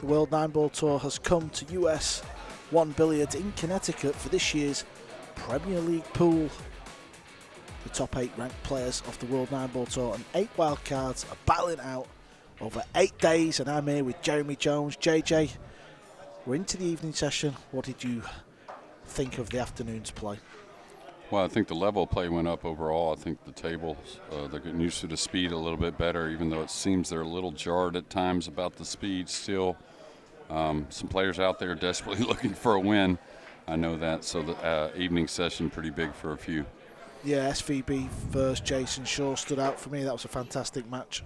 The World Nineball Tour has come to US 1 Billiards in Connecticut for this year's Premier League pool. The top 8 ranked players of the World Nineball Tour and 8 wildcards are battling out over 8 days, and I'm here with Jeremy Jones. JJ, we're into the evening session. What did you think of the afternoon's play? Well, I think the level of play went up overall. I think the tables, they're getting used to the speed a little bit better, even though it seems they're a little jarred at times about the speed still. Some players out there desperately looking for a win. I know that. So the evening session pretty big for a few. Yeah, SVB versus Jason Shaw stood out for me. That was a fantastic match.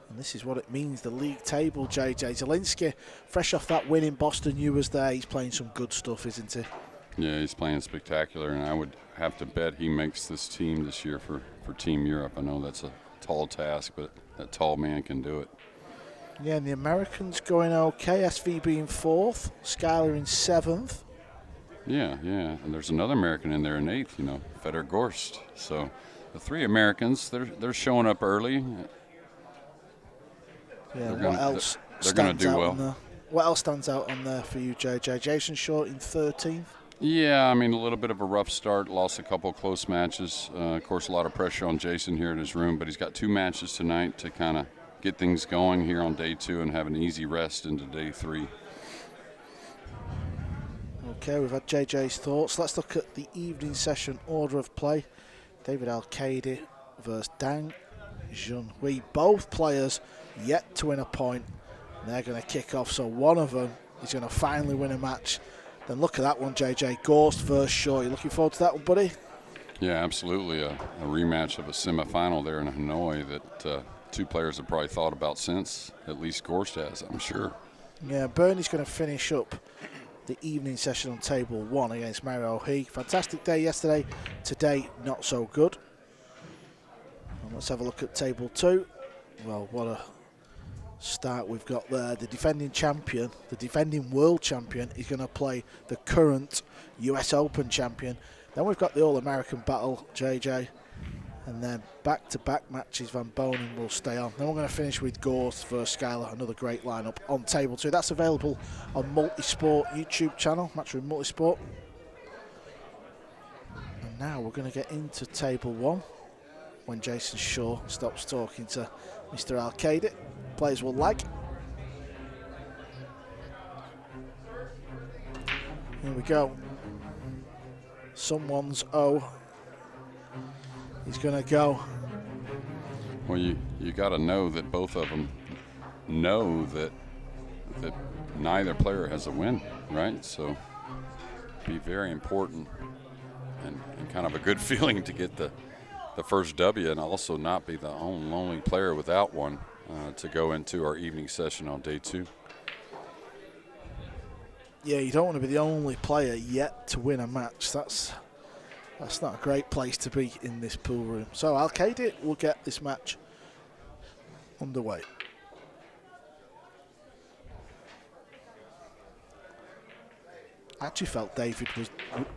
And this is what it means, the league table, JJ. Zalinski, fresh off that win in Boston, you was there. He's playing some good stuff, isn't he? Yeah, he's playing spectacular, and I would have to bet he makes this team this year for Team Europe. I know that's a tall task, but that tall man can do it. Yeah, and the Americans going okay. SVB in 4th, Schuyler in 7th. Yeah, and there's another American in there in 8th, Feder Gorst. So the 3 Americans, they're showing up early. Yeah, what else stands out on there for you, JJ? Jason Short in 13th? Yeah, I mean, a little bit of a rough start, lost a couple of close matches. Of course, a lot of pressure on Jason here in his room, but he's got 2 matches tonight to kind of get things going here on day 2 and have an easy rest into day 3. Okay, we've had JJ's thoughts. Let's look at the evening session order of play. David Alcaide versus Dang Junhui. Both players yet to win a point. They're going to kick off, so one of them is going to finally win a match. Then look at that one, JJ. Gorst versus Shaw. You looking forward to that one, buddy? Yeah, absolutely. A rematch of a semifinal there in Hanoi that 2 players have probably thought about since. At least Gorst has, I'm sure. Yeah, Bernie's going to finish up the evening session on table 1 against Mario He. Fantastic day yesterday. Today, not so good. And let's have a look at table 2. Well, what a start we've got there. The defending champion, the defending world champion, is going to play the current US Open champion. Then we've got the All-American battle, JJ. And then back-to-back matches, Van Boening will stay on. Then we're going to finish with Gorst versus Schuyler, another great lineup on table 2. That's available on Multisport YouTube channel, Matchroom Multisport. And now we're going to get into table 1 when Jason Shaw stops talking to Mr. Alcaide. Players will like. Here we go. Someone's O. He's going to go. Well, you got to know that both of them know that neither player has a win, right? So be very important and kind of a good feeling to get the first W and also not be the only player without one to go into our evening session on day 2. Yeah, you don't want to be the only player yet to win a match. That's not a great place to be in this pool room. So Alcaide will get this match underway. I actually felt David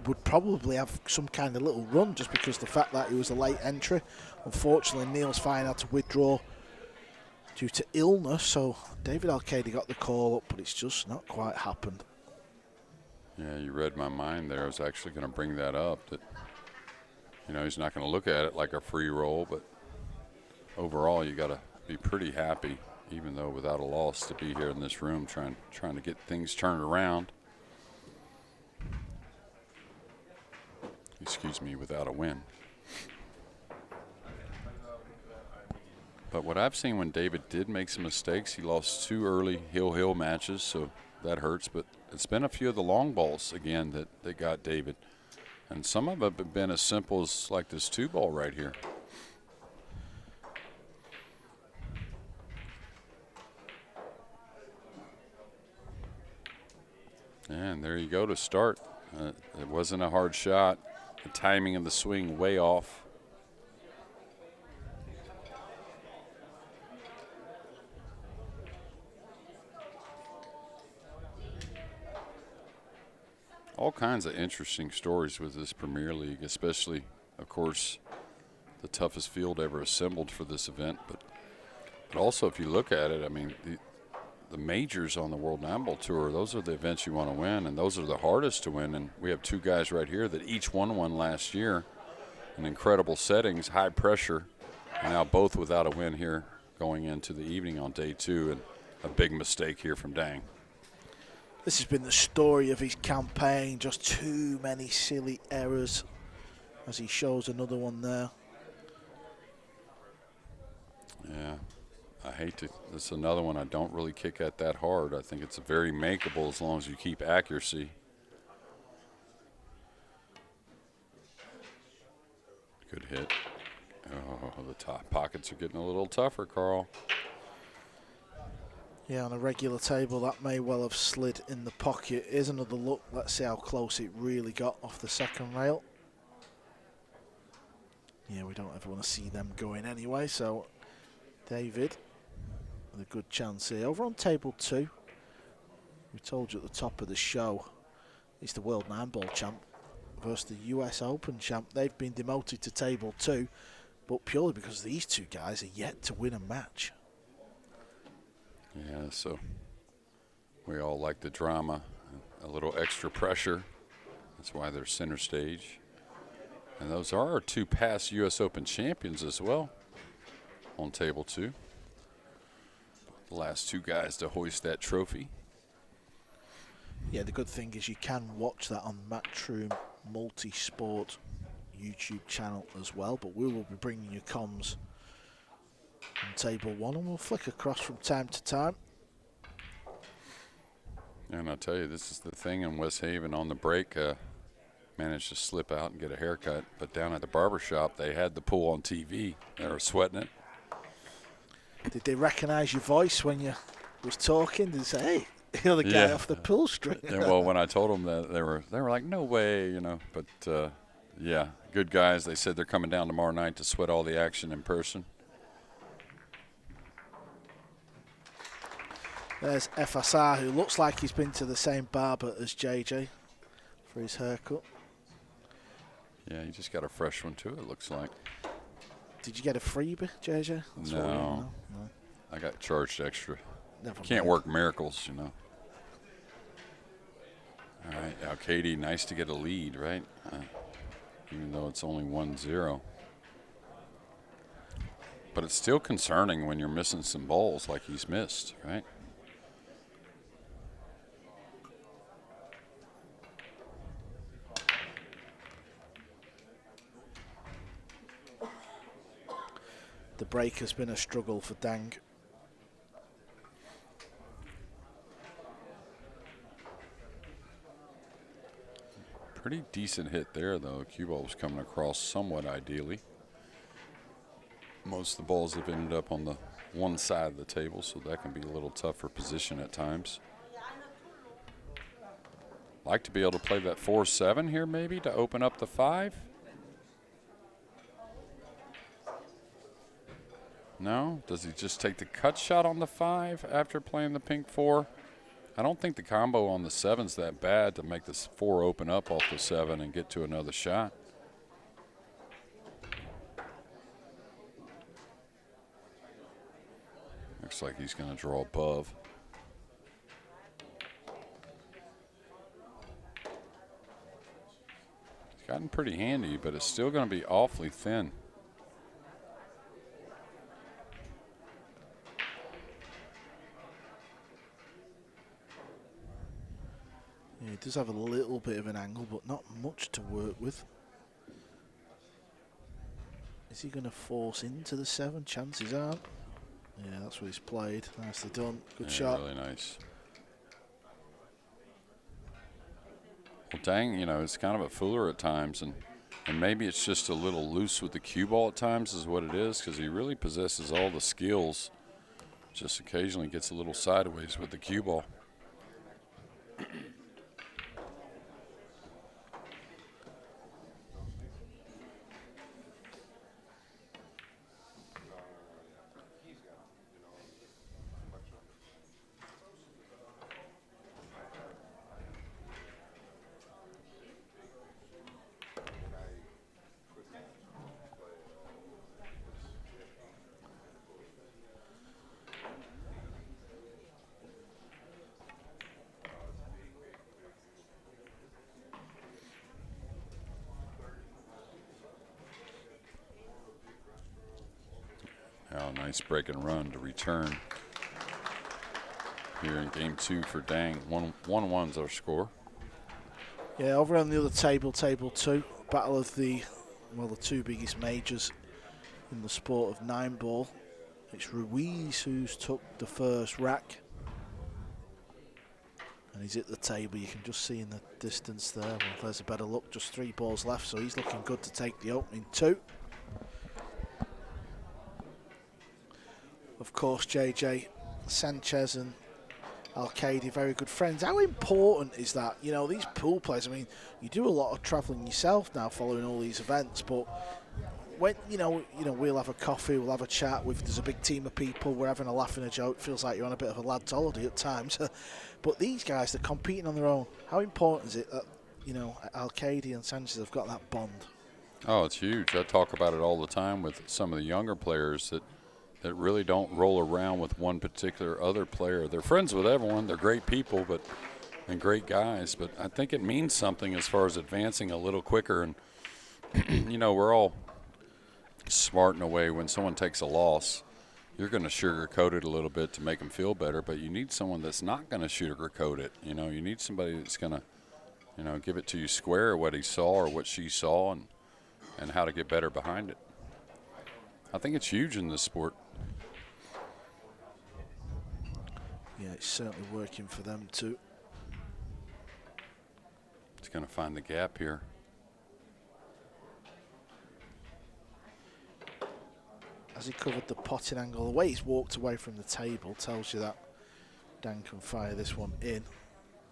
would probably have some kind of little run just because the fact that he was a late entry. Unfortunately, Neil's Fine had to withdraw due to illness, so David Alcaide got the call up, but it's just not quite happened. Yeah, you read my mind there. I was actually going to bring that up, that he's not going to look at it like a free roll, but overall you got to be pretty happy, even though without a loss, to be here in this room trying to get things turned around. Excuse me, without a win. But what I've seen when David did make some mistakes, he lost 2 early hill matches, so that hurts. But it's been a few of the long balls, again, that got David. And some of them have been as simple as like this 2-ball right here. And there you go to start. It wasn't a hard shot. The timing of the swing way off. All kinds of interesting stories with this Premier League, especially, of course, the toughest field ever assembled for this event. But But also, if you look at it, I mean, the majors on the World Nineball Tour, those are the events you want to win, and those are the hardest to win. And we have two guys right here that each won one last year in incredible settings, high pressure, and now both without a win here going into the evening on day 2, and a big mistake here from Dang. This has been the story of his campaign, just too many silly errors, as he shows another one there. Yeah. I hate to. This is another one I don't really kick at that hard. I think it's very makeable as long as you keep accuracy. Good hit. Oh, the top pockets are getting a little tougher, Carl. Yeah, on a regular table, that may well have slid in the pocket. Here's another look. Let's see how close it really got off the second rail. Yeah, we don't ever want to see them going anyway, so David with a good chance here. Over on table 2, we told you at the top of the show, he's the World Nineball champ versus the US Open champ. They've been demoted to table 2, but purely because these two guys are yet to win a match. Yeah, so we all like the drama, a little extra pressure. That's why they're center stage. And those are our 2 past US Open champions as well on table 2. The last 2 guys to hoist that trophy. Yeah, the good thing is you can watch that on Matchroom Multisport YouTube channel as well, but we will be bringing you comms on table 1, and we'll flick across from time to time. And I'll tell you, this is the thing in West Haven on the break. Managed to slip out and get a haircut, but down at the barber shop, they had the pool on TV. They were sweating it. Did they recognize your voice when you was talking? Did they say, hey, you're the guy off the pull string? Yeah, well, when I told them that, they were like, no way, you know. But, yeah, good guys. They said they're coming down tomorrow night to sweat all the action in person. There's FSR, who looks like he's been to the same barber as JJ for his haircut. Yeah, he just got a fresh one, too, it looks like. Did you get a freebie, JJ? No. I got charged extra. Never Can't mind. work miracles, you know. All right, Alcaide, nice to get a lead, right? Even though it's only 1-0. But it's still concerning when you're missing some balls like he's missed, right? The break has been a struggle for Dang. Pretty decent hit there, though. Cue ball was coming across somewhat ideally. Most of the balls have ended up on the one side of the table, so that can be a little tougher position at times. Like to be able to play that 4-7 here maybe to open up the 5. No? Does he just take the cut shot on the 5 after playing the pink 4? I don't think the combo on the 7's that bad to make this 4 open up off the 7 and get to another shot. Looks like he's going to draw above. It's gotten pretty handy, but it's still going to be awfully thin. Yeah, he does have a little bit of an angle, but not much to work with. Is he going to force into the 7? Chances are. Yeah, that's what he's played. Nicely done. Good shot. Really nice. Well, Dang, you know, it's kind of a fooler at times, and maybe it's just a little loose with the cue ball at times is what it is, because he really possesses all the skills. Just occasionally gets a little sideways with the cue ball. Oh, nice break and run to return here in game 2 for Dang. 1-1's our score. Yeah, over on the other table, table 2, battle of the two biggest majors in the sport of Nineball. It's Ruiz who's took the first rack. And he's at the table, you can just see in the distance there. Well, there's a better look, just 3 balls left, so he's looking good to take the opening 2. Of course, JJ, Sanchez and Alcaide, very good friends. How important is that? You know, these pool players, I mean, you do a lot of travelling yourself now following all these events, but when, you know, we'll have a coffee, we'll have a chat, there's a big team of people, we're having a laugh and a joke, feels like you're on a bit of a lad's holiday at times. But these guys, they're competing on their own. How important is it that, you know, Alcaide and Sanchez have got that bond? Oh, it's huge. I talk about it all the time with some of the younger players that really don't roll around with one particular other player. They're friends with everyone. They're great people, and great guys. But I think it means something as far as advancing a little quicker. And, you know, we're all smart in a way. When someone takes a loss, you're going to sugarcoat it a little bit to make them feel better. But you need someone that's not going to sugarcoat it. You know, you need somebody that's going to, you know, give it to you square what he saw or what she saw and how to get better behind it. I think it's huge in this sport. Yeah, it's certainly working for them too. He's going to find the gap here. As he covered the potting angle, the way he's walked away from the table tells you that Dan can fire this one in.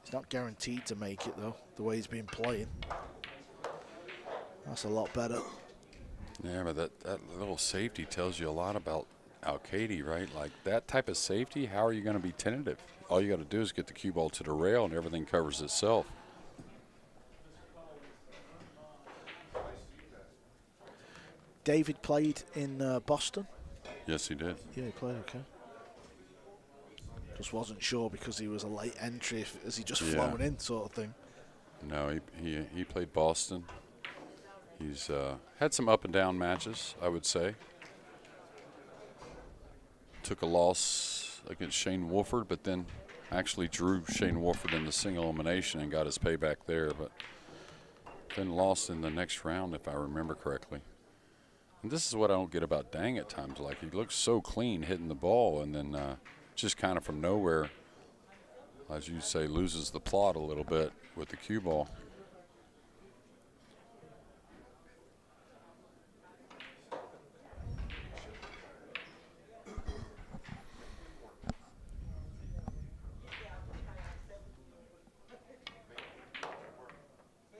He's not guaranteed to make it though, the way he's been playing. That's a lot better. Yeah, but that little safety tells you a lot about Alcaide, right? Like that type of safety, how are you going to be tentative? All you got to do is get the cue ball to the rail and everything covers itself. David played in Boston. Yes, he did. Yeah, he played okay. Just wasn't sure because he was a late entry, as he just flown in sort of thing. No, he played Boston. He's had some up and down matches, I would say. Took a loss against Shane Wolford, but then actually drew Shane Wolford in the single elimination and got his payback there, but then lost in the next round, if I remember correctly. And this is what I don't get about Dang at times. Like, he looks so clean hitting the ball, and then just kind of from nowhere, as you say, loses the plot a little bit with the cue ball.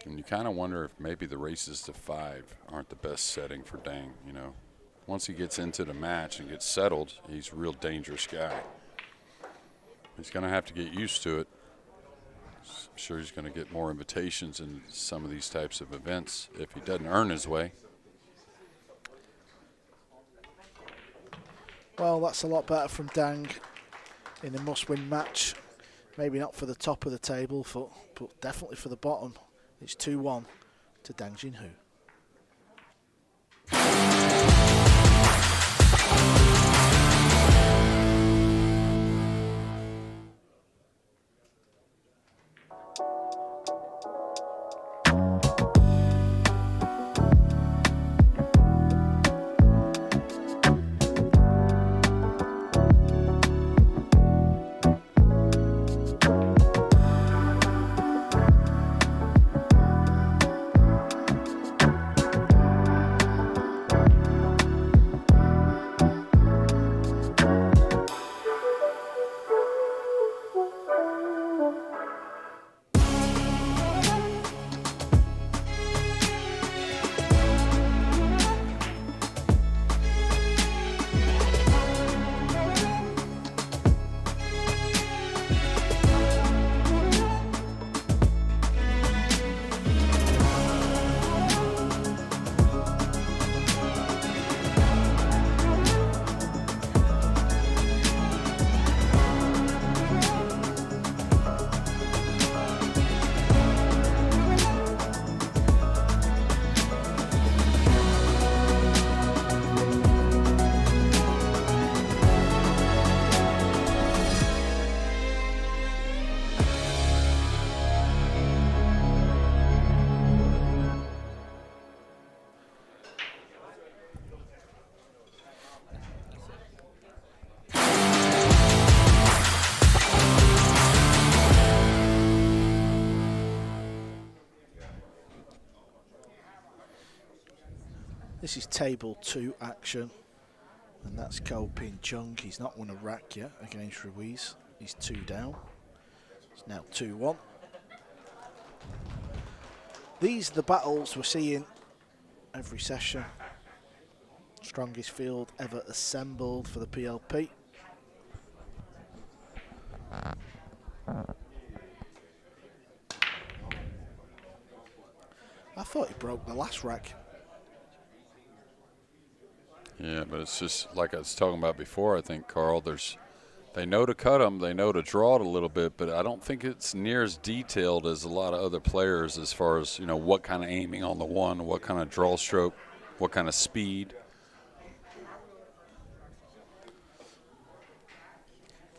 And you kind of wonder if maybe the races to 5 aren't the best setting for Dang, you know. Once he gets into the match and gets settled, he's a real dangerous guy. He's going to have to get used to it. I'm sure he's going to get more invitations in some of these types of events if he doesn't earn his way. Well, that's a lot better from Dang in a must-win match. Maybe not for the top of the table, but definitely for the bottom. It's 2-1 to Dang Jinhu. This is table 2 action, and that's Ko Pin Chung. He's not won a rack yet against Ruiz. He's 2 down. It's now 2-1. These are the battles we're seeing every session. Strongest field ever assembled for the PLP. I thought he broke the last rack. Yeah, but it's just like I was talking about before, I think, Carl, they know to cut them, they know to draw it a little bit, but I don't think it's near as detailed as a lot of other players as far as, you know, what kind of aiming on the one, what kind of draw stroke, what kind of speed.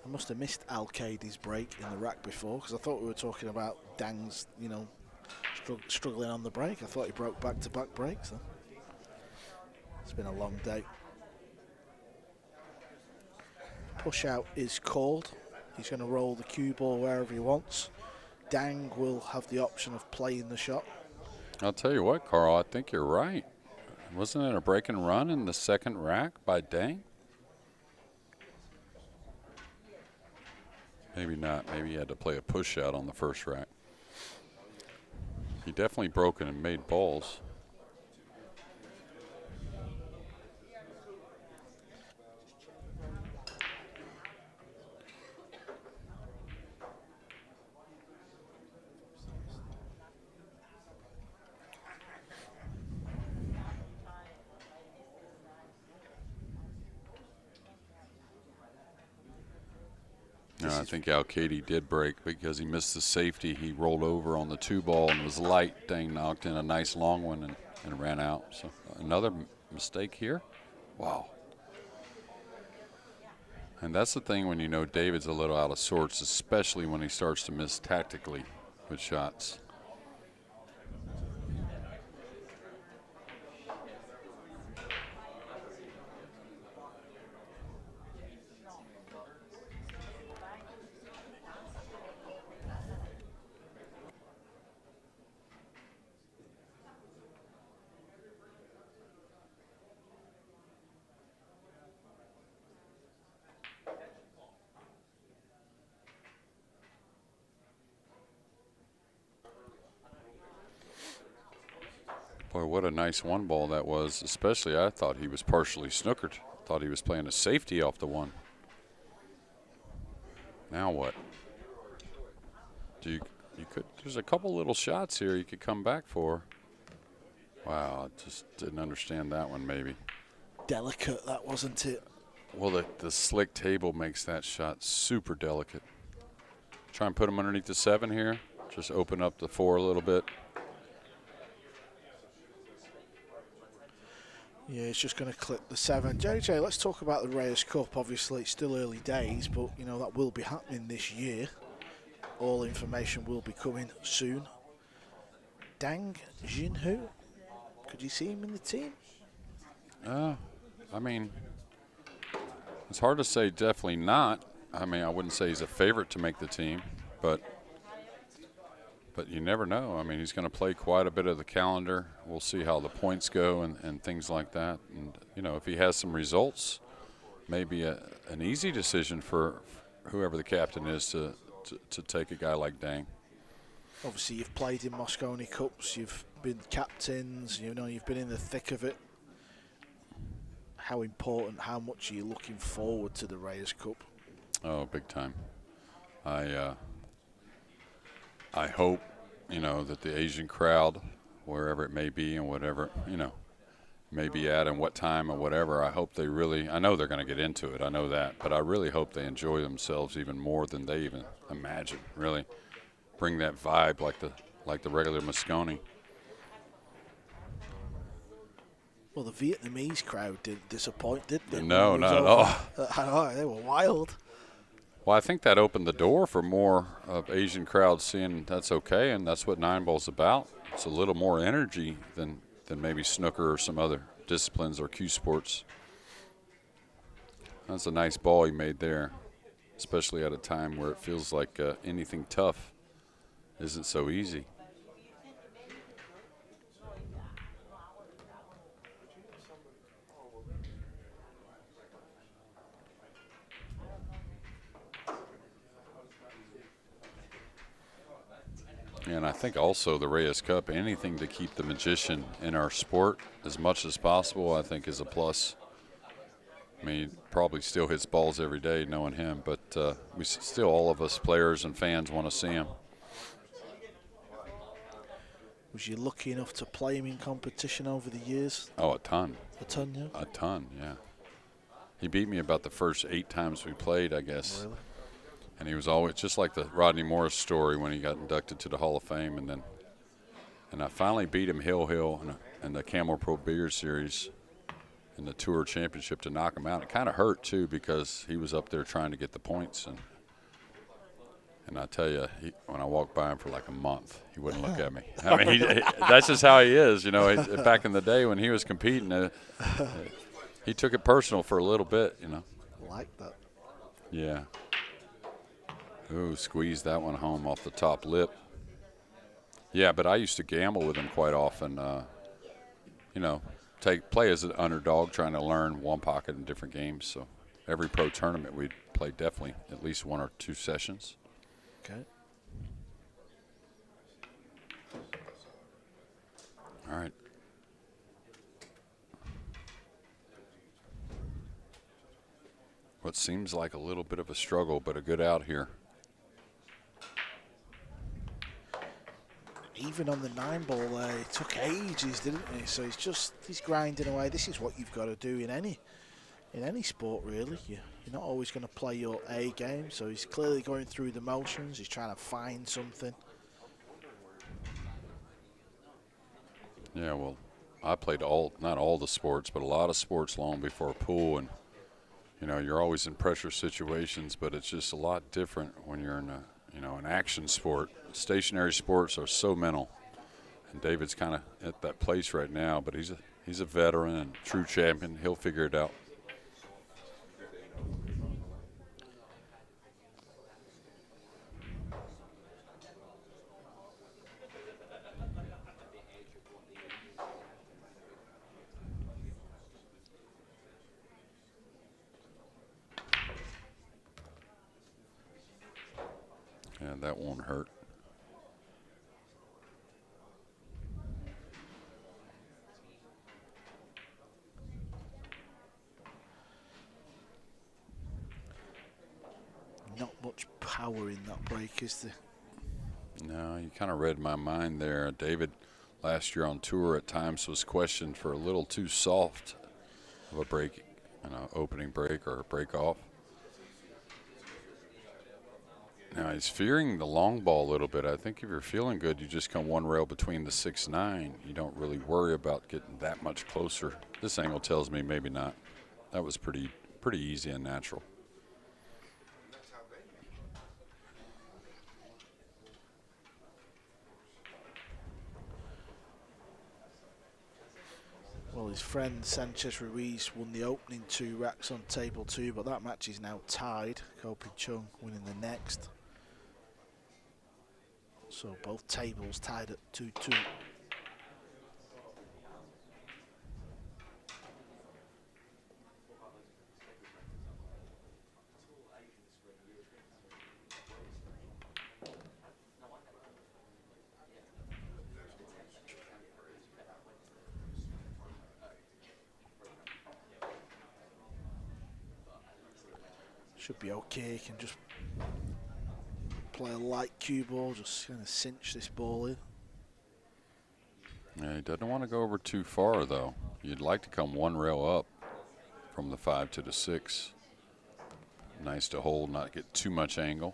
I must have missed Alcaide's break in the rack before, because I thought we were talking about Dang's, you know, struggling on the break. I thought he broke back-to-back breaks. So it's been a long day. Push out is called. He's going to roll the cue ball wherever he wants. Dang will have the option of playing the shot. I'll tell you what, Carl, I think you're right. Wasn't it a break and run in the second rack by Dang? Maybe not. Maybe he had to play a push out on the first rack. He definitely broke it and made balls. No, I think Alcaide did break because he missed the safety. He rolled over on the 2-ball and was light. Dang knocked in a nice long one and ran out. So another mistake here. Wow. And that's the thing when you know David's a little out of sorts, especially when he starts to miss tactically with shots. Boy, what a nice 1-ball that was. Especially, I thought he was partially snookered. Thought he was playing a safety off the one. Now what? There's a couple little shots here you could come back for. Wow, I just didn't understand that one maybe. Delicate, that wasn't it? Well, the slick table makes that shot super delicate. Try and put him underneath the 7 here. Just open up the 4 a little bit. Yeah, it's just going to clip the 7. JJ, let's talk about the Reyes Cup. Obviously, it's still early days, but, you know, that will be happening this year. All information will be coming soon. Dang Jinhu, could you see him in the team? I mean, it's hard to say definitely not. I mean, I wouldn't say he's a favorite to make the team, but you never know. I mean, he's going to play quite a bit of the calendar. We'll see how the points go and things like that. And, you know, if he has some results, maybe an easy decision for whoever the captain is to take a guy like Dang. Obviously, you've played in Mosconi Cups. You've been captains. You know, you've been in the thick of it. How important, how much are you looking forward to the Reyes Cup? Oh, big time. I hope, you know, that the Asian crowd, wherever it may be and whatever, you know, may be at and what time or whatever, I hope they really, I know they're going to get into it, I know that, but I really hope they enjoy themselves even more than they even imagine, really. Bring that vibe like the regular Mosconi. Well, the Vietnamese crowd didn't disappoint, did they? No, not at all. I know, they were wild. Well, I think that opened the door for more of Asian crowds seeing that's okay, and that's what Nineball's about. It's a little more energy than maybe snooker or some other disciplines or cue sports. That's a nice ball he made there, especially at a time where it feels like anything tough isn't so easy. And I think also the Reyes Cup, anything to keep the magician in our sport as much as possible, I think is a plus. I mean, he probably still hits balls every day knowing him, but we still, all of us players and fans want to see him. Was you lucky enough to play him in competition over the years? Oh, a ton. A ton, yeah? A ton, yeah. He beat me about the first 8 times we played, I guess. Really? And he was always just like the Rodney Morris story when he got inducted to the Hall of Fame, and I finally beat him Hill in the Camel Pro Beer Series in the Tour Championship to knock him out. It kind of hurt too because he was up there trying to get the points, and I tell you, when I walked by him for like a month, he wouldn't look at me. I mean, that's just how he is, you know. Back in the day when he was competing, he took it personal for a little bit, you know. I like that. Yeah. Ooh, squeezed that one home off the top lip. Yeah, but I used to gamble with him quite often. You know, play as an underdog, trying to learn one pocket in different games. So every pro tournament we'd play definitely at least 1 or 2 sessions. Okay. All right. What seems like a little bit of a struggle, but a good out here. Even on the 9-ball there, it took ages, didn't it? So he's grinding away. This is what you've got to do in any sport, really. You're not always going to play your A game, so he's clearly going through the motions. He's trying to find something. Yeah, well, I played not all the sports, but a lot of sports long before pool, and you know, you're always in pressure situations, but it's just a lot different when you're in an action sport. Stationary sports are so mental, and David's kind of at that place right now, but he's a veteran and true champion. He'll figure it out. Yeah, that won't hurt. Not much power in that break, is there? No, you kind of read my mind there. David, last year on tour, at times was questioned for a little too soft of a break, opening break or a break off. Now he's fearing the long ball a little bit. I think if you're feeling good, you just come one rail between the 6-9. You don't really worry about getting that much closer. This angle tells me maybe not. That was pretty easy and natural. Well, his friend Sanchez Ruiz won the opening 2 racks on table 2, but that match is now tied. Ko Pin Chung winning the next. So both tables tied at 2-2. Should be okay. He can just play a light cue ball, just kind of cinch this ball in. Yeah, he doesn't want to go over too far, though. You'd like to come one rail up from the 5 to the 6. Nice to hold, not get too much angle.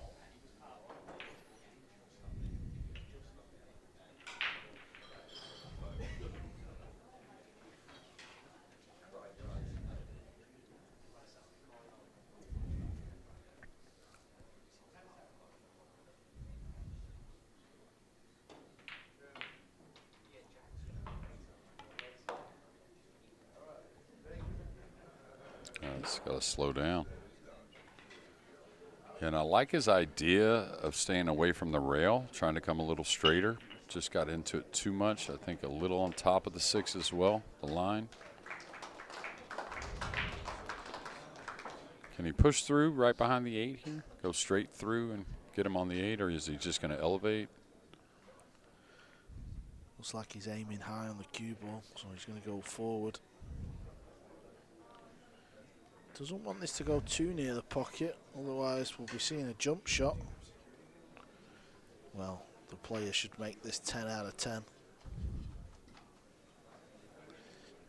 It's got to slow down. And I like his idea of staying away from the rail, trying to come a little straighter. Just got into it too much. I think a little on top of the 6 as well, the line. Can he push through right behind the 8 here? Go straight through and get him on the 8, or is he just going to elevate? Looks like he's aiming high on the cue ball, so he's going to go forward. Doesn't want this to go too near the pocket, otherwise we'll be seeing a jump shot. Well, the player should make this 10 out of 10.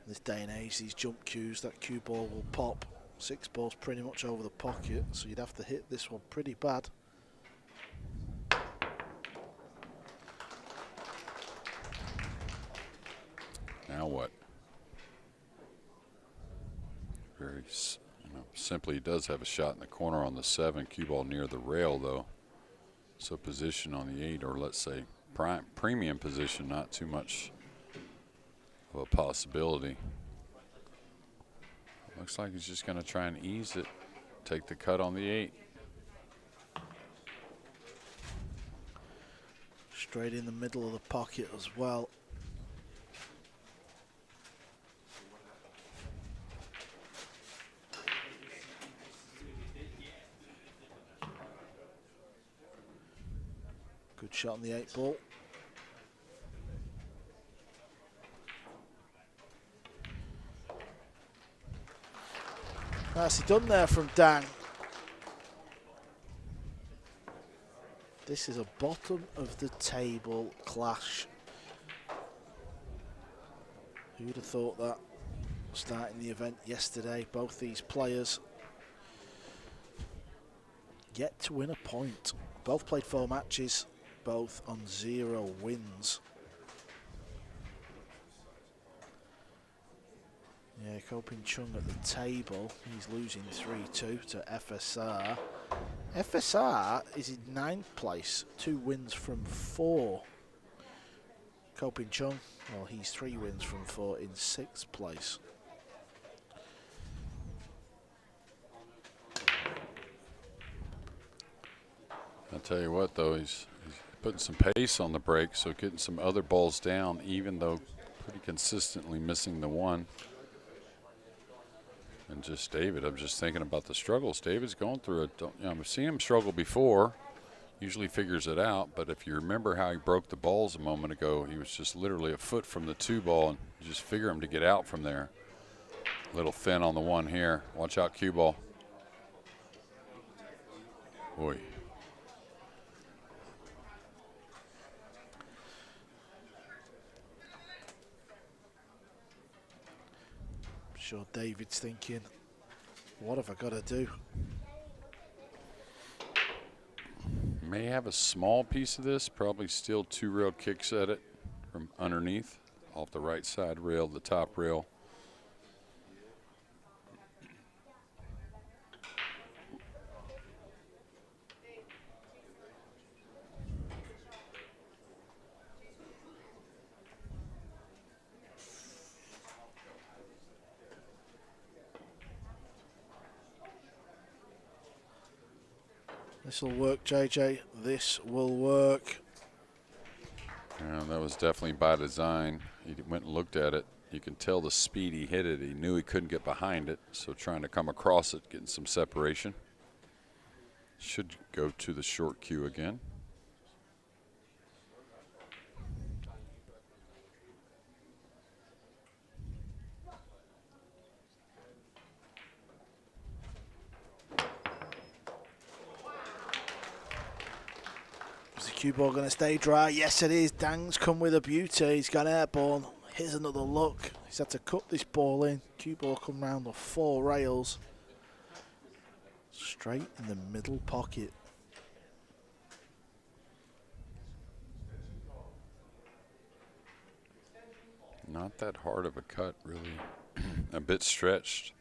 This day and age, these jump cues, that cue ball will pop. 6 balls pretty much over the pocket, so you'd have to hit this one pretty bad. Now what? Very, simply he does have a shot in the corner on the 7, cue ball near the rail though. So position on the 8, or let's say premium position, not too much of a possibility. Looks like he's just going to try and ease it, take the cut on the 8. Straight in the middle of the pocket as well. Good shot on the 8 ball. Nicely done there from Dang. This is a bottom of the table clash. Who'd have thought that starting the event yesterday? Both these players yet to win a point. Both played 4 matches, both on 0 wins. Yeah, Ko Pin Chung at the table. He's losing 3-2 to FSR. FSR is in 9th place, 2 wins from 4. Ko Pin Chung, well, he's 3 wins from 4 in 6th place. I'll tell you what, though, he's putting some pace on the break, so getting some other balls down, even though pretty consistently missing the 1. And just David, I'm just thinking about the struggles David's going through it. I've seen him struggle before, usually figures it out, but if you remember how he broke the balls a moment ago, he was just literally a foot from the 2 ball, and you just figure him to get out from there. Little thin on the 1 here. Watch out, cue ball. Boy. Sure, David's thinking, what have I got to do? May have a small piece of this, probably still 2 rail kicks at it from underneath, off the right side rail, the top rail. This will work, JJ. This will work. Yeah, that was definitely by design. He went and looked at it. You can tell the speed he hit it. He knew he couldn't get behind it, so trying to come across it, getting some separation. Should go to the short cue again. Cue ball going to stay dry? Yes, it is. Dang's come with a beauty. He's got airborne. Here's another look. He's had to cut this ball in. Cue ball come round the 4 rails. Straight in the middle pocket. Not that hard of a cut, really. A bit stretched.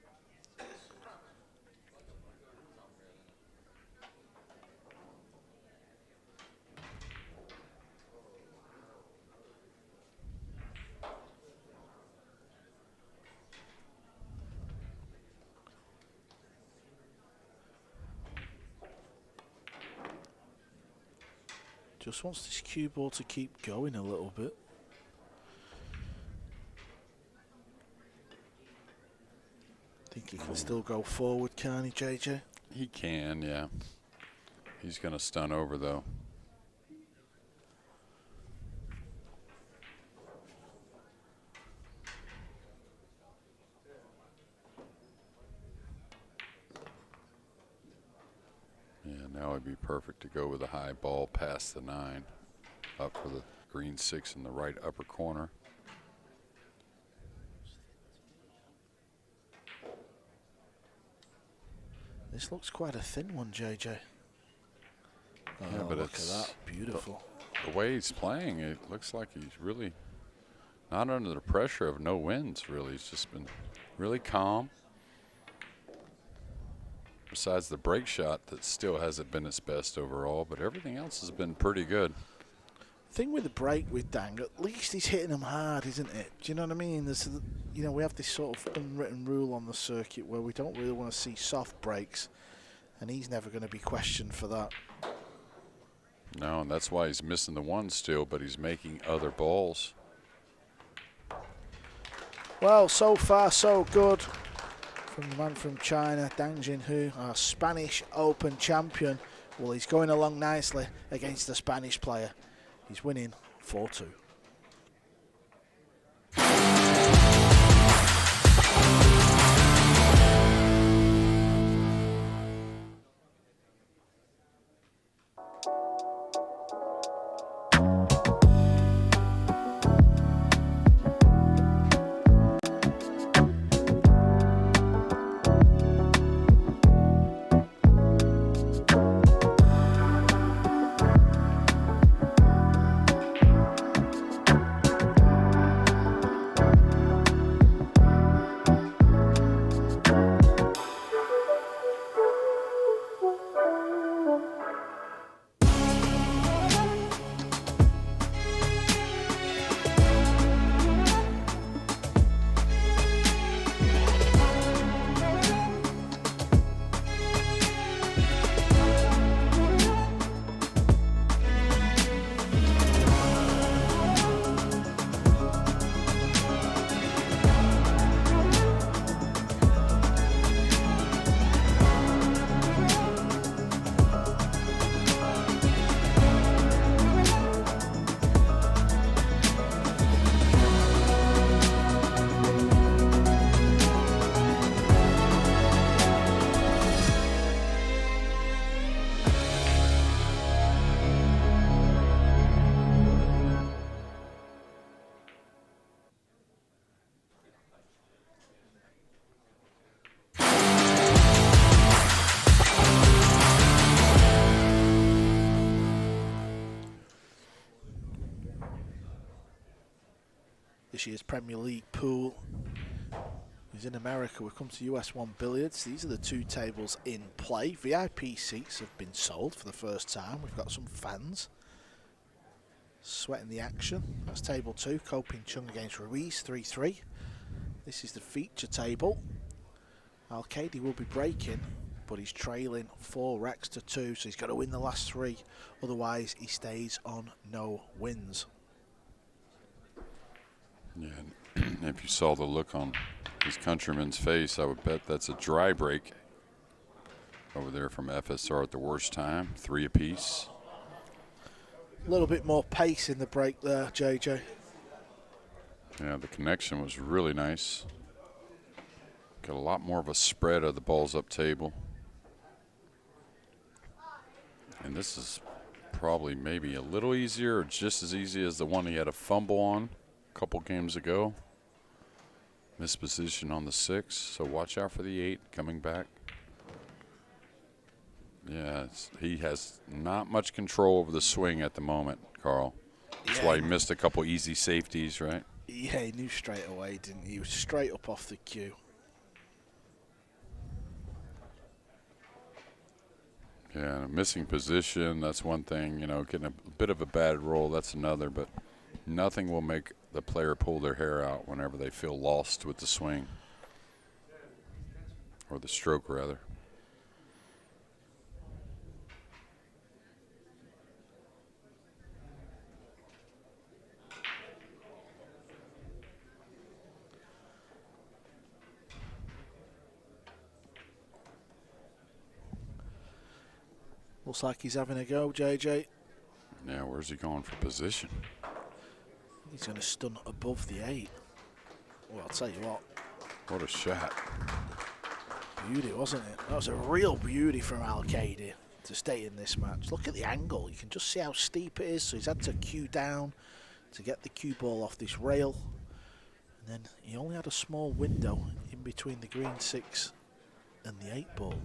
Just wants this cue ball to keep going a little bit. Think he can still go forward, can he, JJ? He can, yeah. He's going to stun over, though. Now it'd be perfect to go with a high ball past the 9, up for the green 6 in the right upper corner. This looks quite a thin one, JJ. Oh, yeah, but look it's at that, beautiful. The way he's playing, it looks like he's really not under the pressure of no wins, really. He's just been really calm. Besides the break shot that still hasn't been its best overall, but everything else has been pretty good. Thing with the break with Dang, at least he's hitting them hard, isn't it? Do you know what I mean? There's, you know, we have this sort of unwritten rule on the circuit where we don't really want to see soft breaks, and he's never going to be questioned for that. No, and that's why he's missing the 1 still, but he's making other balls. Well, so far so good from the man from China, Dang Jinhu, our Spanish Open champion. Well, he's going along nicely against the Spanish player. He's winning 4-2. This year's Premier League pool is in America. We've come to US 1 Billiards. These are the 2 tables in play. VIP seats have been sold for the first time. We've got some fans sweating the action. That's table 2, Ko Pin Chung against Ruiz, 3-3. This is the feature table. Alcaide will be breaking, but he's trailing 4 racks to 2, so he's got to win the last 3. Otherwise, he stays on no wins. Yeah, and if you saw the look on his countryman's face, I would bet that's a dry break over there from FSR at the worst time, 3 apiece. A little bit more pace in the break there, JJ. Yeah, the connection was really nice. Got a lot more of a spread of the balls up table. And this is probably maybe a little easier or just as easy as the one he had a fumble on a couple games ago. Missed position on the 6, so watch out for the 8 coming back. Yeah, he has not much control over the swing at the moment, Carl. That's why he missed a couple easy safeties, right? Yeah, he knew straight away, didn't he? He was straight up off the cue. Yeah, missing position, that's one thing. You know, getting a bit of a bad roll, that's another. But nothing will make the player pull their hair out whenever they feel lost with the swing. Or the stroke, rather. Looks like he's having a go, JJ. Yeah, where's he going for position? He's going to stun above the 8. Well, I'll tell you what. What a shot. Beauty, wasn't it? That was a real beauty from Alcaide. to stay in this match. Look at the angle. You can just see how steep it is. So he's had to cue down to get the cue ball off this rail. And then he only had a small window in between the green 6 and the 8 ball.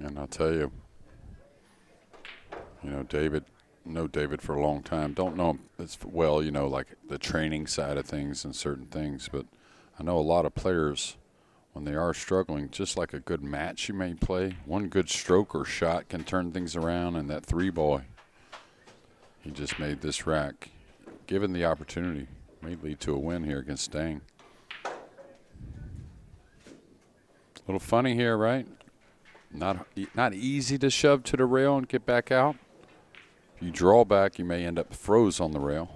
And I'll tell you, David, know David for a long time. Don't know him as well, like the training side of things and certain things. But I know a lot of players, when they are struggling, just like a good match you may play, one good stroke or shot can turn things around. And that 3-ball, he just made this rack, given the opportunity, may lead to a win here against Dang. A little funny here, right? Not easy to shove to the rail and get back out. If you draw back, you may end up froze on the rail.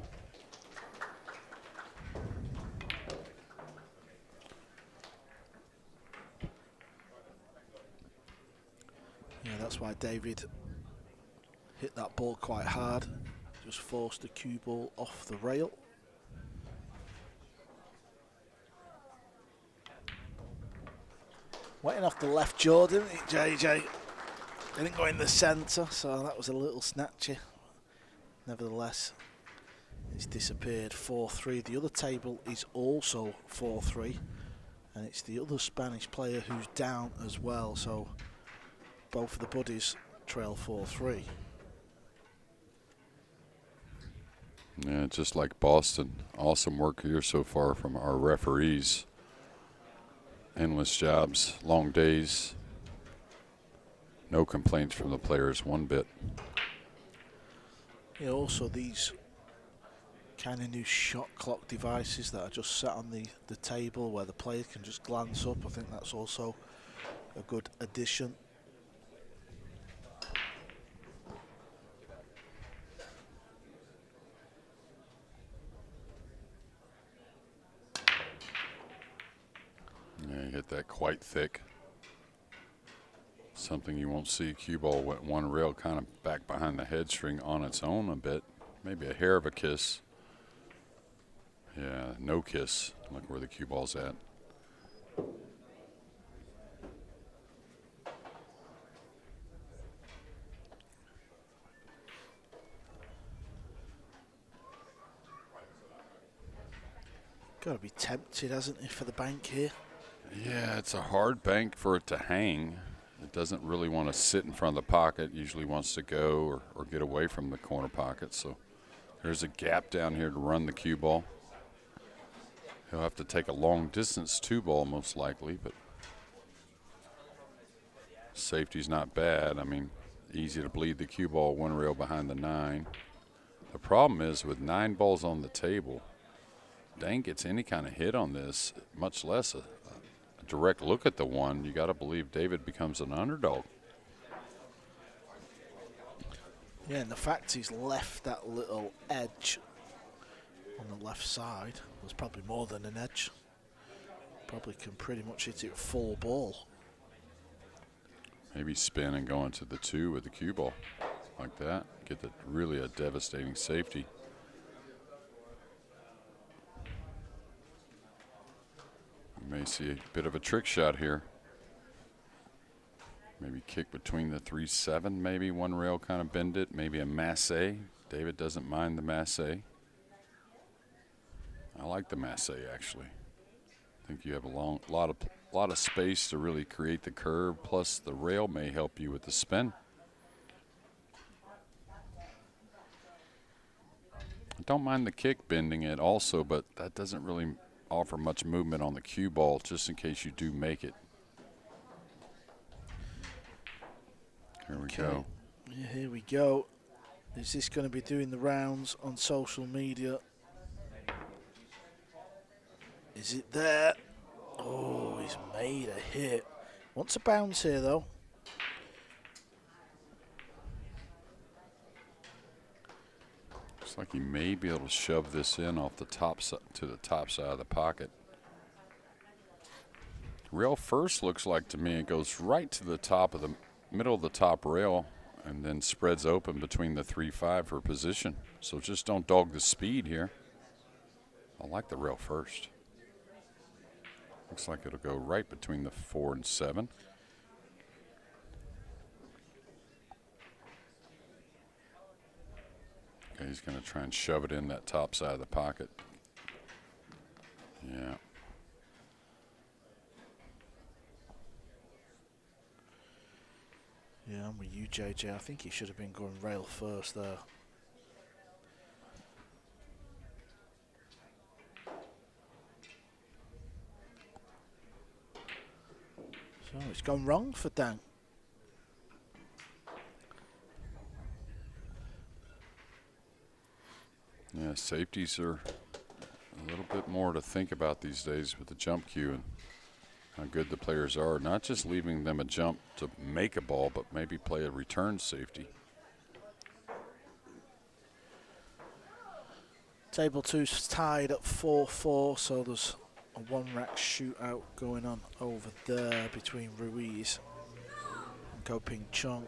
Yeah, that's why David hit that ball quite hard. Just forced the cue ball off the rail. Waiting off the left jaw, didn't he, JJ? Didn't go in the centre, so that was a little snatchy. Nevertheless, it's disappeared 4-3. The other table is also 4-3, and it's the other Spanish player who's down as well, so both of the buddies trail 4-3. Yeah, just like Boston. Awesome work here so far from our referees. Endless jobs, long days. No complaints from the players one bit. Yeah, also these kind of new shot clock devices that are just set on the table where the player can just glance up. I think that's also a good addition. Yeah, you hit that quite thick. Something you won't see. Cue ball went one rail kind of back behind the head string on its own a bit. Maybe a hair of a kiss. Yeah, no kiss. Look where the cue ball's at. Got to be tempted, hasn't he, for the bank here? Yeah, it's a hard bank for it to hang. It doesn't really want to sit in front of the pocket. Usually wants to go or get away from the corner pocket. So there's a gap down here to run the cue ball. He'll have to take a long distance 2-ball most likely, but safety's not bad. I mean, easy to bleed the cue ball one rail behind the 9. The problem is with 9 balls on the table, Dang gets any kind of hit on this, much less a direct look at the 1, you got to believe David becomes an underdog. Yeah, and the fact he's left that little edge on the left side was probably more than an edge. Probably can pretty much hit it full ball. Maybe spin and go into the 2 with the cue ball like that. Get really a devastating safety. You may see a bit of a trick shot here. Maybe kick between the 3-7, maybe one rail kind of bend it, maybe a masse. David doesn't mind the masse. I like the masse actually. I think you have a lot of space to really create the curve, plus the rail may help you with the spin. I don't mind the kick bending it also, but that doesn't really offer much movement on the cue ball just in case you do make it. Here we go. Yeah, here we go. Is this going to be doing the rounds on social media? Is it there? Oh, he's made a hit. Wants a bounce here, though. Looks like he may be able to shove this in off the top to the top side of the pocket. Rail first looks like to me it goes right to the top of the middle of the top rail and then spreads open between the 3-5 for position. So just don't dog the speed here. I like the rail first. Looks like it'll go right between the 4 and 7. Okay, he's going to try and shove it in that top side of the pocket. Yeah. Yeah, I'm with you, JJ. I think he should have been going rail first there. So it's gone wrong for Dan. Yeah, safeties are a little bit more to think about these days with the jump cue and how good the players are. Not just leaving them a jump to make a ball, but maybe play a return safety. Table 2's tied at 4-4, so there's a one-rack shootout going on over there between Ruiz and Ko Pin Chung.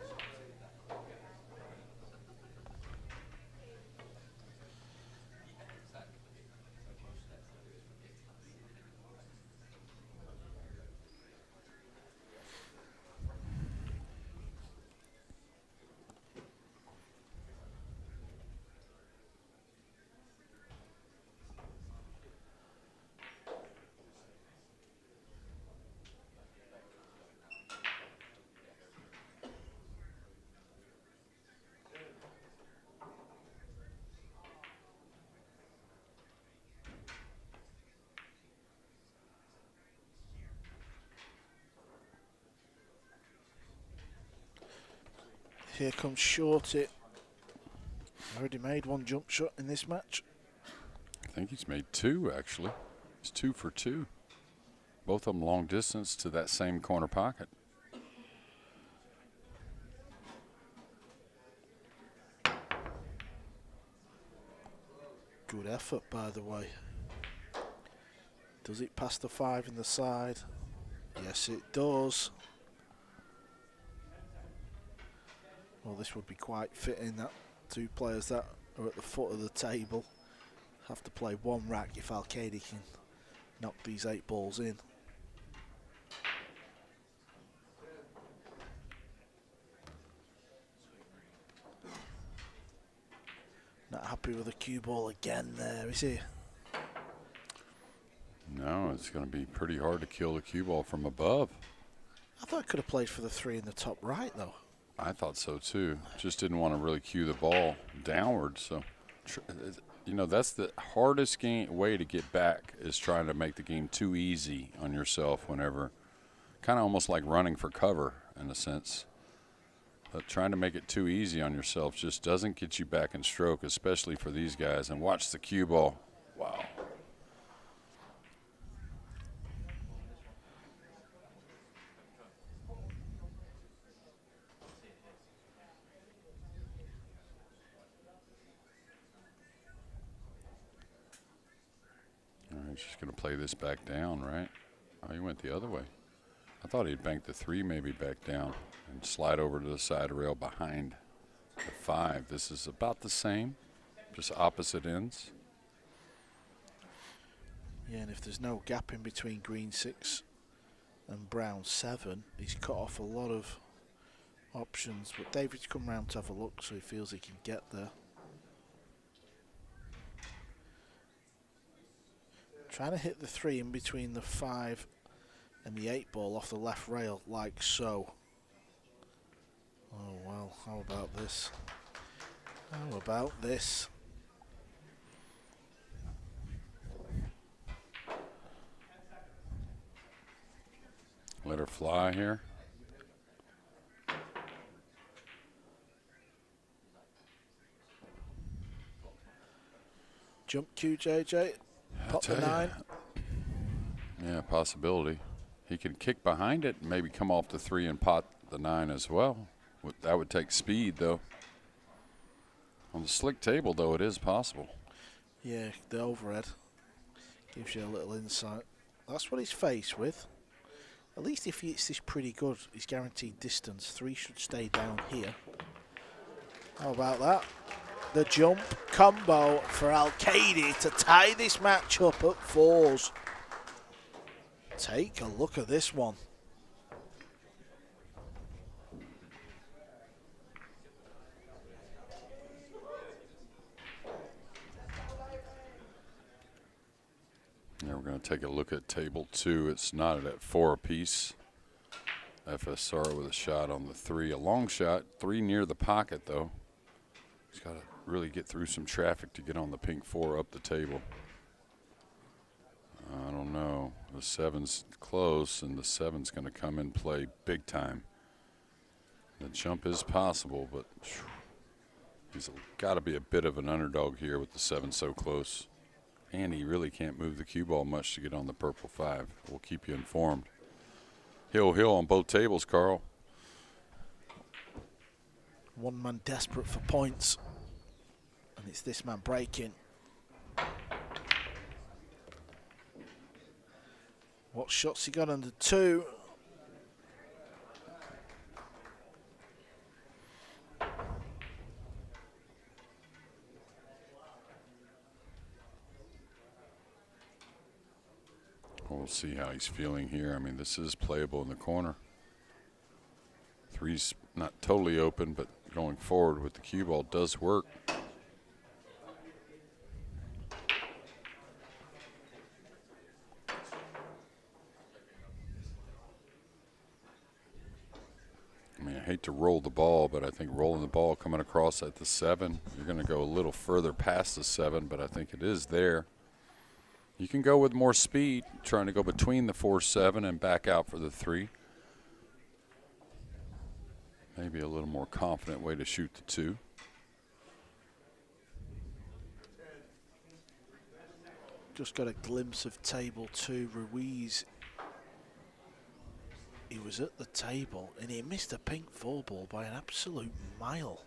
Here comes Shorty. Already made one jump shot in this match. I think he's made 2, actually. He's 2 for 2. Both of them long distance to that same corner pocket. Good effort, by the way. Does it pass the 5 in the side? Yes, it does. Well, this would be quite fitting that two players that are at the foot of the table have to play one rack if Alcaide can knock these 8 balls in. Not happy with the cue ball again there, is he? No, it's going to be pretty hard to kill the cue ball from above. I thought I could have played for the 3 in the top right, though. I thought so too. Just didn't want to really cue the ball downward. So, you know, that's the hardest way to get back is trying to make the game too easy on yourself whenever, kind of almost like running for cover in a sense. But trying to make it too easy on yourself just doesn't get you back in stroke, especially for these guys. And watch the cue ball. Wow. He's just going to play this back down, right? Oh, he went the other way. I thought he'd bank the 3 maybe back down and slide over to the side rail behind the 5. This is about the same, just opposite ends. Yeah, and if there's no gap in between green 6 and brown 7, he's cut off a lot of options. But David's come round to have a look, so he feels he can get there. Trying to hit the 3 in between the 5 and the 8 ball off the left rail, like so. Oh, well, how about this? How about this? Let her fly here. Jump cue, JJ. Pop the 9. Yeah, possibility. He can kick behind it and maybe come off the 3 and pot the 9 as well. That would take speed, though. On the slick table, though, it is possible. Yeah, the overhead gives you a little insight. That's what he's faced with. At least if he hits this pretty good, he's guaranteed distance. 3 should stay down here. How about that? The jump combo for Alcaide to tie this match up at 4s. Take a look at this one. Now we're going to take a look at table 2. It's knotted at 4 apiece. FSR with a shot on the 3. A long shot, 3 near the pocket, though. He's got to really get through some traffic to get on the pink 4 up the table. I don't know. The 7's close, and the 7's going to come in play big time. The jump is possible, but he's got to be a bit of an underdog here with the 7 so close. And he really can't move the cue ball much to get on the purple 5. We'll keep you informed. Hill on both tables, Carl. One man desperate for points. And it's this man breaking. What shots he got under 2? We'll see how he's feeling here. I mean, this is playable in the corner. 3's not totally open, but going forward with the cue ball does work. I mean, I hate to roll the ball, but I think rolling the ball coming across at the 7, you're going to go a little further past the 7, but I think it is there. You can go with more speed, trying to go between the 4-7 and back out for the 3. Maybe a little more confident way to shoot the 2. Just got a glimpse of table 2. Ruiz. He was at the table and he missed a pink 4 ball by an absolute mile.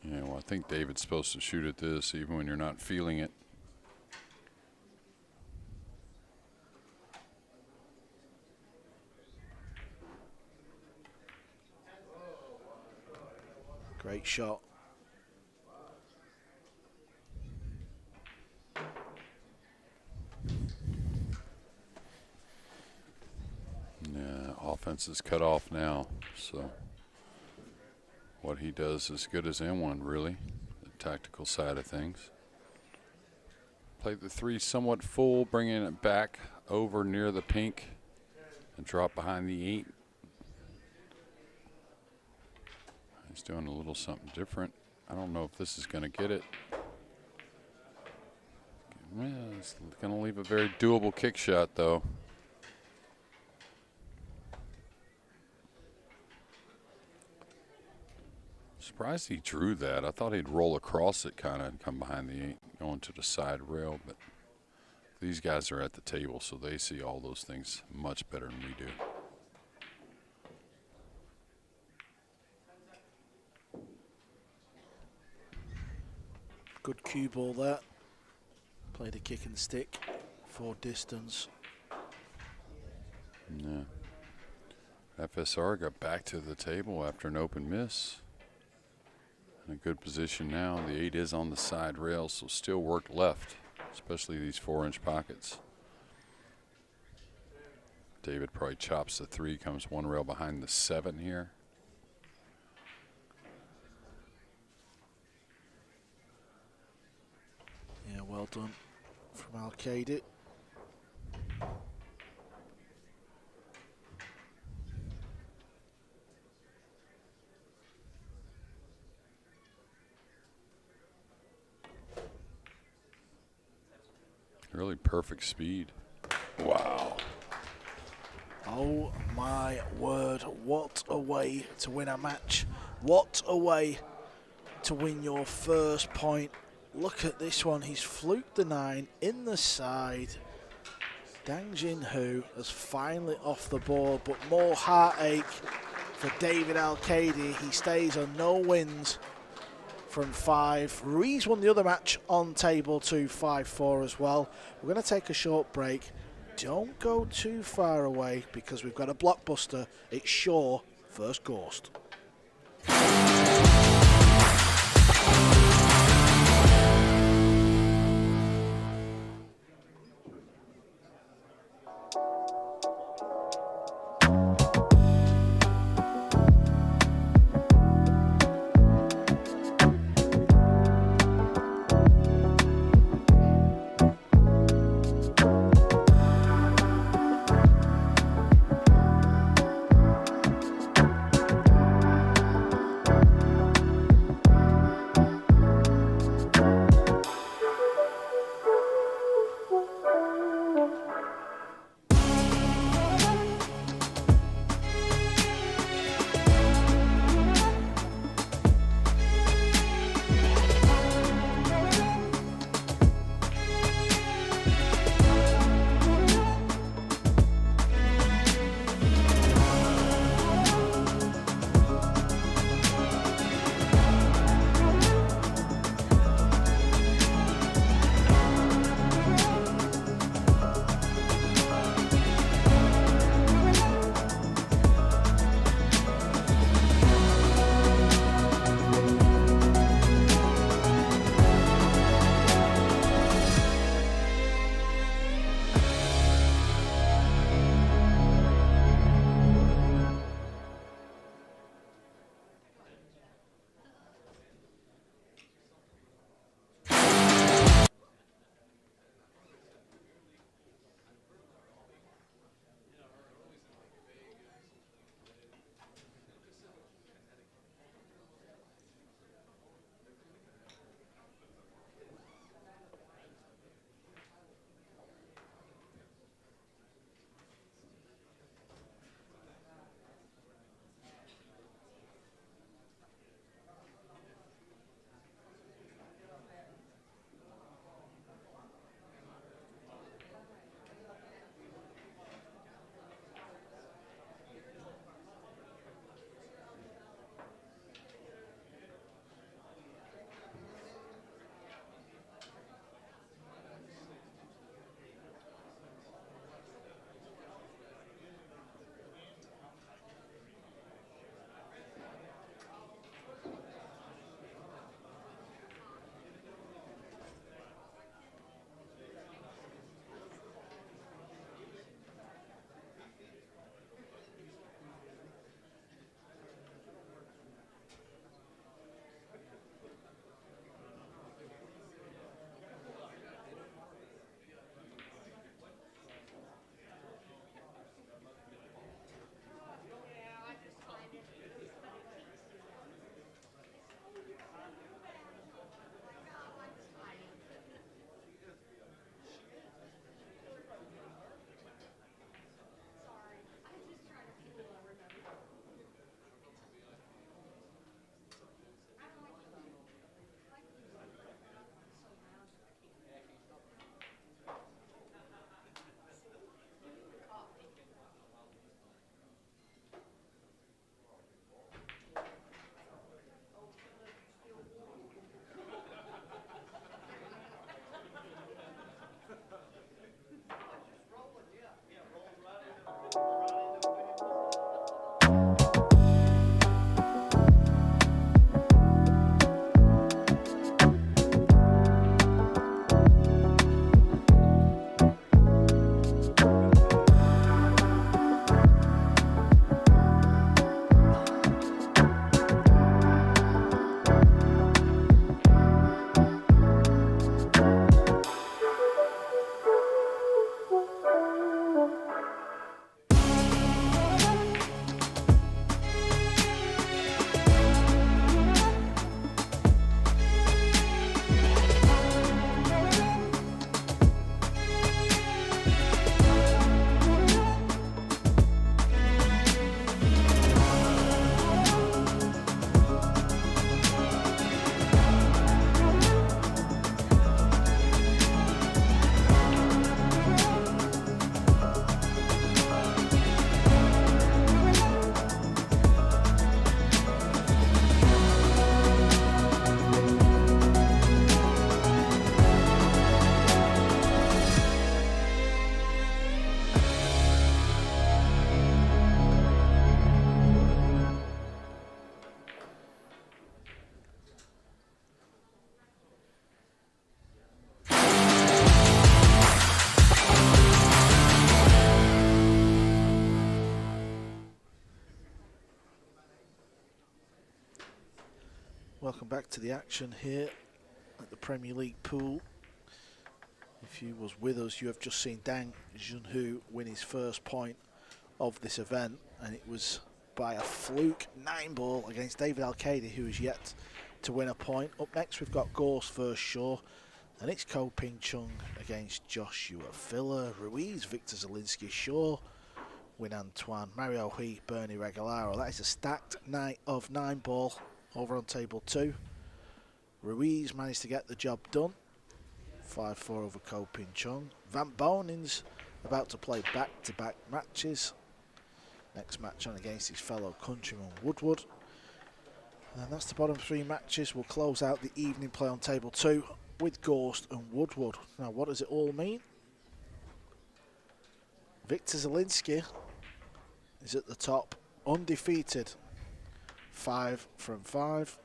Yeah, well, I think David's supposed to shoot at this even when you're not feeling it. Great shot. Yeah, offense is cut off now, so what he does is good as anyone, really, the tactical side of things. Play the 3 somewhat full, bringing it back over near the pink and drop behind the 8. He's doing a little something different. I don't know if this is going to get it. Yeah, it's going to leave a very doable kick shot, though. Surprised he drew that. I thought he'd roll across it kind of and come behind the 8, going to the side rail. But these guys are at the table, so they see all those things much better than we do. Good cue ball there. Played a kick and stick for distance. Yeah. FSR got back to the table after an open miss. In a good position now. The 8 is on the side rail, so still work left, especially these 4-inch pockets. David probably chops the 3, comes 1 rail behind the 7 here. Yeah, well done from Alcaide. Really perfect speed. Wow. Oh my word, what a way to win a match. What a way to win your first point. Look at this one, he's fluked the 9 in the side. Dang Jin Hu is finally off the board, but more heartache for David Alcaide. He stays on no wins from 5. Ruiz won the other match on table 2, 5-4 as well. We're going to take a short break. Don't go too far away because we've got a blockbuster. It's Shaw versus Gorst. back to the action here at the Premier League pool. If you was with us, you have just seen Dang Junhu win his first point of this event, and it was by a fluke 9-ball against David Alcaide, who is yet to win a point. Up next, we've got Gorst versus Shaw, and it's Ko Pin Chung against Joshua Filler, Ruiz, Victor Zalinski, Shaw, Win An Tuan, Mario Hui, Bernie Regalario. That is a stacked night of 9-ball over on table 2. Ruiz managed to get the job done. 5-4 over Ko Pin Chung. Van Boening's about to play back-to-back matches. Next match on against his fellow countryman Woodward. And that's the bottom 3 matches. We'll close out the evening play on table 2 with Gorst and Woodward. Now, what does it all mean? Victor Zalinski is at the top, undefeated, 5 from 5.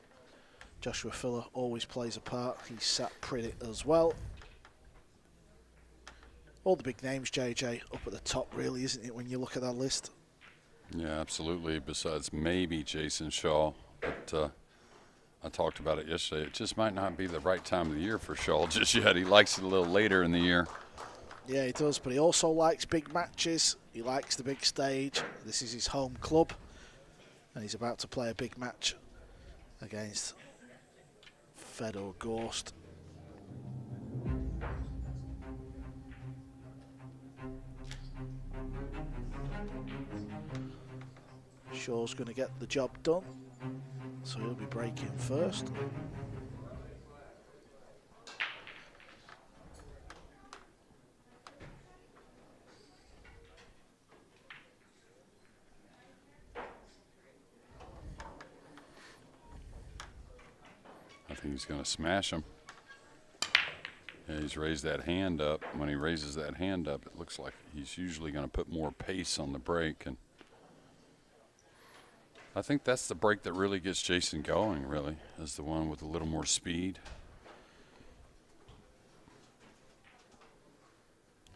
Joshua Filler always plays a part. He's sat pretty as well. All the big names, JJ, up at the top, really, isn't it, when you look at that list? Yeah, absolutely. Besides maybe Jason Shaw, but I talked about it yesterday. It just might not be the right time of the year for Shaw just yet. He likes it a little later in the year. Yeah, he does, but he also likes big matches. He likes the big stage. This is his home club, and he's about to play a big match against Fedor Gorst. Shaw's going to get the job done, so he'll be breaking first. I think he's going to smash him. Yeah, he's raised that hand up. When he raises that hand up, it looks like he's usually going to put more pace on the break, and I think that's the break that really gets Jason going, really, is the one with a little more speed.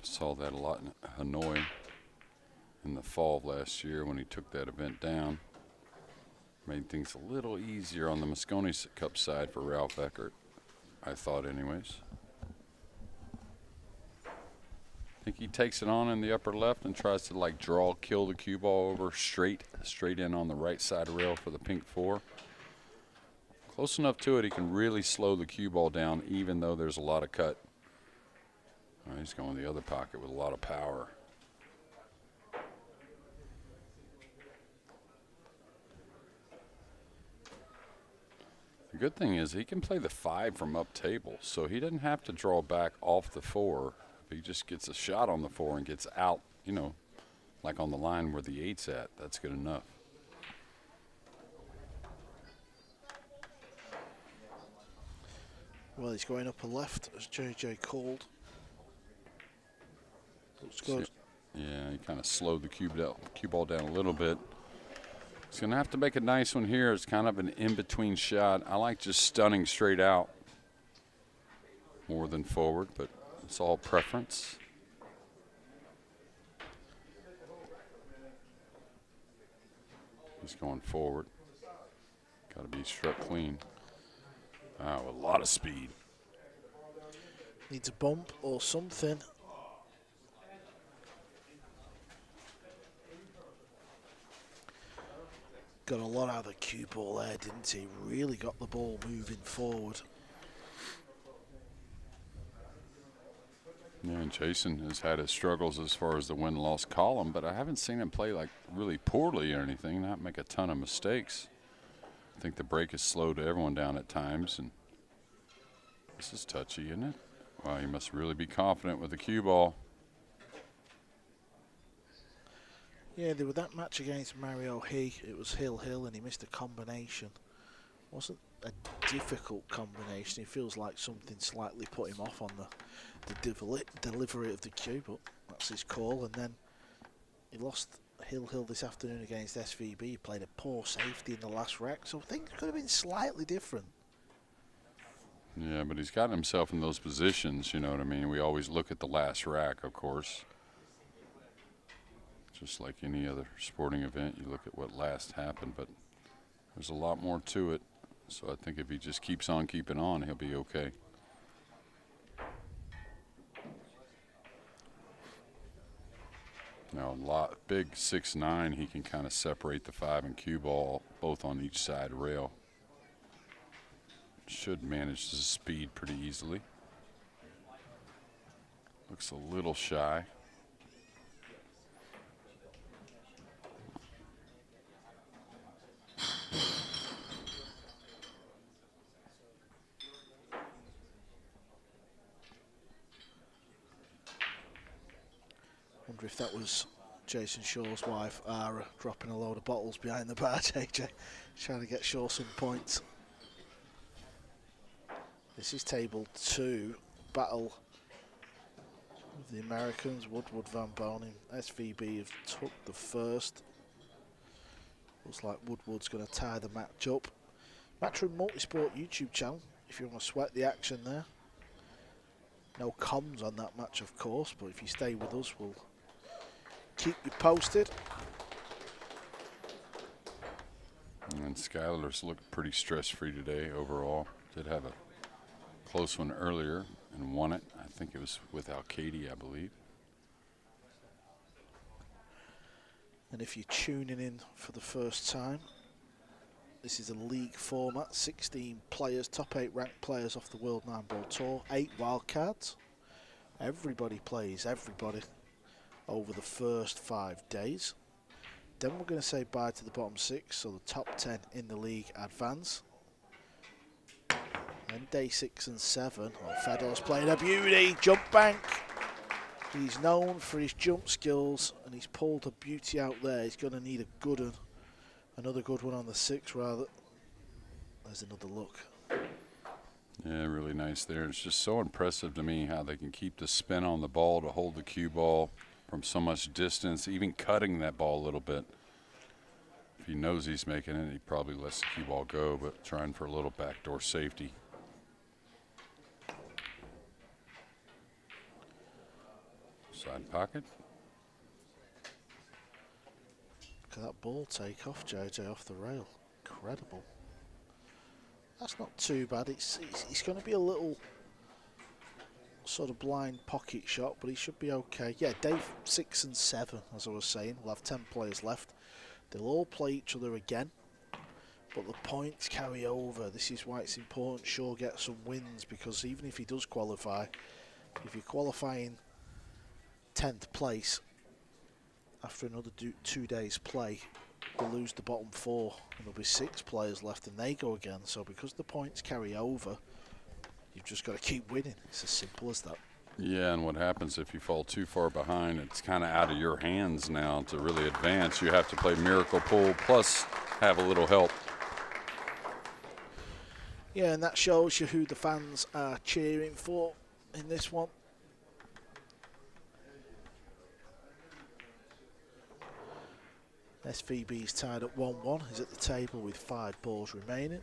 Saw that a lot in Hanoi in the fall of last year when he took that event down. Made things a little easier on the Mosconi Cup side for Ralph Eckert, I thought anyways. I think he takes it on in the upper left and tries to like kill the cue ball over straight in on the right side rail for the pink 4. Close enough to it, he can really slow the cue ball down even though there's a lot of cut. He's going the other pocket with a lot of power. The good thing is he can play the 5 from up table, so he doesn't have to draw back off the 4. If he just gets a shot on the 4 and gets out, you know, like on the line where the 8's at, that's good enough. Well, he's going upper left, as JJ called. Looks good. Yeah, he kind of slowed the cue ball down a little bit. He's going to have to make a nice one here. It's kind of an in-between shot. I like just stunning straight out more than forward, but it's all preference. He's going forward. Got to be struck clean. Wow, a lot of speed. Needs a bump or something. Got a lot out of the cue ball there, didn't he? Really got the ball moving forward. Yeah, and Jason has had his struggles as far as the win-loss column, but I haven't seen him play like really poorly or anything, not make a ton of mistakes. I think the break has slowed everyone down at times, and this is touchy, isn't it? Wow, he must really be confident with the cue ball. Yeah, there was that match against Mario He. It was Hill, and he missed a combination. Wasn't a difficult combination. It feels like something slightly put him off on the delivery of the cue, but that's his call. And then he lost Hill this afternoon against SVB. He played a poor safety in the last rack, so things could have been slightly different. Yeah, but he's got himself in those positions, you know what I mean? We always look at the last rack, of course. Just like any other sporting event, you look at what last happened, but there's a lot more to it. So I think if he just keeps on keeping on, he'll be okay. Now, big 6'9", he can kind of separate the 5 and cue ball both on each side rail. Should manage the speed pretty easily. Looks a little shy. Wonder if that was Jason Shaw's wife, Ara, dropping a load of bottles behind the bar, JJ, trying to get Shaw some points. This is table 2, battle of the Americans, Woodward, Van Boening. SVB have took the first. Looks like Woodward's going to tie the match up. Matchroom Multisport YouTube channel, if you want to sweat the action there. No comms on that match, of course, but if you stay with us, we'll keep you posted. And Skylar's looked pretty stress-free today overall. Did have a close one earlier and won it. I think it was with Alcaide, I believe. And if you're tuning in for the first time, this is a league format, 16 players, top 8 ranked players off the World Nineball Tour, 8 wildcards. Everybody plays everybody over the first 5 days. Then we're going to say bye to the bottom 6, so the top 10 in the league advance. Then day 6 and 7, Fedor's playing a beauty, jump bank. He's known for his jump skills, and he's pulled a beauty out there. He's going to need a good one, another good one on the 6 rather. There's another look. Yeah, really nice there. It's just so impressive to me how they can keep the spin on the ball to hold the cue ball from so much distance, even cutting that ball a little bit. If he knows he's making it, he probably lets the cue ball go, but trying for a little backdoor safety. Side pocket. Look at that ball take off, JJ, off the rail. Incredible. That's not too bad. It's going to be a little sort of blind pocket shot, but he should be okay. Yeah, day 6 and 7, as I was saying. We'll have 10 players left. They'll all play each other again, but the points carry over. This is why it's important Shaw gets some wins, because even if he does qualify, if you're qualifying 10th place after another 2 days play, we'll lose the bottom 4 and there'll be 6 players left and they go again. So because the points carry over, you've just got to keep winning. It's as simple as that. Yeah, and what happens if you fall too far behind, it's kind of out of your hands now to really advance. You have to play miracle pool plus have a little help. Yeah, and that shows you who the fans are cheering for in this one. SVB's tied at 1-1. He's at the table with 5 balls remaining.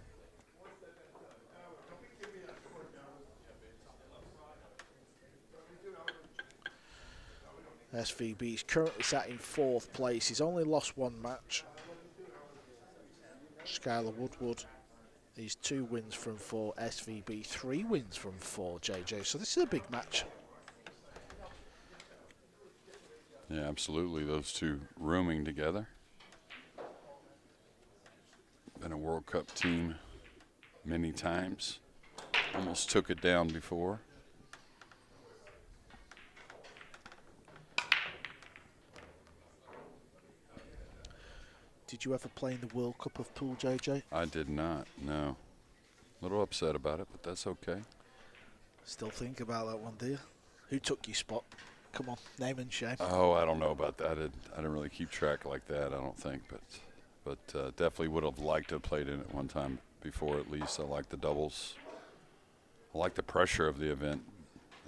SVB's currently sat in 4th place. He's only lost 1 match. Skylar Woodward, he's 2 wins from 4. SVB 3 wins from 4, JJ. So this is a big match. Yeah, absolutely. Those two rooming together. Been a World Cup team many times. Almost took it down before. Did you ever play in the World Cup of pool, JJ? I did not, no. A little upset about it, but that's okay. Still think about that one, do you? Who took your spot? Come on, name and shame. Oh, I don't know about that. I didn't really keep track like that, I don't think, but definitely would have liked to have played in it one time before at least. I like the doubles. I like the pressure of the event.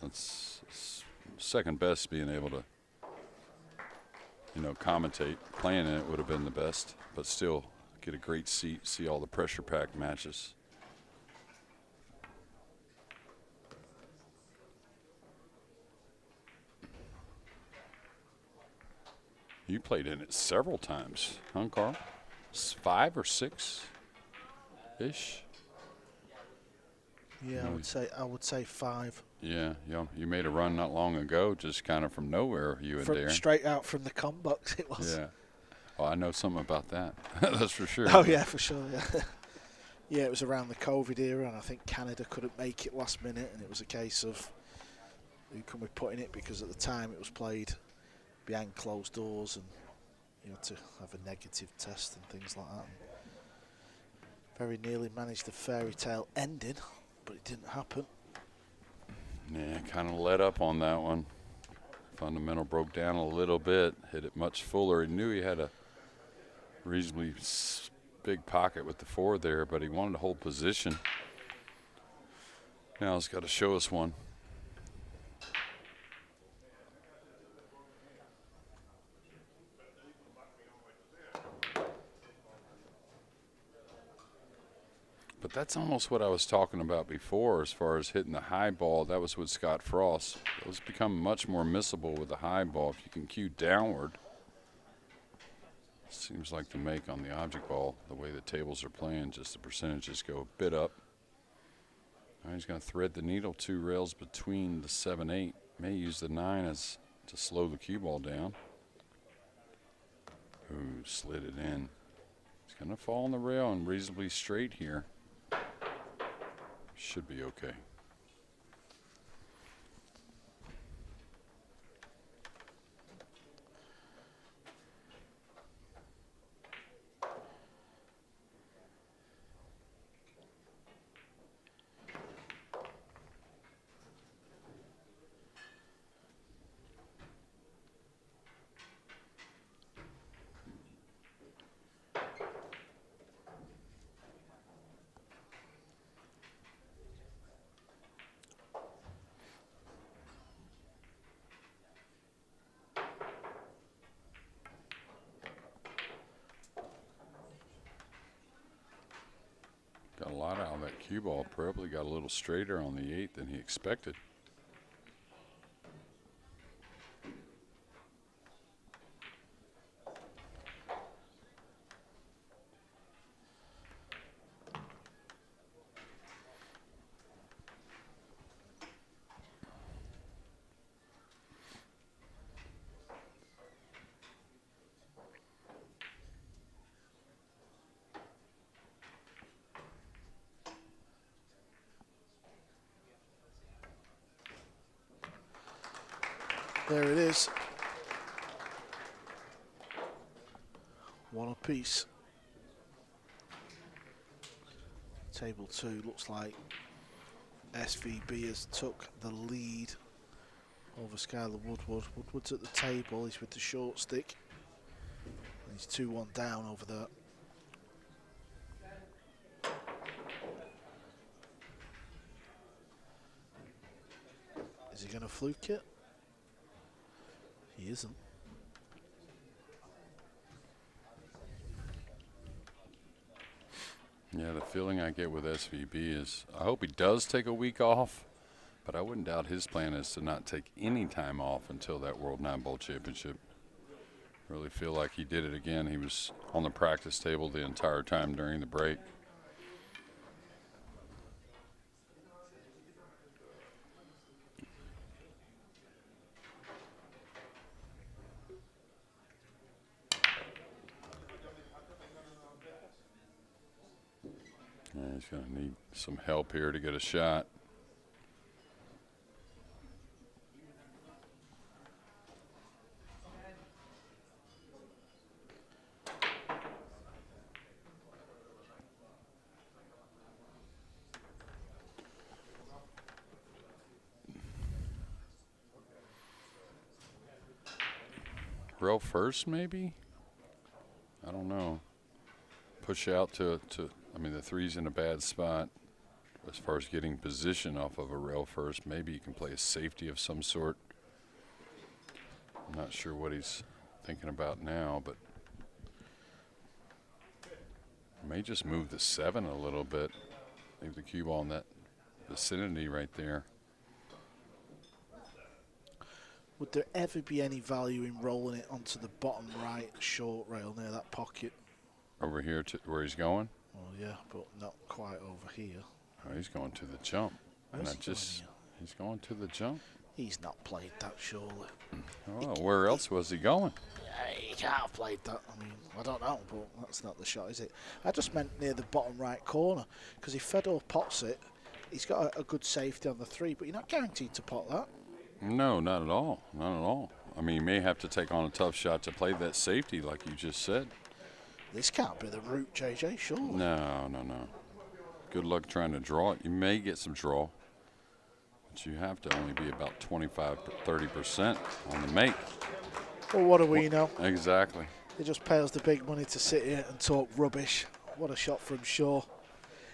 It's second best being able to, commentate. Playing in it would have been the best, but still get a great seat, see all the pressure-packed matches. You played in it several times, huh, Carl? 5 or 6-ish? Yeah, I would say 5. Yeah, you made a run not long ago, just kind of from nowhere, you and Darren. Straight out from the com box it was. Yeah. Well, I know something about that. That's for sure. Oh, yeah, for sure, yeah. Yeah, it was around the COVID era, and I think Canada couldn't make it last minute, and it was a case of who can we put in it, because at the time it was played behind closed doors, and you had to have a negative test and things like that. And very nearly managed the fairy tale ending, but it didn't happen. Yeah, kind of let up on that one. Fundamental broke down a little bit, hit it much fuller. He knew he had a reasonably big pocket with the 4 there, but he wanted to hold position. Now he's got to show us one. But that's almost what I was talking about before as far as hitting the high ball. That was with Scott Frost. Those become much more missable with the high ball. If you can cue downward, seems like to make on the object ball, the way the tables are playing, just the percentages go a bit up. Now he's going to thread the needle 2 rails between the 7-8. May use the 9 as to slow the cue ball down. Ooh, slid it in. He's going to fall on the rail and reasonably straight here. Should be okay. Got a lot out of that cue ball. Probably got a little straighter on the 8 than he expected. There it is. One apiece. Table 2 looks like SVB has took the lead over Skylar Woodward. Woodward's at the table. He's with the short stick. He's 2-1 down over there. Is he going to fluke it? He isn't. Yeah, the feeling I get with SVB is I hope he does take a week off, but I wouldn't doubt his plan is to not take any time off until that World Nineball Championship. Really feel like he did it again. He was on the practice table the entire time during the break. Yeah, he's going to need some help here to get a shot. Rail first, maybe? I don't know. Push out to I mean, the 3's in a bad spot as far as getting position off of a rail first. Maybe you can play a safety of some sort. I'm not sure what he's thinking about now, but may just move the 7 a little bit. Leave the cue ball in that vicinity right there. Would there ever be any value in rolling it onto the bottom right short rail near that pocket? Over here to where he's going? Well, yeah, but not quite over here. Oh, he's going to the jump. He's going to the jump. He's not played that, surely. Oh, where else was he going? He can't have played that. I mean, I don't know, but that's not the shot, is it? I just meant near the bottom right corner, because if Fedor pots it, he's got a good safety on the 3, but you're not guaranteed to pot that. No, not at all. Not at all. I mean, you may have to take on a tough shot to play that safety, like you just said. This can't be the route, JJ, surely. No. Good luck trying to draw it. You may get some draw, but you have to only be about 25 to 30% on the make. Well, what do we know? Exactly. It just pays the big money to sit here and talk rubbish. What a shot from Shaw.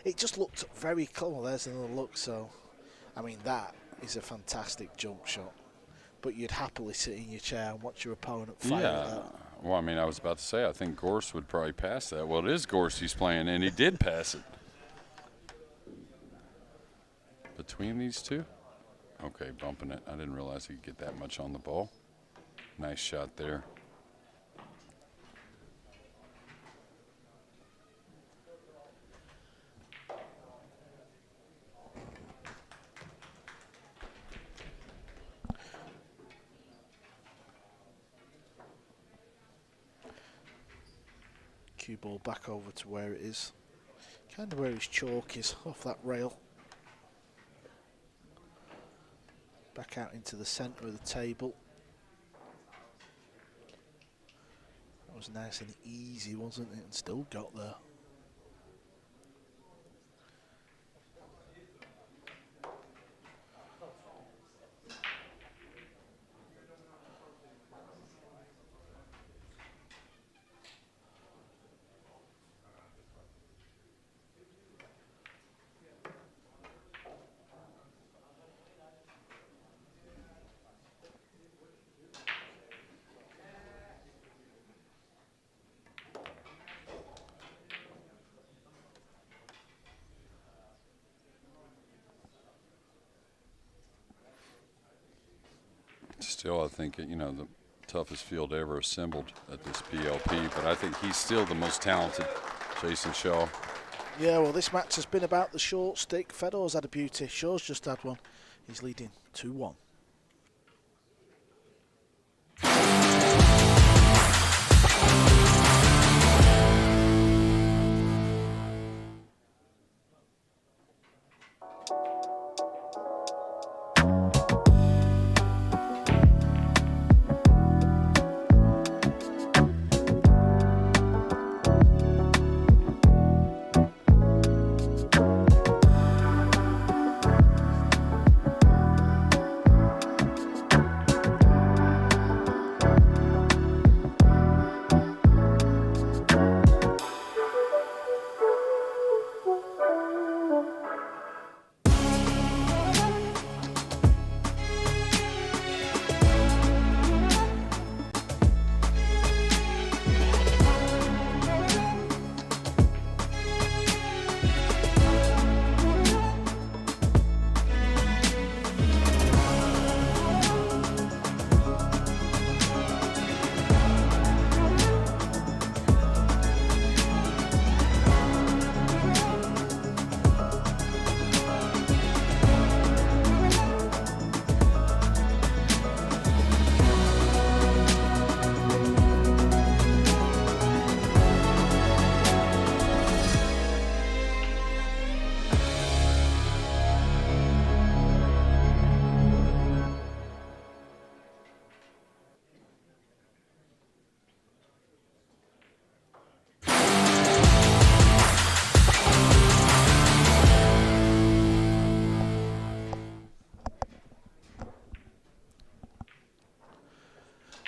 It just looked very close. There's another look. So, I mean, that is a fantastic jump shot. But you'd happily sit in your chair and watch your opponent fire that. Well, I mean, I was about to say, I think Gorst would probably pass that. Well, it is Gorst he's playing, and he did pass it. Between these two? Okay, bumping it. I didn't realize he could get that much on the ball. Nice shot there. Cue ball back over to where it is. Kind of where his chalk is, off that rail. Back out into the centre of the table. That was nice and easy, wasn't it? And still got there. Still, I think, the toughest field ever assembled at this PLP, but I think he's still the most talented, Jason Shaw. Yeah, well, this match has been about the short stick. Fedor's had a beauty. Shaw's just had one. He's leading 2-1.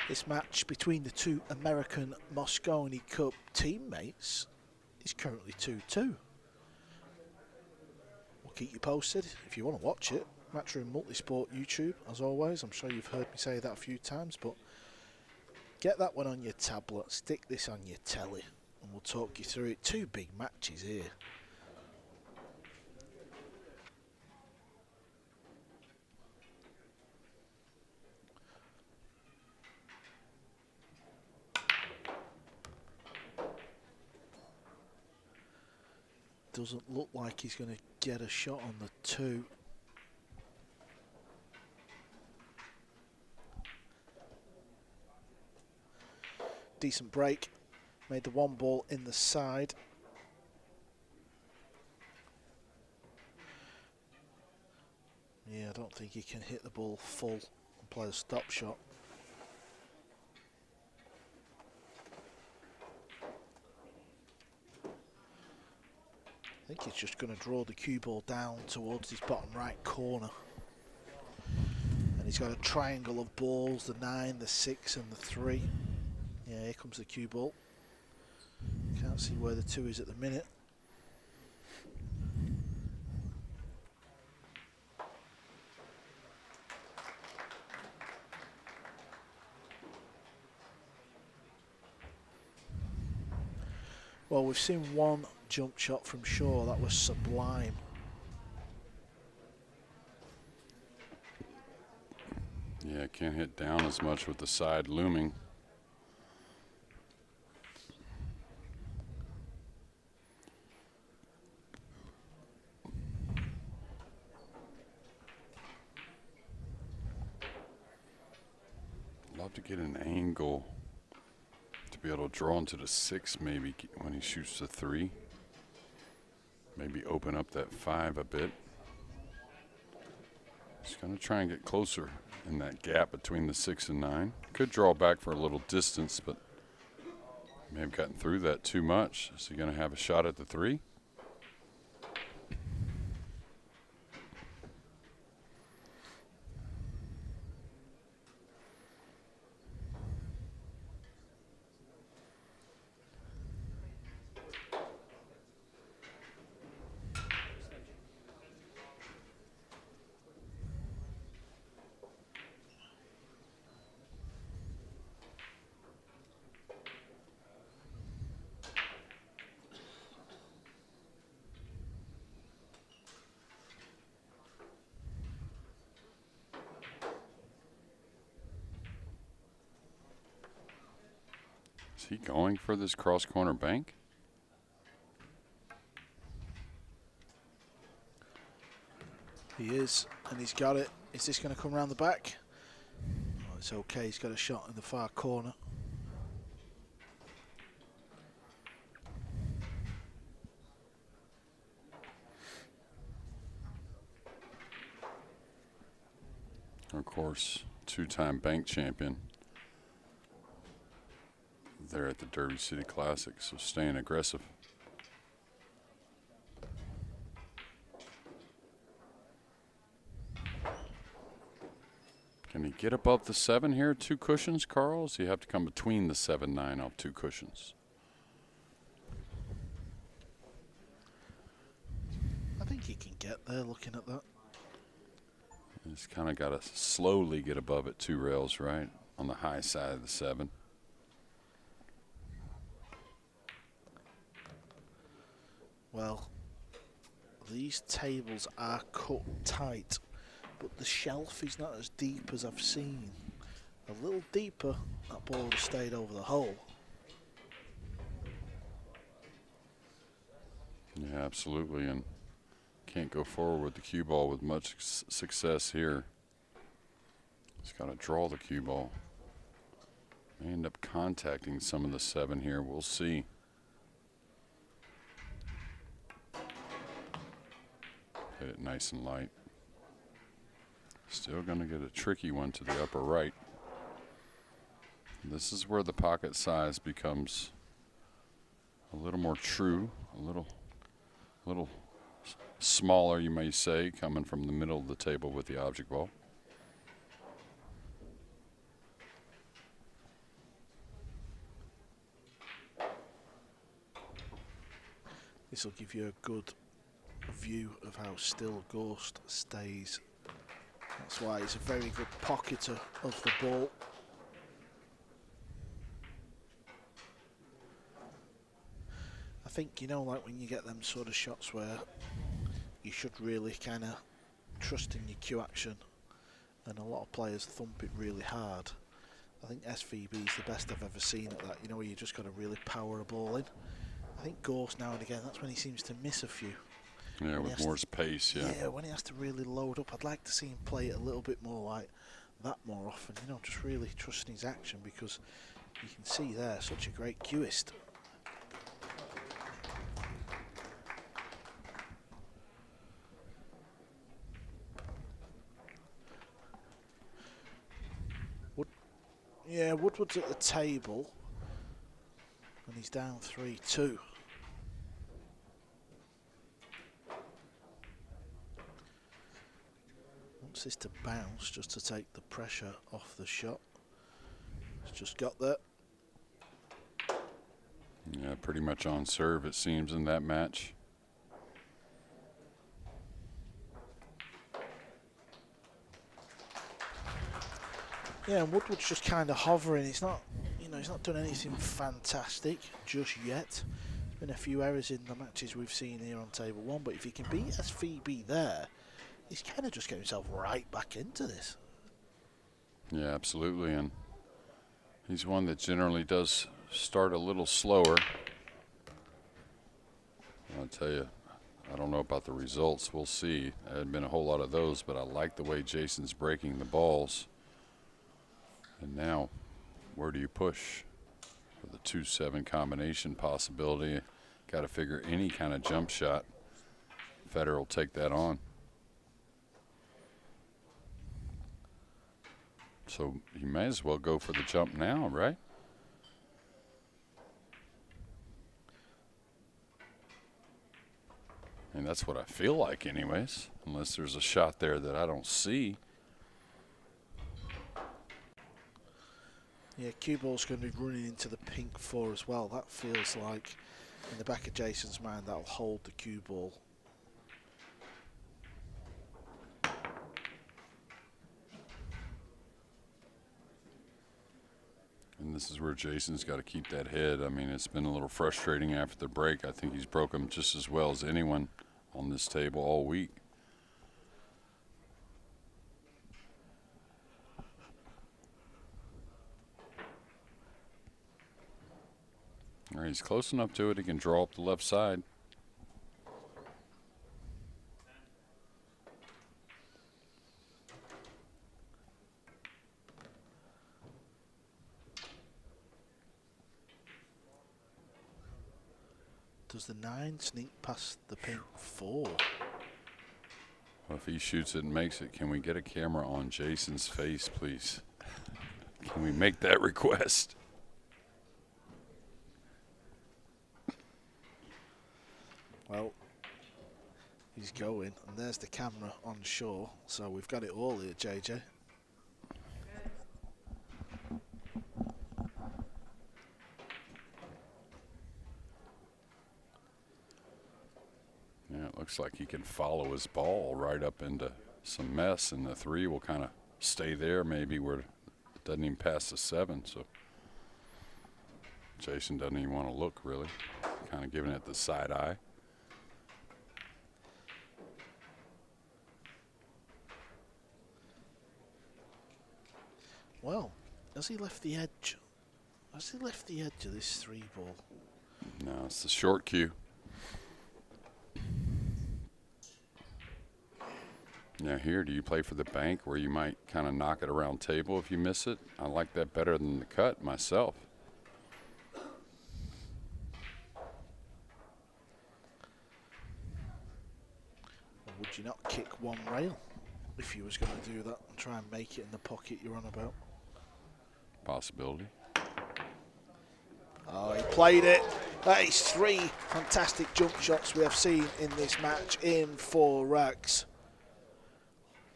This match between the two American Moscone Cup teammates is currently 2-2. We'll keep you posted if you want to watch it. Matchroom Multisport YouTube, as always. I'm sure you've heard me say that a few times, but get that one on your tablet, stick this on your telly, and we'll talk you through it. Two big matches here. Doesn't look like he's going to get a shot on the 2. Decent break. Made the 1 ball in the side. Yeah, I don't think he can hit the ball full and play a stop shot. I think he's just going to draw the cue ball down towards his bottom right corner. And he's got a triangle of balls, the 9, the 6 and the 3. Yeah, here comes the cue ball. Can't see where the 2 is at the minute. Well, we've seen one jump shot from Shaw. That was sublime. Yeah, can't hit down as much with the side looming. Love to get an angle to be able to draw into the 6 maybe when he shoots the 3. Maybe open up that 5 a bit. He's going to try and get closer in that gap between the 6 and 9. Could draw back for a little distance, but may have gotten through that too much. Is he going to have a shot at the 3? Is he going for this cross corner bank? He is, and he's got it. Is this going to come around the back? Oh, it's okay. He's got a shot in the far corner. Of course, 2-time bank champion there at the Derby City Classic, so staying aggressive. Can he get above the 7 here? 2 cushions, Carl? Does he have to come between the 7-9 off 2 cushions? I think he can get there looking at that. He's kind of got to slowly get above it 2 rails, right? On the high side of the 7. Well, these tables are cut tight, but the shelf is not as deep as I've seen. A little deeper, that ball would have stayed over the hole. Yeah, absolutely, and can't go forward with the cue ball with much success here. He's got to draw the cue ball. May end up contacting some of the 7 here. We'll see. Hit it nice and light. Still going to get a tricky one to the upper right. This is where the pocket size becomes a little more true, a little smaller, you may say, coming from the middle of the table with the object ball. This will give you a good view of how still Gorst stays. That's why he's a very good pocketer of the ball. I think, you know, like when you get them sort of shots where you should really kind of trust in your cue action, and a lot of players thump it really hard. I think SVB is the best I've ever seen at that, you know, where you just got to really power a ball in. I think Gorst now and again, that's when he seems to miss a few. Yeah, with more pace, yeah. Yeah, when he has to really load up. I'd like to see him play it a little bit more like that more often, you know, just really trusting his action, because you can see there, such a great cueist. Yeah, Woodward's at the table, and he's down 3-2. Wants this to bounce just to take the pressure off the shot. It's just got there. Yeah, pretty much on serve, it seems, in that match. Yeah, and Woodward's just kind of hovering. He's not, you know, he's not done anything fantastic just yet. There's been a few errors in the matches we've seen here on table 1, but if he can beat SVB there, he's kind of just getting himself right back into this. Yeah, absolutely, and he's one that generally does start a little slower. I'll tell you, I don't know about the results. We'll see. There hadn't been a whole lot of those, but I like the way Jason's breaking the balls. And now, where do you push for the 2-7 combination possibility? Got to figure any kind of jump shot. Federer will take that on. So you may as well go for the jump now, right? And that's what I feel like anyways, unless there's a shot there that I don't see. Yeah, cue ball's going to be running into the pink 4 as well. That feels like, in the back of Jason's mind, that'll hold the cue ball. And this is where Jason's got to keep that head. I mean, it's been a little frustrating after the break. I think he's broke them just as well as anyone on this table all week. All right, he's close enough to it. He can draw up the left side. Does the 9 sneak past the pink 4? Well, if he shoots it and makes it, can we get a camera on Jason's face, please? Can we make that request? Well, he's going, and there's the camera on shore, so we've got it all here, JJ. Yeah, it looks like he can follow his ball right up into some mess, and the 3 will kind of stay there maybe where it doesn't even pass the 7. So Jason doesn't even want to look, really. Kind of giving it the side eye. Well, has he left the edge? Has he left the edge of this 3 ball? No, it's the short cue. Now here, do you play for the bank where you might kind of knock it around table if you miss it? I like that better than the cut myself. Or would you not kick 1 rail if you was going to do that and try and make it in the pocket you're on about? Possibility. Oh, he played it. That is 3 fantastic jump shots we have seen in this match in 4 racks.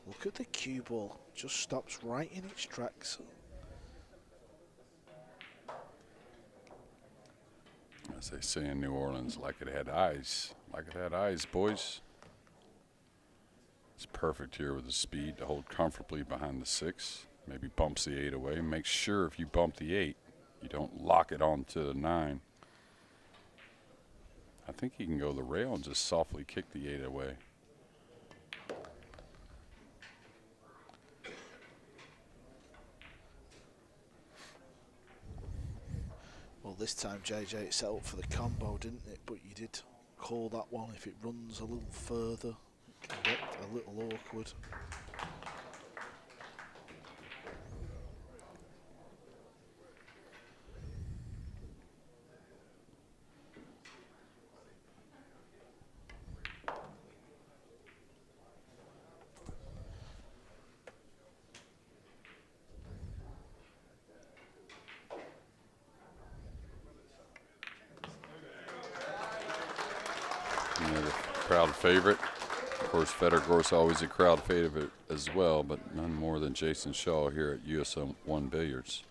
Look at the cue ball. Just stops right in its tracks. As they say in New Orleans, like it had eyes. Like it had eyes, boys. It's perfect here with the speed to hold comfortably behind the 6. Maybe bumps the 8 away. Make sure if you bump the 8, you don't lock it onto the 9. I think he can go the rail and just softly kick the 8 away. Well, Well, this time JJ it set up for the combo, didn't it? But you did call that one. If it runs a little further, it can get a little awkward. Crowd favorite. Of course, Gorst always a crowd favorite as well, but none more than Jason Shaw here at US1 Billiards.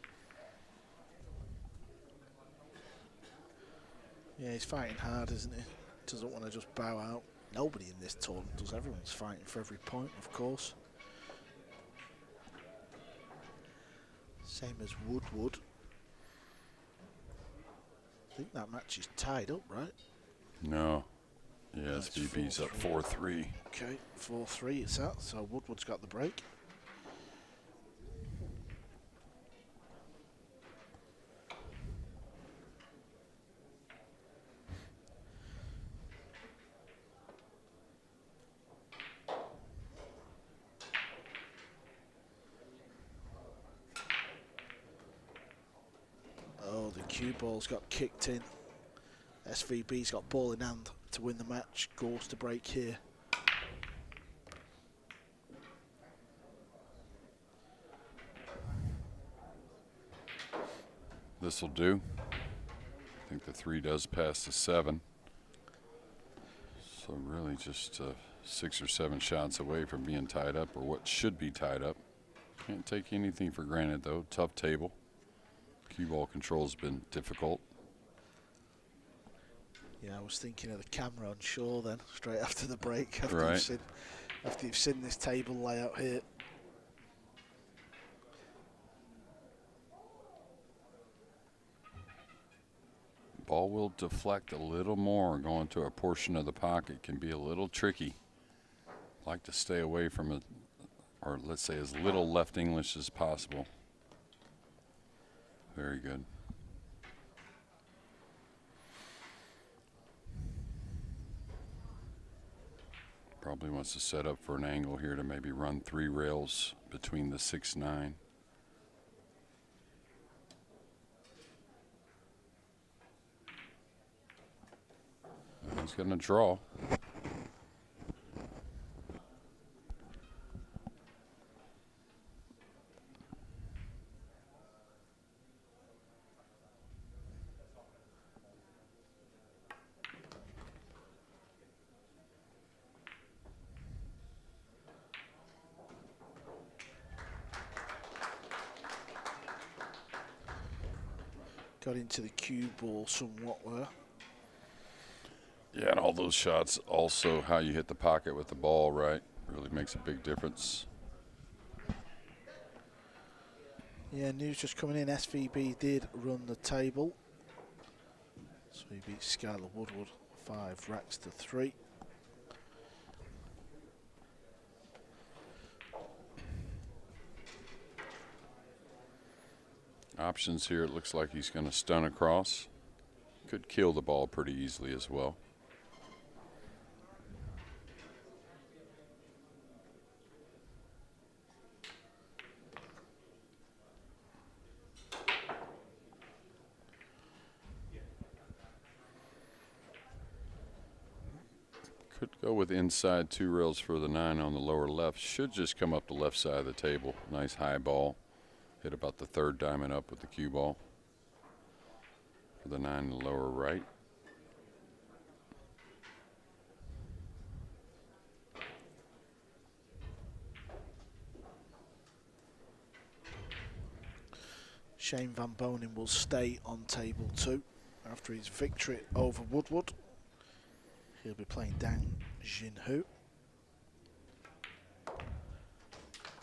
Yeah, he's fighting hard, isn't he? Doesn't want to just bow out. Nobody in this tournament does. Everyone's fighting for every point, of course. Same as Woodward. I think that match is tied up, right? No. Yeah, SVB's up 4-3. Okay, 4-3 it's at, so Woodward's got the break. Oh, the cue ball's got kicked in. SVB's got ball in hand to win the match. Gorst to break here. This will do. I think the 3 does pass the 7. So really just 6 or 7 shots away from being tied up, or what should be tied up. Can't take anything for granted though. Tough table. Cue ball control's been difficult. Yeah, I was thinking of the camera on Shaw then, straight after the break, after, right. you've seen this table layout here. Ball will deflect a little more. Going to a portion of the pocket can be a little tricky. Like to stay away from it, or let's say as little left English as possible. Very good. Probably wants to set up for an angle here to maybe run 3 rails between the 6-9. He's going to draw. Got into the cue ball somewhat there. Yeah, and all those shots, also how you hit the pocket with the ball, right, really makes a big difference. Yeah, news just coming in. SVB did run the table. So he beat Skylar Woodward 5 racks to 3. Options here, it looks like he's going to stun across. Could kill the ball pretty easily as well. Could go with inside 2 rails for the 9 on the lower left. Should just come up the left side of the table. Nice high ball. Hit about the 3rd diamond up with the cue ball. For the 9 in the lower right. Shane Van Boening will stay on table 2 after his victory over Woodward. He'll be playing Dang Jinhu.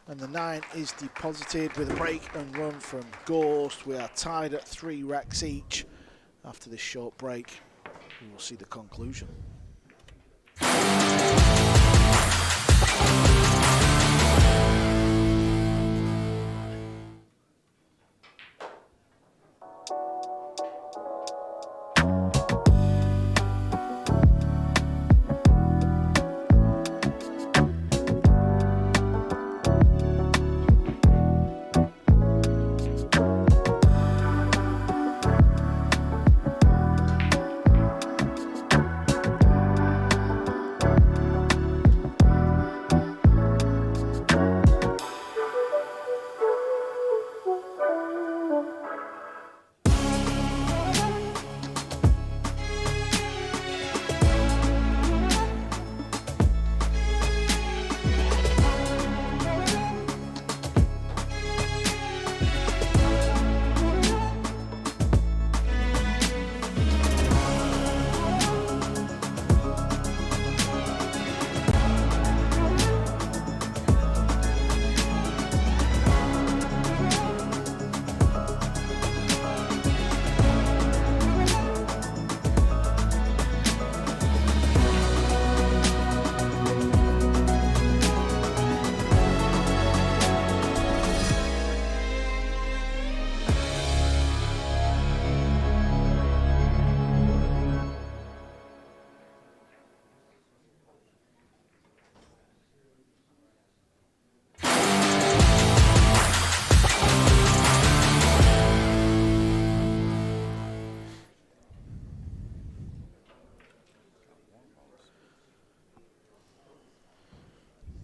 And the 9 is deposited with a break and run from Gorst. We are tied at 3 racks each. After this short break, we will see the conclusion.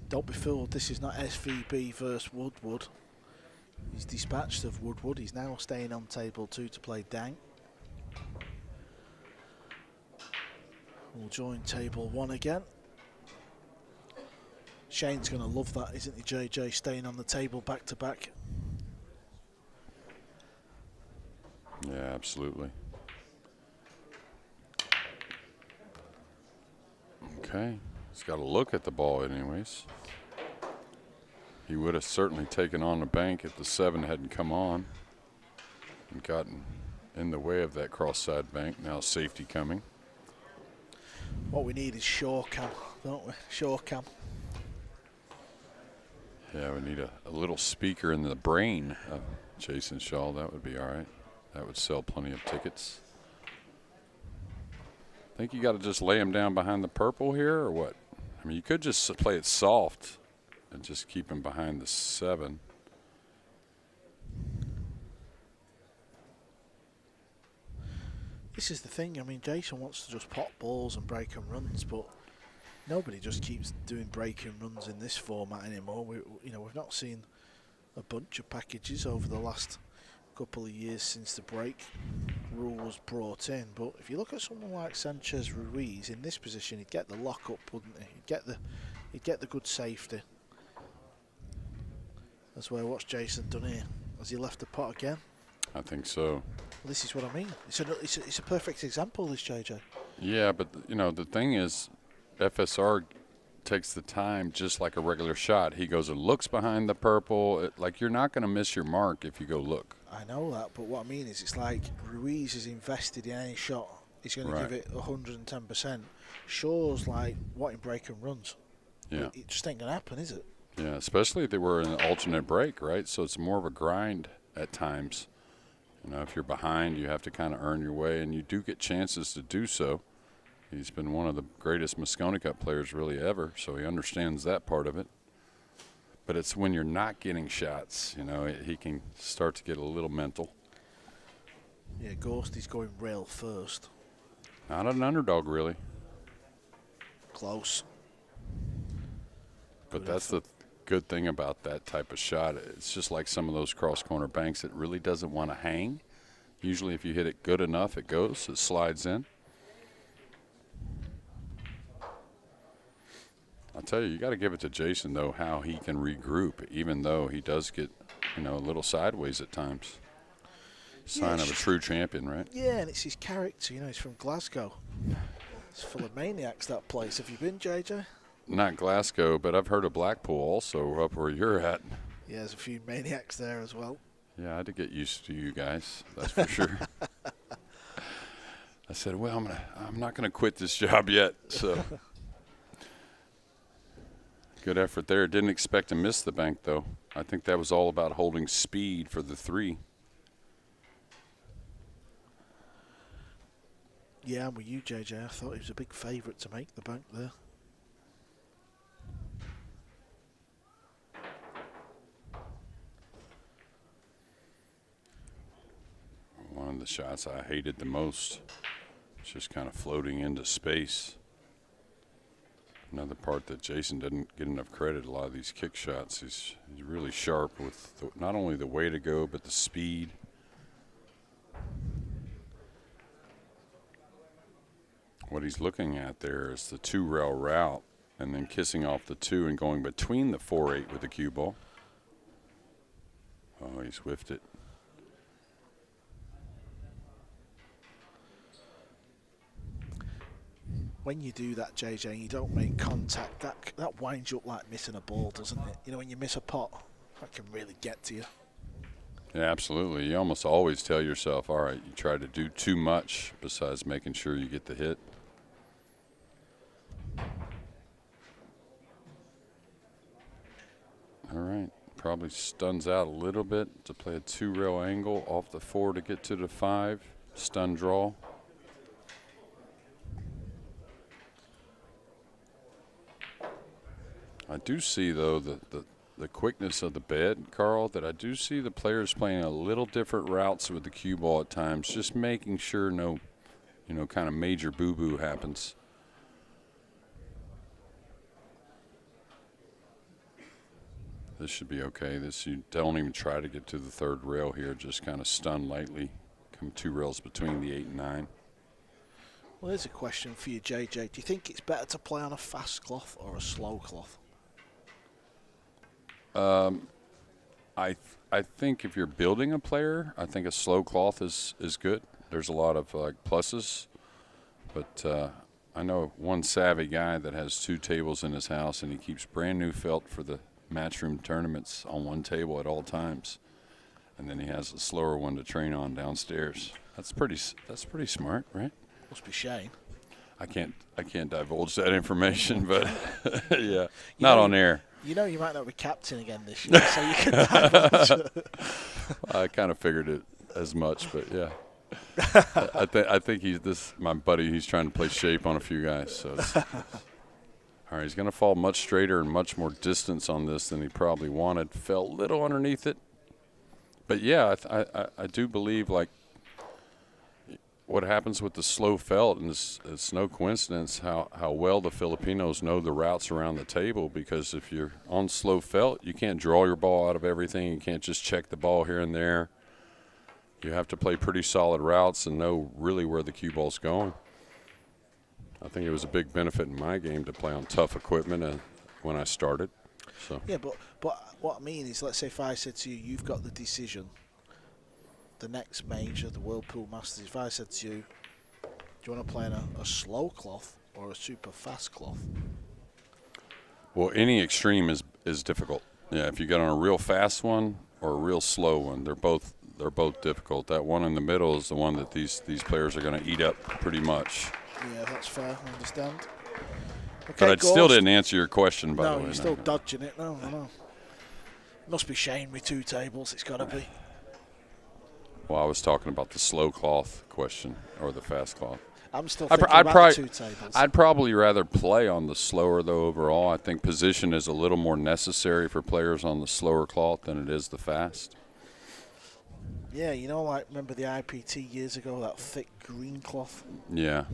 Don't be fooled, this is not SVB versus Woodward. He's dispatched of Woodward. He's now staying on table 2 to play Dang. We'll join table 1 again. Shane's going to love that, isn't he, JJ? Staying on the table back to back. Yeah, absolutely. Okay. He's got to look at the ball anyways. He would have certainly taken on the bank if the 7 hadn't come on and gotten in the way of that cross-side bank. Now safety coming. What we need is shore cam, don't we? Shore cam. Yeah, we need a little speaker in the brain of Jason Shaw. That would be all right. That would sell plenty of tickets. Think you got to just lay him down behind the purple here or what? I mean, you could just play it soft and just keep him behind the 7. This is the thing. I mean, Jason wants to just pop balls and break and runs, but nobody just keeps doing break and runs in this format anymore. We've not seen a bunch of packages over the last couple of years since the break rule was brought in. But if you look at someone like Sanchez Ruiz in this position, he'd get the lock up, wouldn't he? He'd get the good safety. That's why what's Jason done here? Has he left the pot again? I think so. Well, this is what I mean. It's a perfect example, this, JJ. Yeah, but the thing is, FSR takes the time just like a regular shot. He goes and looks behind the purple. Like, you're not going to miss your mark if you go look. I know that, but what I mean is, it's like Ruiz is invested in any shot. He's going to give it 110%. Shaw's like wanting break and runs. Yeah. It just ain't going to happen, is it? Yeah, especially if they were in an alternate break, right? So it's more of a grind at times. If you're behind, you have to kind of earn your way, and you do get chances to do so. He's been one of the greatest Moscone Cup players really ever, so he understands that part of it. But it's when you're not getting shots, he can start to get a little mental. Yeah, Gorst is going rail first. Not an underdog, really. Close. But that's the good thing about that type of shot. It's just like some of those cross-corner banks. It really doesn't want to hang. Usually if you hit it good enough, it goes. It slides in. I'll tell you got to give it to Jason, though, how he can regroup, even though he does get, a little sideways at times. Sign of a true champion, right? Yeah, and it's his character. He's from Glasgow. It's full of maniacs, that place. Have you been, JJ? Not Glasgow, but I've heard of Blackpool also, up where you're at. Yeah, there's a few maniacs there as well. Yeah, I had to get used to you guys, that's for sure. I said, well, I'm not gonna quit this job yet, so. Good effort there. Didn't expect to miss the bank, though. I think that was all about holding speed for the 3. Yeah, I'm with you, JJ. I thought he was a big favourite to make the bank there. One of the shots I hated the most, just kind of floating into space. Another part that Jason didn't get enough credit. A lot of these kick shots, he's really sharp with not only the way to go, but the speed. What he's looking at there is the 2-rail route and then kissing off the 2 and going between the 4-8 with the cue ball. Oh, he's whiffed it. When you do that, JJ, and you don't make contact, that winds you up like missing a ball, doesn't it? When you miss a pot, that can really get to you. Yeah, absolutely. You almost always tell yourself, all right, you try to do too much besides making sure you get the hit. All right. Probably stuns out a little bit to play a 2-rail angle off the 4 to get to the 5. Stun draw. I do see, though, the quickness of the bed, Carl, that I do see the players playing a little different routes with the cue ball at times, just making sure no, kind of major boo-boo happens. This should be okay. You don't even try to get to the third rail here. Just kind of stun lightly. Come 2 rails between the 8 and 9. Well, here's a question for you, JJ. Do you think it's better to play on a fast cloth or a slow cloth? I think if you're building a player, I think a slow cloth is good. There's a lot of pluses, but I know one savvy guy that has 2 tables in his house, and he keeps brand new felt for the matchroom tournaments on one table at all times, and then he has a slower one to train on downstairs. That's pretty smart, right? Must be Shane. I can't divulge that information, but yeah, not on air. You know you might not be captain again this year, so you can divulge. I kind of figured it as much, but yeah. I think my buddy. He's trying to play shape on a few guys. So, all right, he's going to fall much straighter and much more distance on this than he probably wanted. Fell a little underneath it, but yeah, I do believe like what happens with the slow felt, and it's no coincidence how well the Filipinos know the routes around the table, because if you're on slow felt, you can't draw your ball out of everything. You can't just check the ball here and there. You have to play pretty solid routes and know really where the cue ball's going. I think it was a big benefit in my game to play on tough equipment when I started. So. Yeah, but what I mean is, let's say if I said to you, you've got the decision, the next major, the Whirlpool Masters, if I said to you, do you want to play in a slow cloth or a super fast cloth? Well, any extreme is difficult. Yeah, if you get on a real fast one or a real slow one, they're both difficult. That one in the middle is the one that these players are going to eat up pretty much. Yeah, that's fair. I understand. Okay, but I still didn't answer your question, by the way. No, you're still dodging it. No. Must be Shane with 2 tables. It's got to be. Well, I was talking about the slow cloth question or the fast cloth. I'm still thinking about the 2 tables. I'd probably rather play on the slower, though, overall. I think position is a little more necessary for players on the slower cloth than it is the fast. Yeah, remember the IPT years ago, that thick green cloth? Yeah,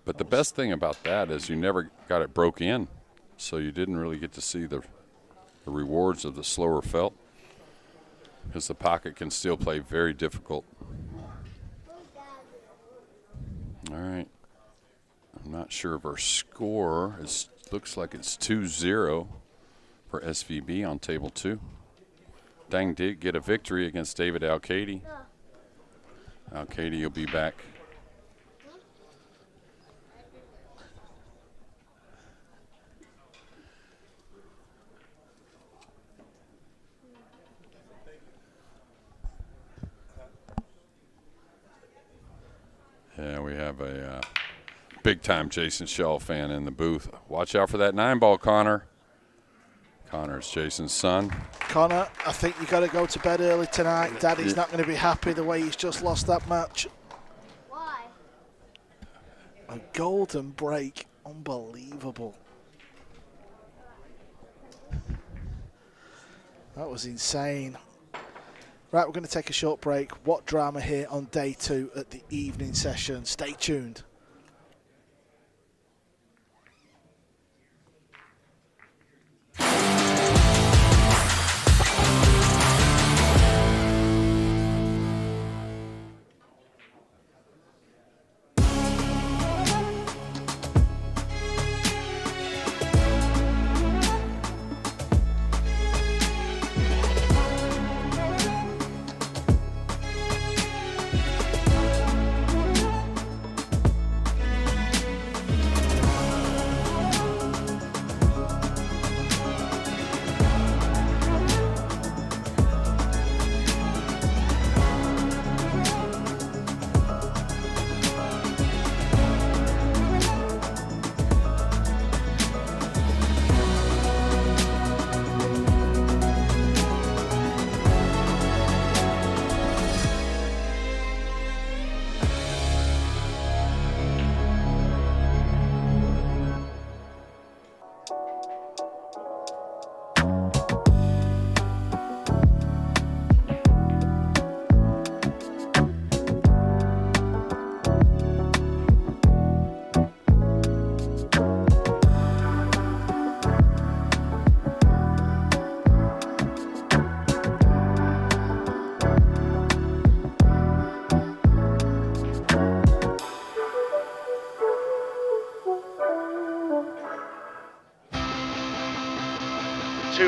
but the best thing about that is you never got it broke in, so you didn't really get to see the rewards of the slower felt, because the pocket can still play very difficult. All right. I'm not sure of our score. It looks like it's 2-0 for SVB on table 2. Dang did get a victory against David Alcaide. Alcaide will be back. Yeah, we have a big-time Jason Shaw fan in the booth. Watch out for that 9-ball, Connor. Connor's Jason's son. Connor, I think you got to go to bed early tonight. Daddy's not going to be happy the way he's just lost that match. Why? A golden break. Unbelievable. That was insane. Right, we're going to take a short break. What drama here on day 2 at the evening session. Stay tuned.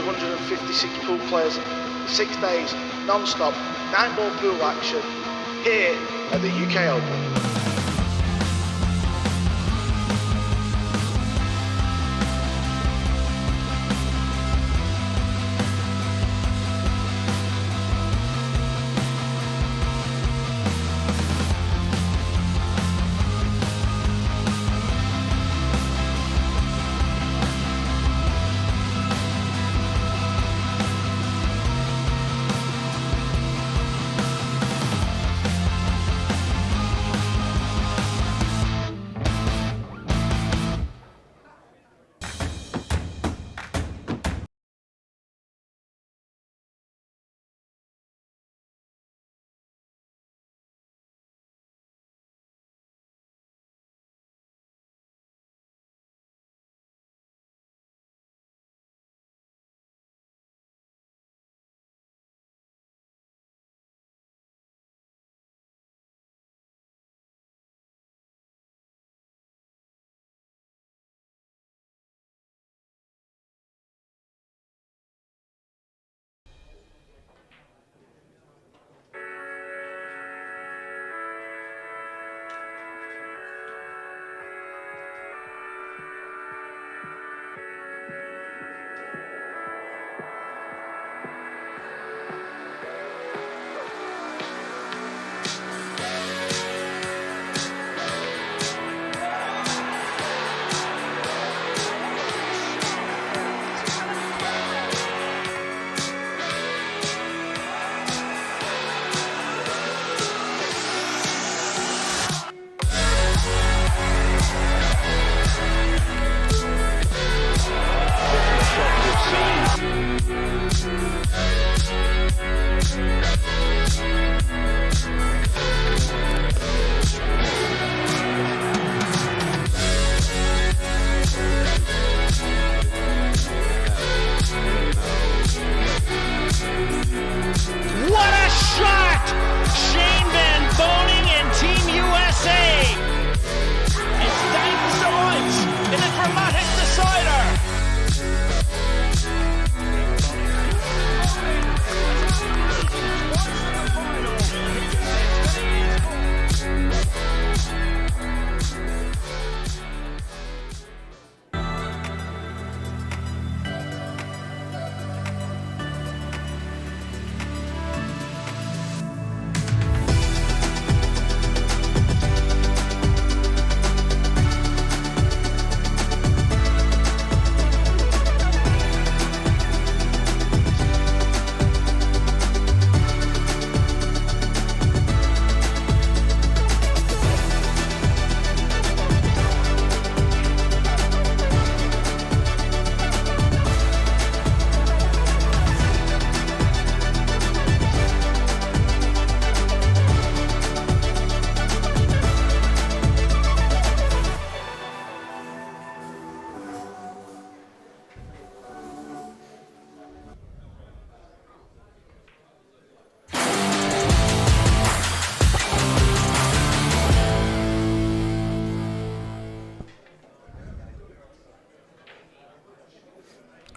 256 pool players, 6 days, non-stop, 9-ball pool action here at the UK Open. Boening and Team USA. It's dangerous in a dramatic decider.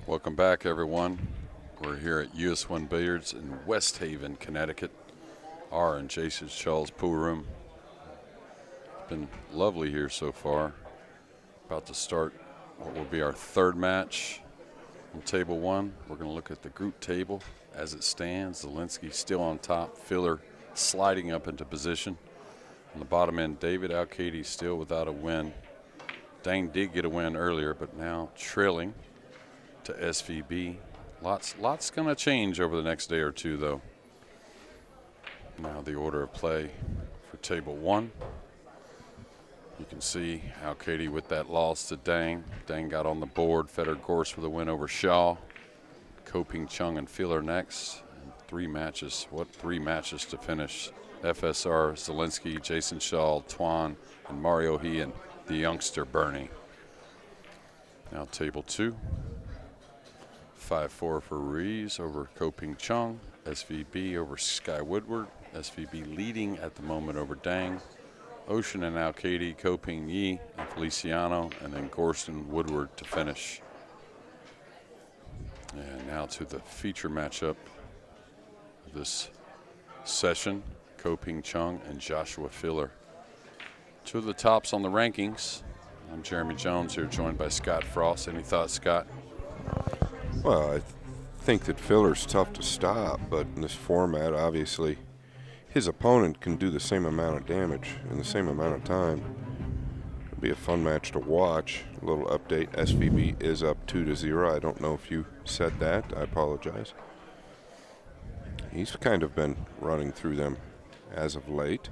Welcome back, everyone. We're here at US 1 Billiards in West Haven, Connecticut. R and Jason Shaw's pool room. It's been lovely here so far. About to start what will be our third match on table one. We're going to look at the group table as it stands. Zalinski still on top. Filler sliding up into position. On the bottom end, David Alcaide still without a win. Dang did get a win earlier, but now trailing to SVB. Lots going to change over the next day or two, though. Now the order of play for table one. You can see Alcaide with that loss to Dang. Dang got on the board. Feder Gorst with a win over Shaw. Ko Pin Chung and Filler next. And 3 matches. What 3 matches to finish? FSR, Zalinski, Jason Shaw, Tuan, and Mario He, and the youngster Bernie. Now table 2. 5-4 for Ruiz over Ko Pin Chung. SVB over Sky Woodward. SVB leading at the moment over Dang. Ocean and Alcaide, Ko Pin Yi, and Feliciano, and then Gorst and Woodward to finish. And now to the feature matchup of this session, Ko Pin Chung and Joshua Filler. Two of the tops on the rankings. I'm Jeremy Jones here, joined by Scott Frost. Any thoughts, Scott? Well, I think that Filler's tough to stop, but in this format, obviously, his opponent can do the same amount of damage in the same amount of time. It'll be a fun match to watch. A little update, SVB is up 2-0. I don't know if you said that. I apologize. He's kind of been running through them as of late.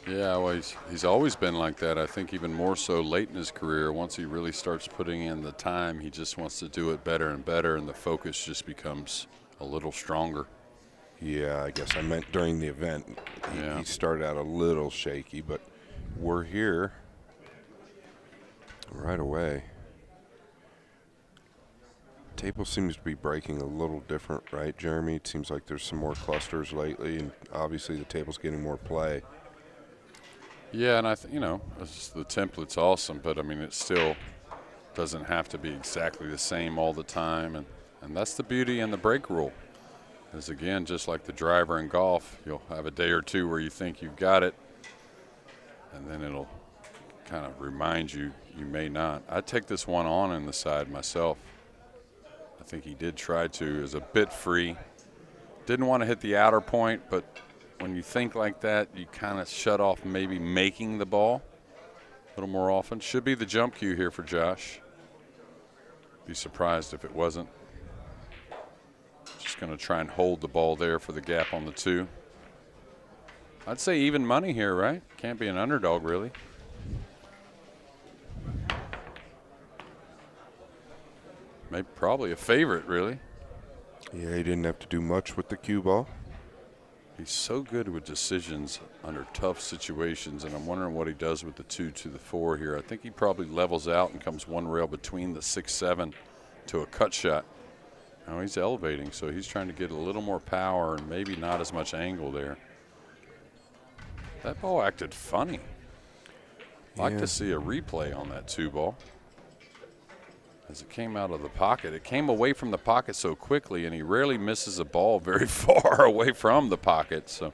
Yeah, well, he's always been like that. I think even more so late in his career. Once he really starts putting in the time, he just wants to do it better and better, and the focus just becomes a little stronger. Yeah, I guess I meant during the event. He started out a little shaky, but we're here right away. Table seems to be breaking a little different, right, Jeremy? It seems like there's some more clusters lately, and obviously the table's getting more play. Yeah, and the template's awesome, but I mean, it still doesn't have to be exactly the same all the time, and that's the beauty in the break rule. Is again, just like the driver in golf, you'll have a day or two where you think you've got it, and then it'll kind of remind you you may not. I'd take this one on in the side myself. I think he did try to. It was a bit free. Didn't want to hit the outer point, but when you think like that, you kind of shut off maybe making the ball a little more often. Should be the jump cue here for Josh. Be surprised if it wasn't. Just going to try and hold the ball there for the gap on the 2. I'd say even money here, right? Can't be an underdog, really. Maybe probably a favorite, really. Yeah, he didn't have to do much with the cue ball. He's so good with decisions under tough situations, and I'm wondering what he does with the 2 to the 4 here. I think he probably levels out and comes one rail between the 6-7 to a cut shot. Now he's elevating, so he's trying to get a little more power and maybe not as much angle there. That ball acted funny. I'd like to see a replay on that 2 ball. As it came out of the pocket, it came away from the pocket so quickly, and he rarely misses a ball very far away from the pocket. So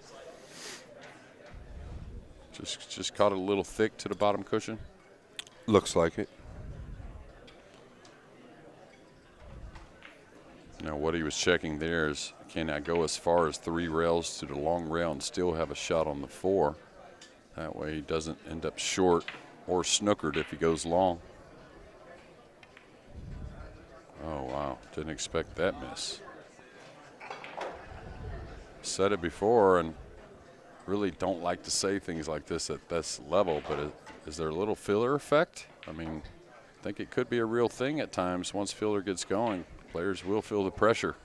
just caught it a little thick to the bottom cushion. Looks like it. Now what he was checking there is, can I go as far as 3 rails to the long rail and still have a shot on the 4? That way he doesn't end up short or snookered if he goes long. Oh, wow. Didn't expect that miss. Said it before, and really don't like to say things like this at this level, but is there a little filler effect? I mean, I think it could be a real thing at times. Once filler gets going, players will feel the pressure.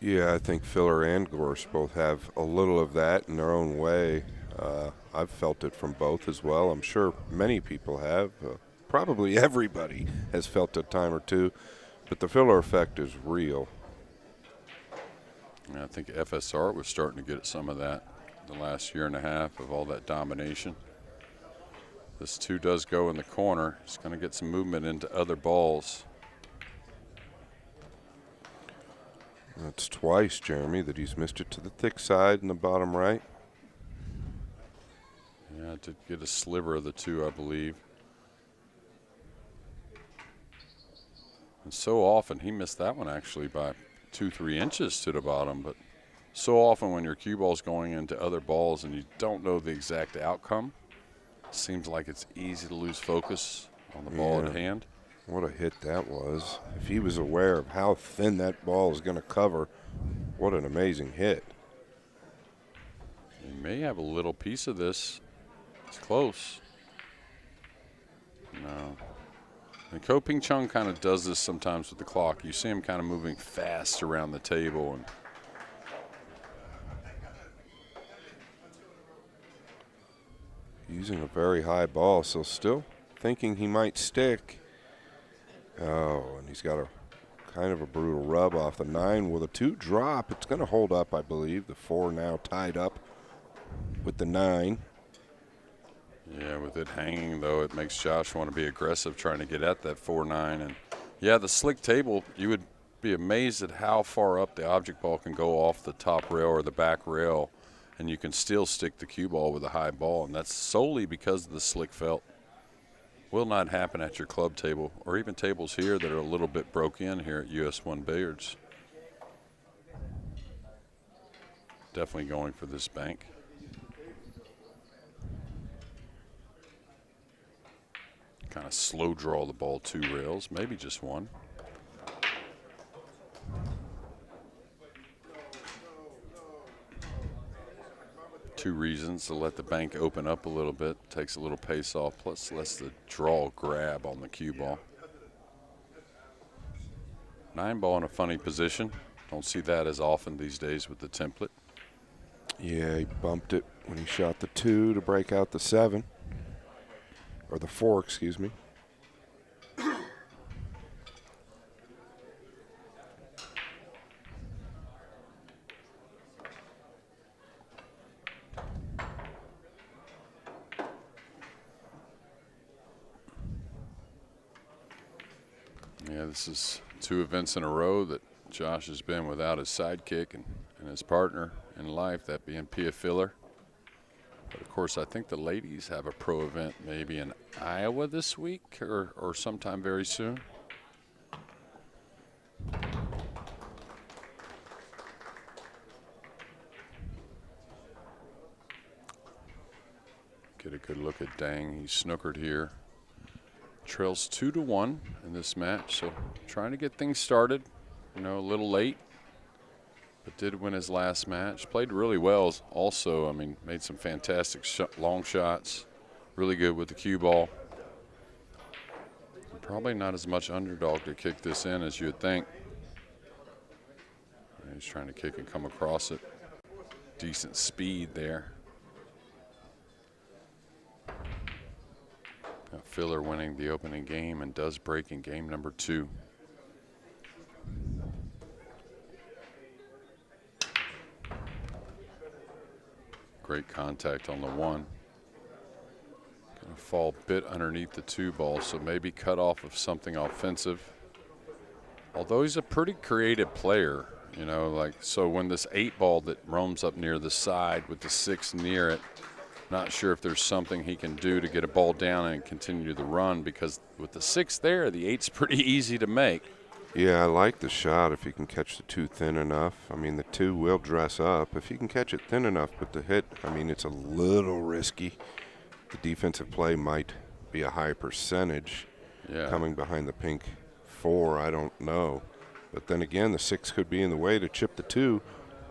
Yeah, I think Filler and Gorst both have a little of that in their own way. I've felt it from both as well. I'm sure many people have. Probably everybody has felt a time or two, but the filler effect is real. And I think FSR was starting to get some of that the last year and a half of all that domination. This 2 does go in the corner. It's going to get some movement into other balls. That's twice, Jeremy, that he's missed it to the thick side in the bottom right. Yeah, did get a sliver of the 2, I believe. And so often, he missed that one actually by 2-3 inches to the bottom, but so often when your cue ball's going into other balls and you don't know the exact outcome, it seems like it's easy to lose focus on the ball at hand. What a hit that was. If he was aware of how thin that ball is going to cover, what an amazing hit. He may have a little piece of this. It's close. No. And Ko Pin Chung kind of does this sometimes with the clock. You see him kind of moving fast around the table. And using a very high ball, so still thinking he might stick. Oh, and he's got a kind of a brutal rub off the 9 with a 2 drop. It's going to hold up, I believe. The 4 now tied up with the 9. Yeah, with it hanging, though, it makes Josh want to be aggressive trying to get at that 4-9. And Yeah, the slick table, you would be amazed at how far up the object ball can go off the top rail or the back rail, and you can still stick the cue ball with a high ball, and that's solely because of the slick felt. Will not happen at your club table or even tables here that are a little bit broke in here at US1 Billiards. Definitely going for this bank. Kind of slow draw the ball 2 rails, maybe just 1. Two reasons to let the bank open up a little bit. Takes a little pace off, plus lets the draw grab on the cue ball. 9-ball in a funny position. Don't see that as often these days with the template. Yeah, he bumped it when he shot the 2 to break out the 7. Or the 4, excuse me. Yeah, this is 2 events in a row that Josh has been without his sidekick and his partner in life, that being Pia Filler. But of course, I think the ladies have a pro event maybe in Iowa this week or sometime very soon. Get a good look at Dang. He's snookered here. Trails 2-1 in this match, so trying to get things started. You know, a little late, but did win his last match. Played really well also. I mean, made some fantastic long shots. Really good with the cue ball. Probably not as much underdog to kick this in as you would think. He's trying to kick and come across it. Decent speed there. Filler winning the opening game and does break in game number 2. Great contact on the 1. Going to fall a bit underneath the 2 ball, so maybe cut off of something offensive. Although he's a pretty creative player, you know, like, so when this 8 ball that roams up near the side with the 6 near it, not sure if there's something he can do to get a ball down and continue the run, because with the 6 there, the 8's pretty easy to make. Yeah, I like the shot if you can catch the 2 thin enough. I mean, the 2 will dress up. If you can catch it thin enough, but the hit, I mean, it's a little risky. The defensive play might be a high percentage. Yeah. Coming behind the pink 4, I don't know. But then again, the 6 could be in the way to chip the 2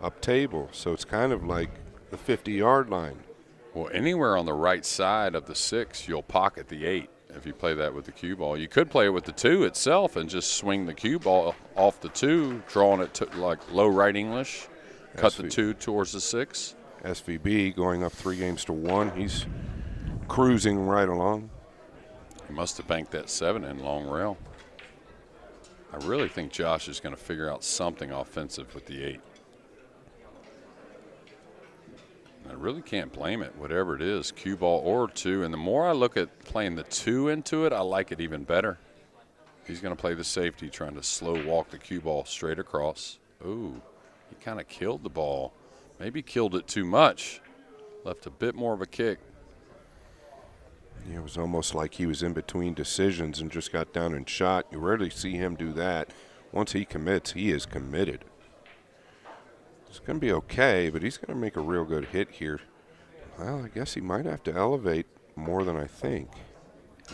up table. So it's kind of like the 50-yard line. Well, anywhere on the right side of the 6, you'll pocket the 8 if you play that with the cue ball. You could play it with the 2 itself and just swing the cue ball off the 2, drawing it to like low right English, cut the 2 towards the 6. SVB going up 3-1. He's cruising right along. He must have banked that 7 in long rail. I really think Josh is going to figure out something offensive with the 8. I really can't blame it, whatever it is, cue ball or 2. And the more I look at playing the 2 into it, I like it even better. He's going to play the safety, trying to slow walk the cue ball straight across. Ooh, he kind of killed the ball. Maybe killed it too much. Left a bit more of a kick. Yeah, it was almost like he was in between decisions and just got down and shot. You rarely see him do that. Once he commits, he is committed. It's going to be okay, but he's going to make a real good hit here. Well, I guess he might have to elevate more than I think.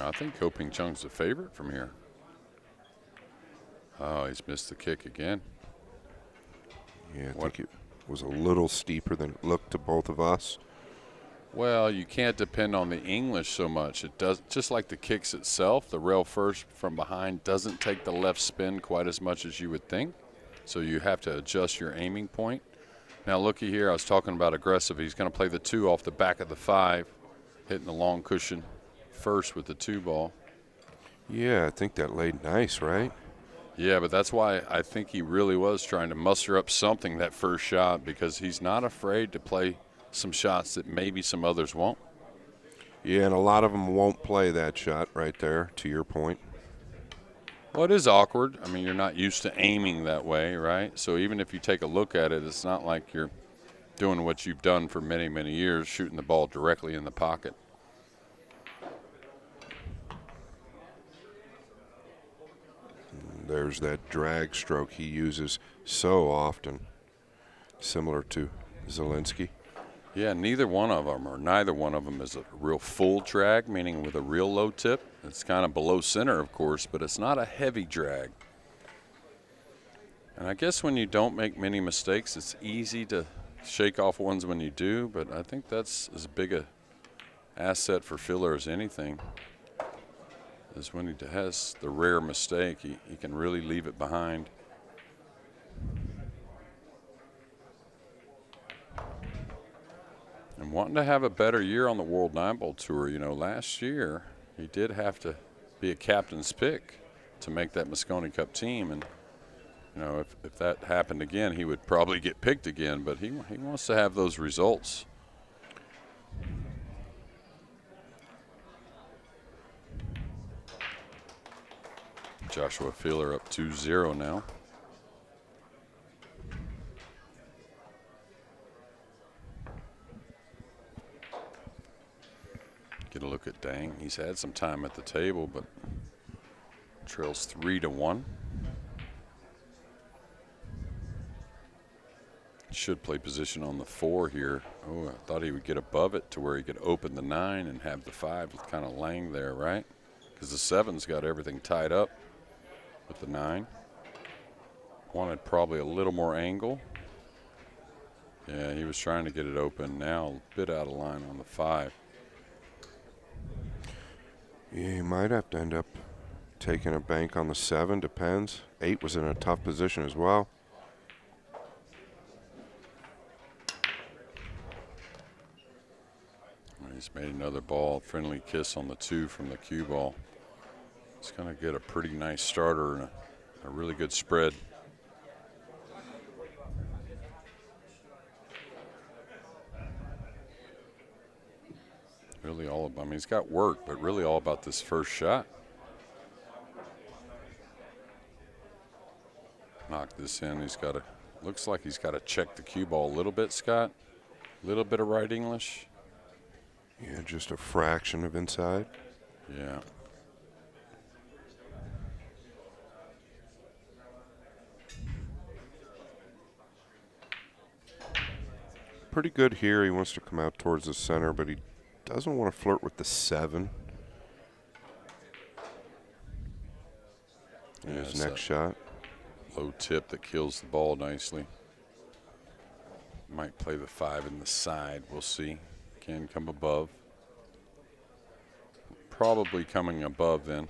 I think Ko Pin Chung's the favorite from here. Oh, he's missed the kick again. Yeah, I think it was a little steeper than it looked to both of us. Well, you can't depend on the English so much. It does, just like the kicks itself, the rail first from behind doesn't take the left spin quite as much as you would think. So you have to adjust your aiming point. Now looky here, I was talking about aggressive. He's going to play the 2 off the back of the 5, hitting the long cushion first with the 2 ball. Yeah, I think that laid nice, right? Yeah, but that's why I think he really was trying to muster up something that first shot, because he's not afraid to play some shots that maybe some others won't. Yeah, and a lot of them won't play that shot right there, to your point. Well, it is awkward. I mean, you're not used to aiming that way, right? So even if you take a look at it, it's not like you're doing what you've done for many, many years, shooting the ball directly in the pocket. There's that drag stroke he uses so often, similar to Zalinski. Yeah, neither one of them, or neither one of them, is a real full drag, meaning with a real low tip. It's kind of below center, of course, but it's not a heavy drag. And I guess when you don't make many mistakes, it's easy to shake off ones when you do, but I think that's as big a asset for Filler as anything. Is when he has the rare mistake, he can really leave it behind. And wanting to have a better year on the World Nineball Tour, you know, last year he did have to be a captain's pick to make that Moscone Cup team. And, you know, if that happened again, he would probably get picked again. But he wants to have those results. Joshua Filler up 2-0 now. Get a look at Dang. He's had some time at the table, but trails 3-1. Should play position on the 4 here. Oh, I thought he would get above it to where he could open the 9 and have the 5 with kind of Lang there, right? Because the 7's got everything tied up with the 9. Wanted probably a little more angle. Yeah, he was trying to get it open. Now a bit out of line on the 5. Yeah, he might have to end up taking a bank on the 7, depends. 8 was in a tough position as well. He's made another ball, friendly kiss on the 2 from the cue ball. He's going to get a pretty nice starter and a really good spread. Really all about, I mean, he's got work, but really all about this first shot. Knock this in. He's got to, looks like he's got to check the cue ball a little bit, Scott. A little bit of right English. Yeah, just a fraction of inside. Yeah. Pretty good here. He wants to come out towards the center, but he doesn't want to flirt with the 7. In Yeah, his next shot. Low tip that kills the ball nicely. Might play the 5 in the side. We'll see. Can come above. Probably coming above then.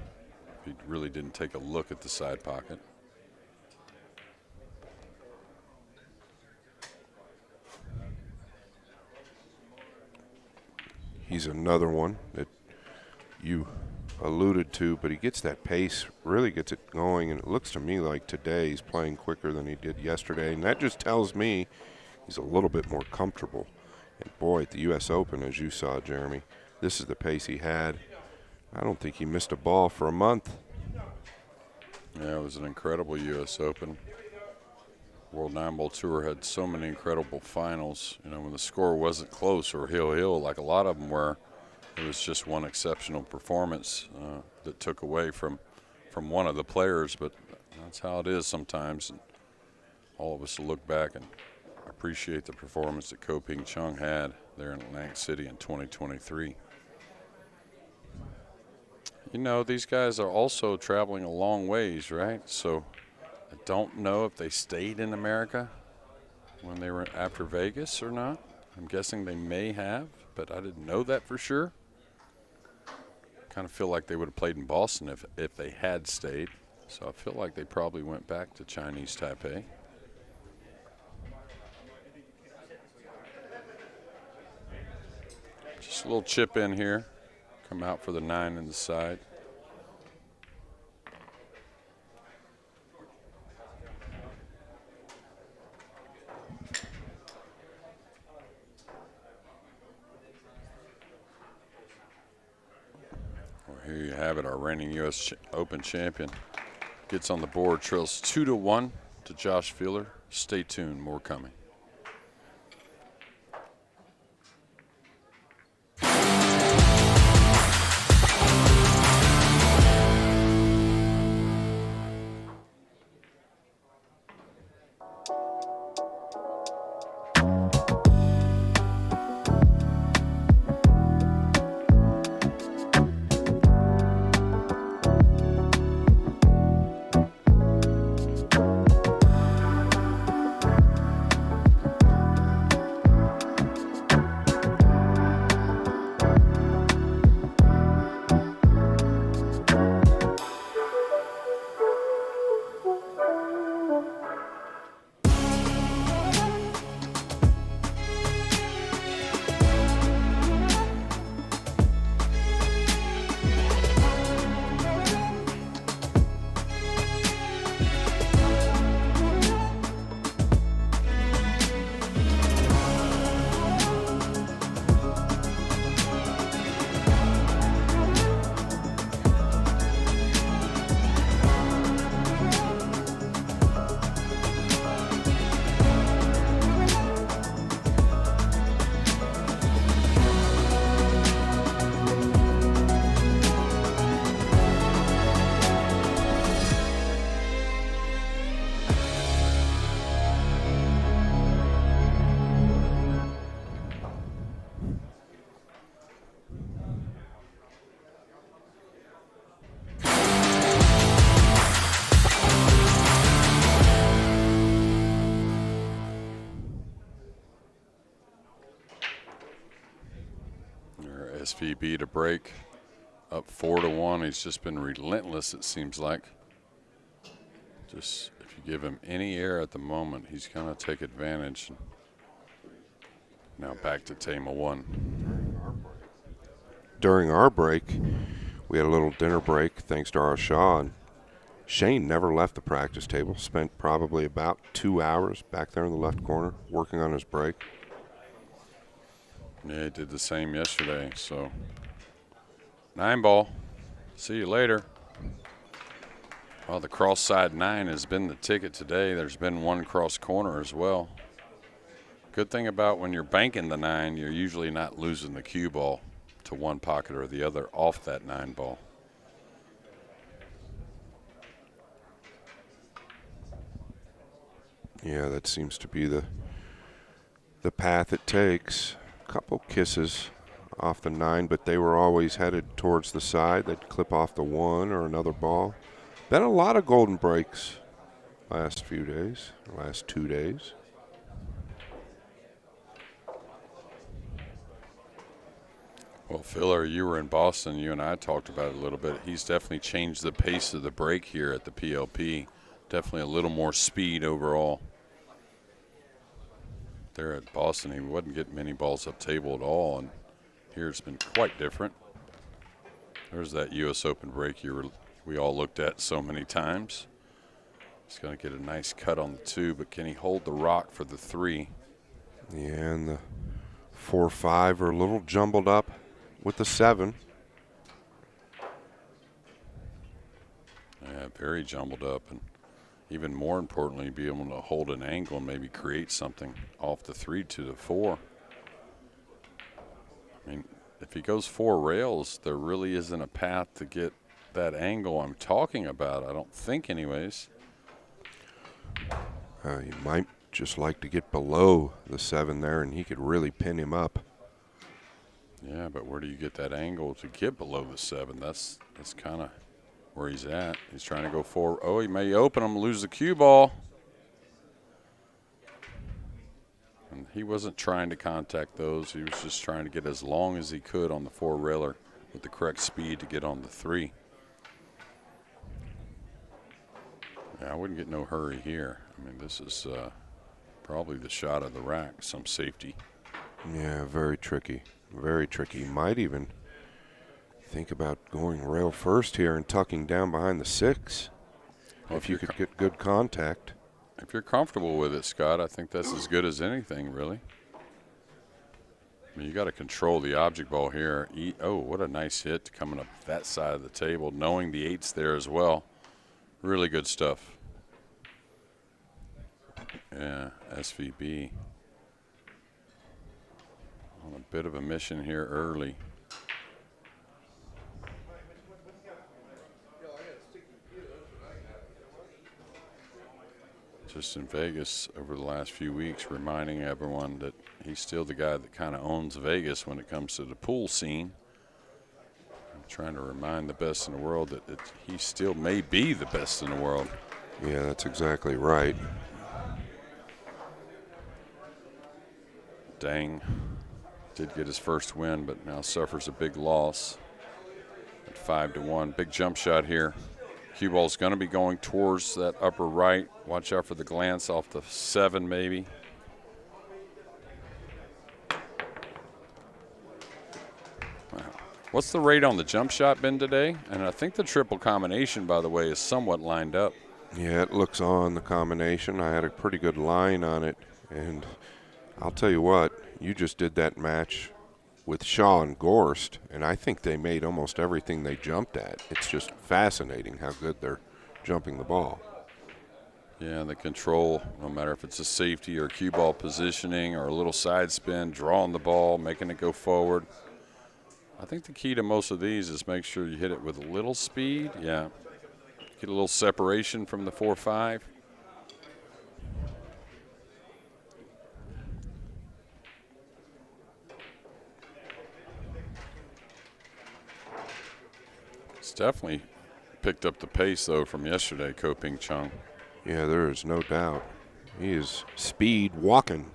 If he really didn't take a look at the side pocket. He's another one that you alluded to, but he gets that pace, really gets it going, and it looks to me like today he's playing quicker than he did yesterday, and that just tells me he's a little bit more comfortable. And boy, at the U.S. Open, as you saw, Jeremy, this is the pace he had. I don't think he missed a ball for a month. Yeah, it was an incredible U.S. Open. World Nineball Tour had so many incredible finals. You know, when the score wasn't close or hill like a lot of them were, it was just one exceptional performance that took away from one of the players. But that's how it is sometimes. And all of us will look back and appreciate the performance that Ko Pin Chung had there in Atlantic City in 2023. You know, these guys are also traveling a long ways, right? So I don't know if they stayed in America when they were after Vegas or not. I'm guessing they may have, but I didn't know that for sure. Kind of feel like they would have played in Boston if they had stayed. So I feel like they probably went back to Chinese Taipei. Just a little chip in here. Come out for the 9 in the side. Well, here you have it, our reigning U.S. Open champion, gets on the board, trails 2-1 to Josh Fielder. Stay tuned, more coming. SVB to break, up 4-1. He's just been relentless, it seems like. Just if you give him any air at the moment, he's going to take advantage. Now back to Tama 1. During our break, we had a little dinner break thanks to our Shaw, and Shane never left the practice table. Spent probably about 2 hours back there in the left corner working on his break. Yeah, he did the same yesterday. So, Nineball. See you later. Well, the cross side 9 has been the ticket today. There's been one cross corner as well. Good thing about when you're banking the 9, you're usually not losing the cue ball to one pocket or the other off that 9 ball. Yeah, that seems to be the path it takes. Couple kisses off the 9, but they were always headed towards the side. They'd clip off the 1 or another ball. Been a lot of golden breaks last 2 days. Well, Filler, you were in Boston. You and I talked about it a little bit. He's definitely changed the pace of the break here at the PLP. Definitely a little more speed overall. There at Boston, he wasn't getting many balls up table at all, and here it's been quite different. There's that U.S. Open break we all looked at so many times. He's going to get a nice cut on the 2, but can he hold the rock for the 3? Yeah, and the 4-5 are a little jumbled up with the 7. Yeah, very jumbled up, and even more importantly, be able to hold an angle and maybe create something off the 3 to the 4. I mean, if he goes 4 rails, there really isn't a path to get that angle I'm talking about, I don't think anyways. He might just like to get below the 7 there, and he could really pin him up. Yeah, but where do you get that angle to get below the 7? That's kind of where he's at. He's trying to go 4. Oh, he may open him, lose the cue ball. And he wasn't trying to contact those. He was just trying to get as long as he could on the 4-railer with the correct speed to get on the 3. Yeah, I wouldn't get no hurry here. I mean, this is probably the shot of the rack, some safety. Yeah, very tricky. Very tricky. Might even think about going rail first here and tucking down behind the 6. Well, if you could get good contact. If you're comfortable with it, Scott, I think that's as good as anything, really. I mean, you got to control the object ball here. Oh, what a nice hit coming up that side of the table, knowing the 8's there as well. Really good stuff. Yeah, SVB on a bit of a mission here early. Just in Vegas over the last few weeks, reminding everyone that he's still the guy that kind of owns Vegas when it comes to the pool scene. I'm trying to remind the best in the world that he still may be the best in the world. Yeah, that's exactly right. Dang did get his first win, but now suffers a big loss at 5-1. Big jump shot here. Cue ball's going to be going towards that upper right. Watch out for the glance off the 7 maybe. Wow. What's the rate on the jump shot been today? And I think the triple combination, by the way, is somewhat lined up. Yeah, it looks on the combination. I had a pretty good line on it, and I'll tell you what, you just did that match with Shaw and Gorst, and I think they made almost everything they jumped at. It's just fascinating how good they're jumping the ball. Yeah, the control, no matter if it's a safety or cue ball positioning or a little side spin, drawing the ball, making it go forward. I think the key to most of these is make sure you hit it with a little speed. Yeah, get a little separation from the 4-5. Definitely picked up the pace, though, from yesterday, Ko Pin Chung. Yeah, there is no doubt. He is speed walking.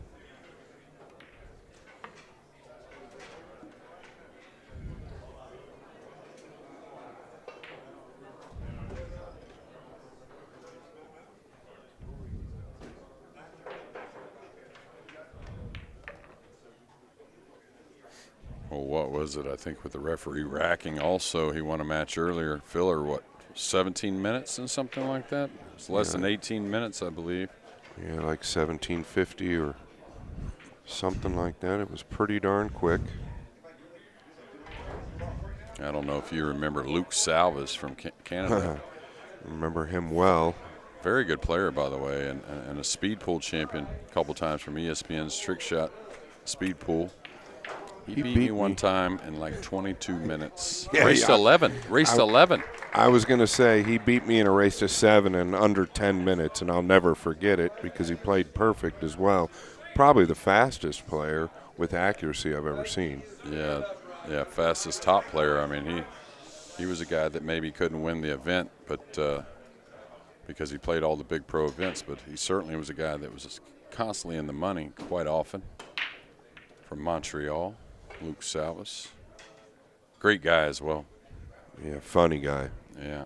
Well, what was it? I think with the referee racking also, he won a match earlier. Filler, what, 17 minutes and something like that? It's less than 18 minutes, I believe. Yeah, like 1750 or something like that. It was pretty darn quick. I don't know if you remember Luke Salvas from Canada. Remember him well. Very good player, by the way, and a speed pool champion a couple times from ESPN's Trick Shot Speed Pool. He beat me one time in like 22 minutes. Yeah, Raced 11. Raced 11. I was going to say he beat me in a race to 7 in under 10 minutes, and I'll never forget it because he played perfect as well. Probably the fastest player with accuracy I've ever seen. Yeah, fastest top player. I mean, he was a guy that maybe couldn't win the event, but because he played all the big pro events, but he certainly was a guy that was constantly in the money quite often. From Montreal. Luke Salvas. Great guy as well. Yeah, funny guy. Yeah.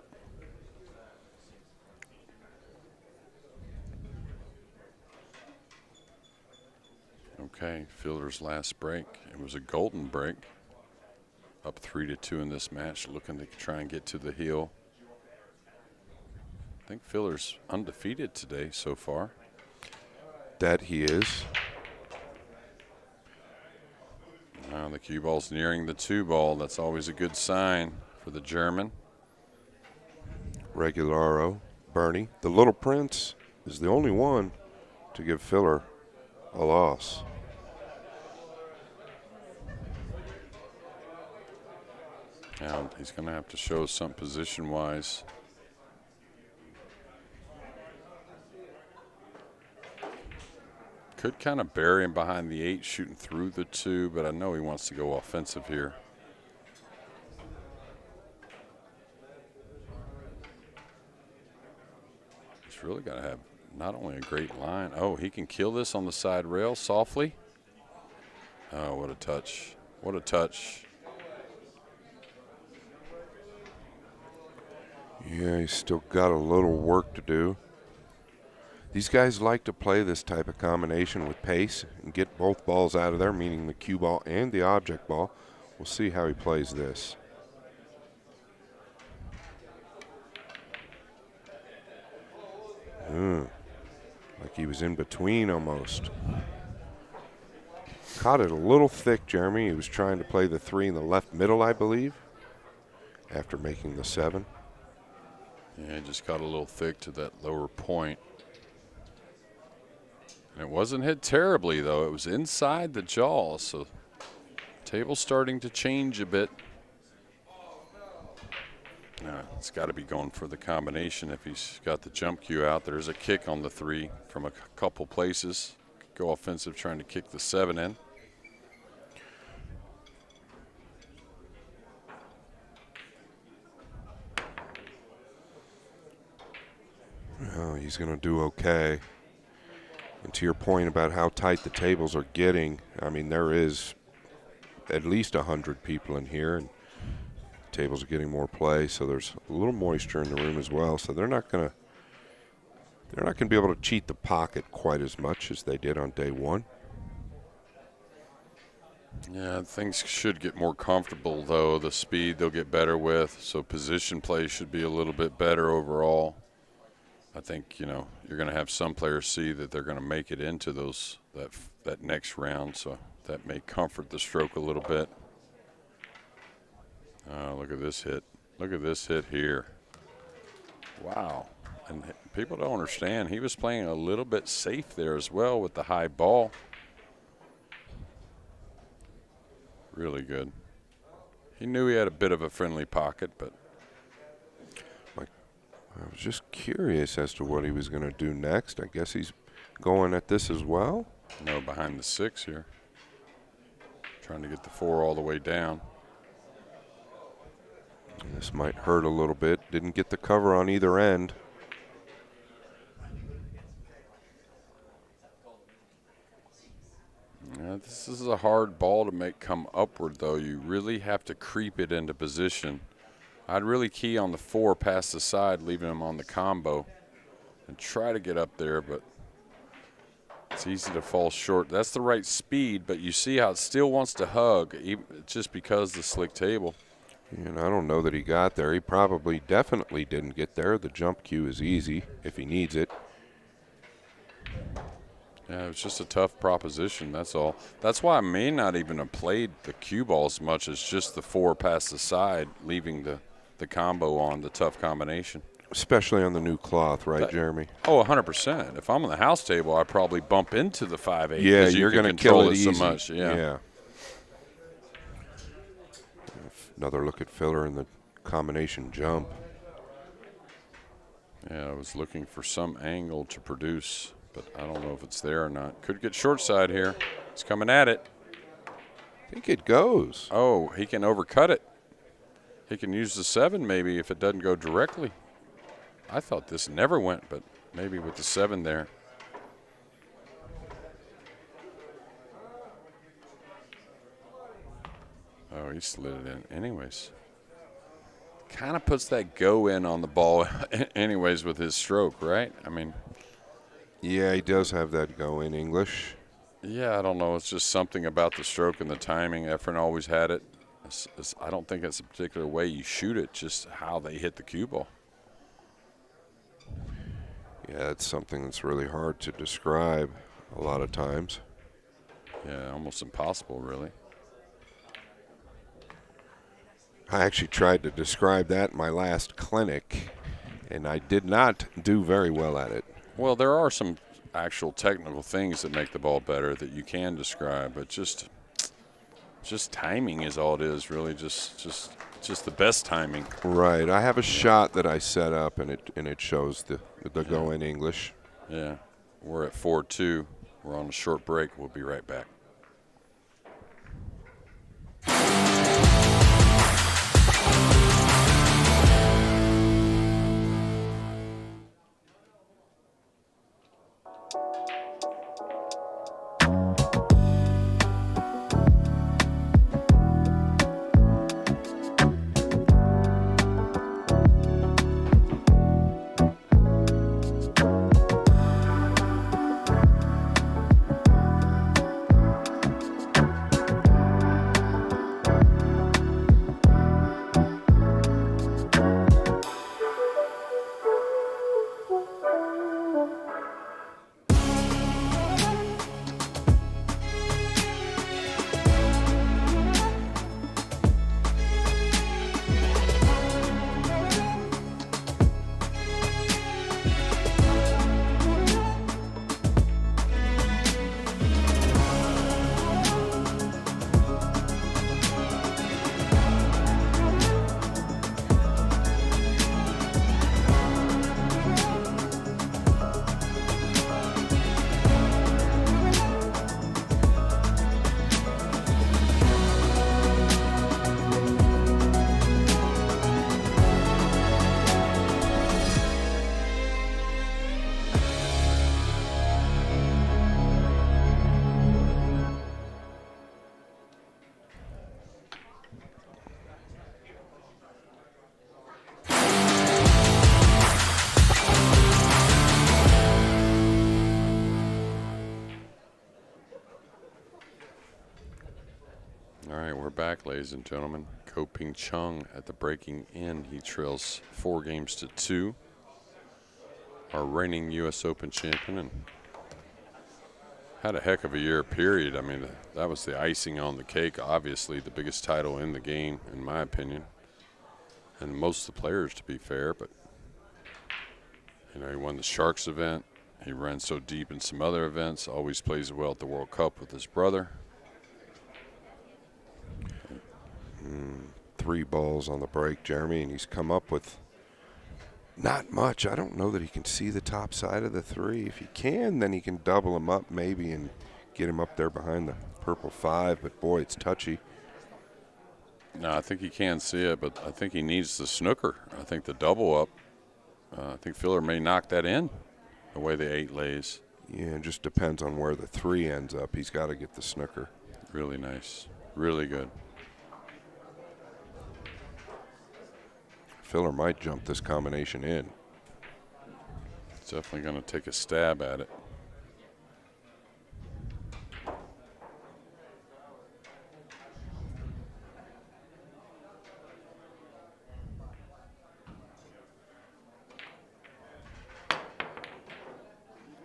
Okay, Fielder's last break. It was a golden break. Up 3-2 in this match, looking to try and get to the heel. I think Fielder's undefeated today so far. That he is. Now the cue ball's nearing the 2 ball. That's always a good sign for the German. Regalario, Bernie. The Little Prince is the only one to give Filler a loss. Now he's going to have to show some position-wise. Could kind of bury him behind the 8, shooting through the 2, but I know he wants to go offensive here. He's really got to have not only a great line. Oh, he can kill this on the side rail softly. Oh, what a touch. What a touch. Yeah, he's still got a little work to do. These guys like to play this type of combination with pace and get both balls out of there, meaning the cue ball and the object ball. We'll see how he plays this. Like he was in between almost. Caught it a little thick, Jeremy. He was trying to play the 3 in the left middle, I believe, after making the 7. Yeah, it just got a little thick to that lower point. And it wasn't hit terribly, though. It was inside the jaw, so table's starting to change a bit. It's got to be going for the combination if he's got the jump cue out. There's a kick on the 3 from a couple places. Go offensive trying to kick the 7 in. Oh, he's going to do okay. And to your point about how tight the tables are getting, I mean, there is at least 100 people in here, and tables are getting more play, so there's a little moisture in the room as well. So they're not going to be able to cheat the pocket quite as much as they did on day 1. Yeah, things should get more comfortable, though. The speed they'll get better with, so position play should be a little bit better overall. I think, you're going to have some players see that they're going to make it into that next round, so that may comfort the stroke a little bit. Look at this hit. Look at this hit here. Wow. And people don't understand. He was playing a little bit safe there as well with the high ball. Really good. He knew he had a bit of a friendly pocket, but I was just curious as to what he was going to do next. I guess he's going at this as well. No, behind the 6 here. Trying to get the 4 all the way down. This might hurt a little bit. Didn't get the cover on either end. Yeah, this is a hard ball to make come upward, though. You really have to creep it into position. I'd really key on the 4 past the side, leaving him on the combo, and try to get up there, but it's easy to fall short. That's the right speed, but you see how it still wants to hug, just because the slick table. And I don't know that he got there. He probably definitely didn't get there. The jump cue is easy if he needs it. Yeah, it was just a tough proposition, that's all. That's why I may not even have played the cue ball as much as just the 4 past the side, leaving the combo on, the tough combination. Especially on the new cloth, right, Jeremy? Oh, 100%. If I'm on the house table, I probably bump into the 5-8. Yeah, you're going to kill it so easy. much. Yeah. Another look at Filler in the combination jump. Yeah, I was looking for some angle to produce, but I don't know if it's there or not. Could get short side here. He's coming at it. I think it goes. Oh, he can overcut it. He can use the 7 maybe if it doesn't go directly. I thought this never went, but maybe with the 7 there. Oh, he slid it in anyways. Kind of puts that go in on the ball anyways with his stroke, right? I mean. Yeah, he does have that go in English. Yeah, I don't know. It's just something about the stroke and the timing. Efren always had it. I don't think it's a particular way you shoot it, just how they hit the cue ball. Yeah, it's something that's really hard to describe a lot of times. Yeah, almost impossible, really. I actually tried to describe that in my last clinic, and I did not do very well at it. Well, there are some actual technical things that make the ball better that you can describe, but just timing is all it is, really. Just the best timing. Right. I have a shot that I set up, and it shows the go in English. Yeah. We're at 4-2. We're on a short break. We'll be right back. we're back, ladies and gentlemen. Ko Pin Chung at the breaking in. He trails 4-2. Our reigning U.S. Open champion, and had a heck of a year, period. I mean, that was the icing on the cake. Obviously, the biggest title in the game, in my opinion, and most of the players, to be fair. But you know, he won the Sharks event. He ran so deep in some other events. Always plays well at the World Cup with his brother. 3 balls on the break, Jeremy, and he's come up with not much. I don't know that he can see the top side of the 3. If he can, then he can double him up maybe and get him up there behind the purple 5. But, boy, it's touchy. No, I think he can see it, but I think he needs the snooker. I think the double up, I think Filler may knock that in the way the 8 lays. Yeah, it just depends on where the 3 ends up. He's got to get the snooker. Really nice. Really good. Filler might jump this combination in. It's definitely going to take a stab at it.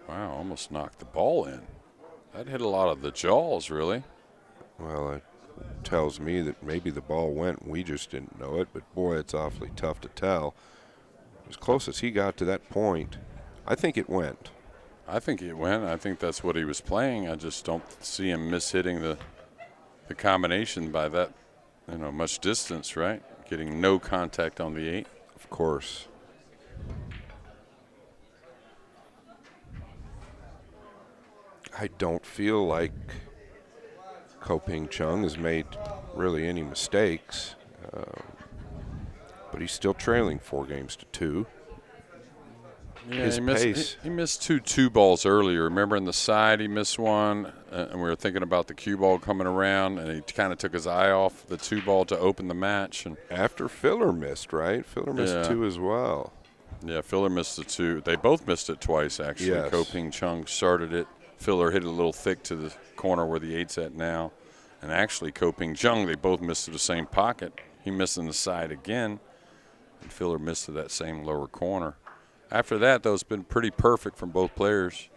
Wow, almost knocked the ball in. That hit a lot of the jaws, really. Well, it tells me that maybe the ball went. We just didn't know it. But, boy, it's awfully tough to tell. As close as he got to that point, I think it went. I think it went. I think that's what he was playing. I just don't see him mishitting the combination by that, you know, much distance, right? Getting no contact on the 8. Of course. I don't feel like Ko Pin Chung has made really any mistakes, but he's still trailing 4-2. Yeah, His pace. He missed 2 balls earlier. Remember in the side he missed one, and we were thinking about the cue ball coming around, and he kind of took his eye off the 2 ball to open the match. And after Filler missed, right? Filler missed 2 as well. Yeah, Filler missed the 2. They both missed it twice, actually. Yes. Ko Pin Chung started it. Filler hit it a little thick to the corner where the 8's at now. And actually, Ko Pin Chung, they both missed to the same pocket. He missed in the side again, and Filler missed to that same lower corner. After that, though, it's been pretty perfect from both players.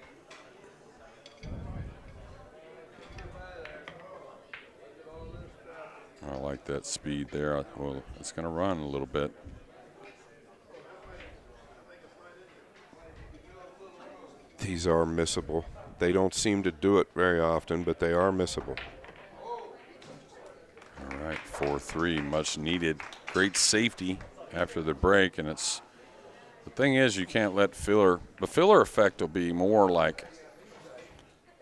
I like that speed there. Well, it's going to run a little bit. These are missable. They don't seem to do it very often, but they are missable. All right, 4-3, much needed. Great safety after the break, and it's the thing is you can't let Filler. The Filler effect will be more like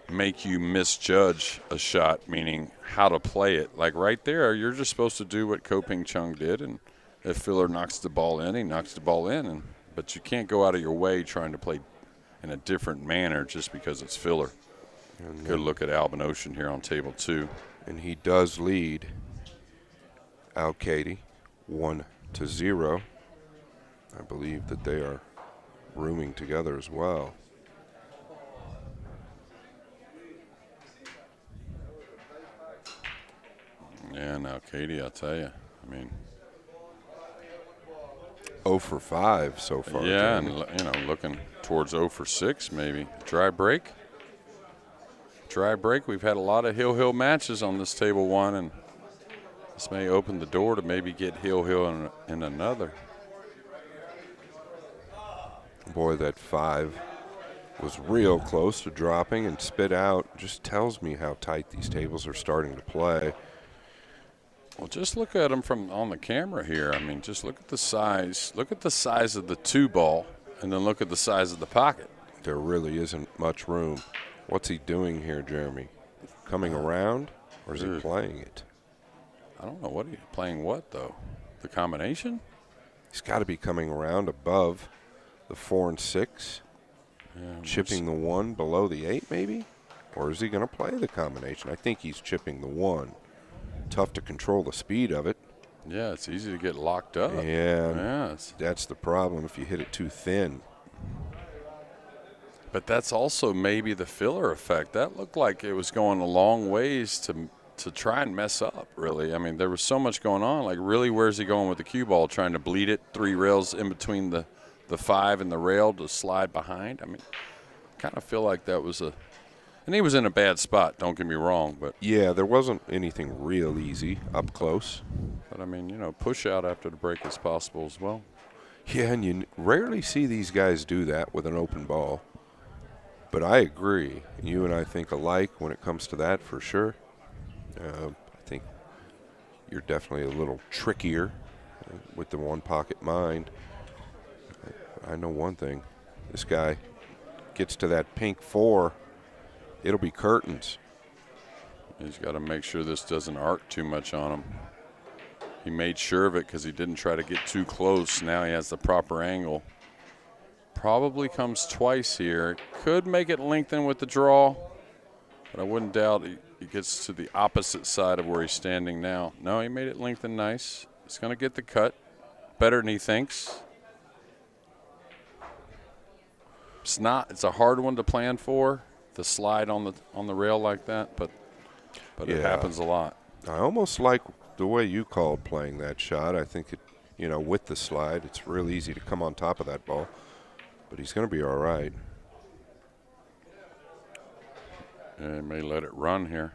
make you misjudge a shot, meaning how to play it. Like right there, you're just supposed to do what Ko Pin Chung did, and if Filler knocks the ball in, he knocks the ball in. But you can't go out of your way trying to play in a different manner just because it's Filler. Good look at Albin Ocean here on table 2. And he does lead Alcaide 1-0. I believe that they are rooming together as well. Yeah, and Alcaide, I'll tell you, I mean, 0 for 5 so far. Yeah, Jeremy. and you know, looking towards 0 for 6 maybe. Dry break. We've had a lot of heel matches on this table 1, and this may open the door to maybe get heel in another. Boy, that 5 was real close to dropping and spit out. Just tells me how tight these tables are starting to play. Well, just look at them from on the camera here. I mean, just look at the size. Look at the size of the 2 ball, and then look at the size of the pocket. There really isn't much room. What's he doing here, Jeremy? Coming around, or is he playing it? I don't know what he's playing. What though? The combination? He's got to be coming around above the 4 and 6, chipping the 1 below the 8, maybe, or is he going to play the combination? I think he's chipping the 1. Tough to control the speed of it. Yeah, it's easy to get locked up. Yeah, that's the problem if you hit it too thin. But that's also maybe the Filler effect. That looked like it was going a long ways to to try and mess up, really. I mean, there was so much going on. Like, really, where's he going with the cue ball? Trying to bleed it 3 rails in between the 5 and the rail to slide behind? I mean, kind of feel like that was a – and he was in a bad spot, don't get me wrong. But yeah, there wasn't anything real easy up close. But, I mean, you know, push out after the break is possible as well. Yeah, and you rarely see these guys do that with an open ball. But I agree. You and I think alike when it comes to that for sure. I think you're definitely a little trickier with the one-pocket mind. I know one thing. This guy gets to that pink 4, it'll be curtains. He's got to make sure this doesn't arc too much on him. He made sure of it because he didn't try to get too close. Now he has the proper angle. Probably comes twice here. Could make it lengthen with the draw, but I wouldn't doubt he gets to the opposite side of where he's standing now. No, he made it lengthen nice. He's going to get the cut. Better than he thinks. It's a hard one to plan for, the slide on the rail like that, but yeah, it happens a lot. I almost like the way you called playing that shot. I think with the slide, it's real easy to come on top of that ball. But he's going to be all right. Yeah, he may let it run here.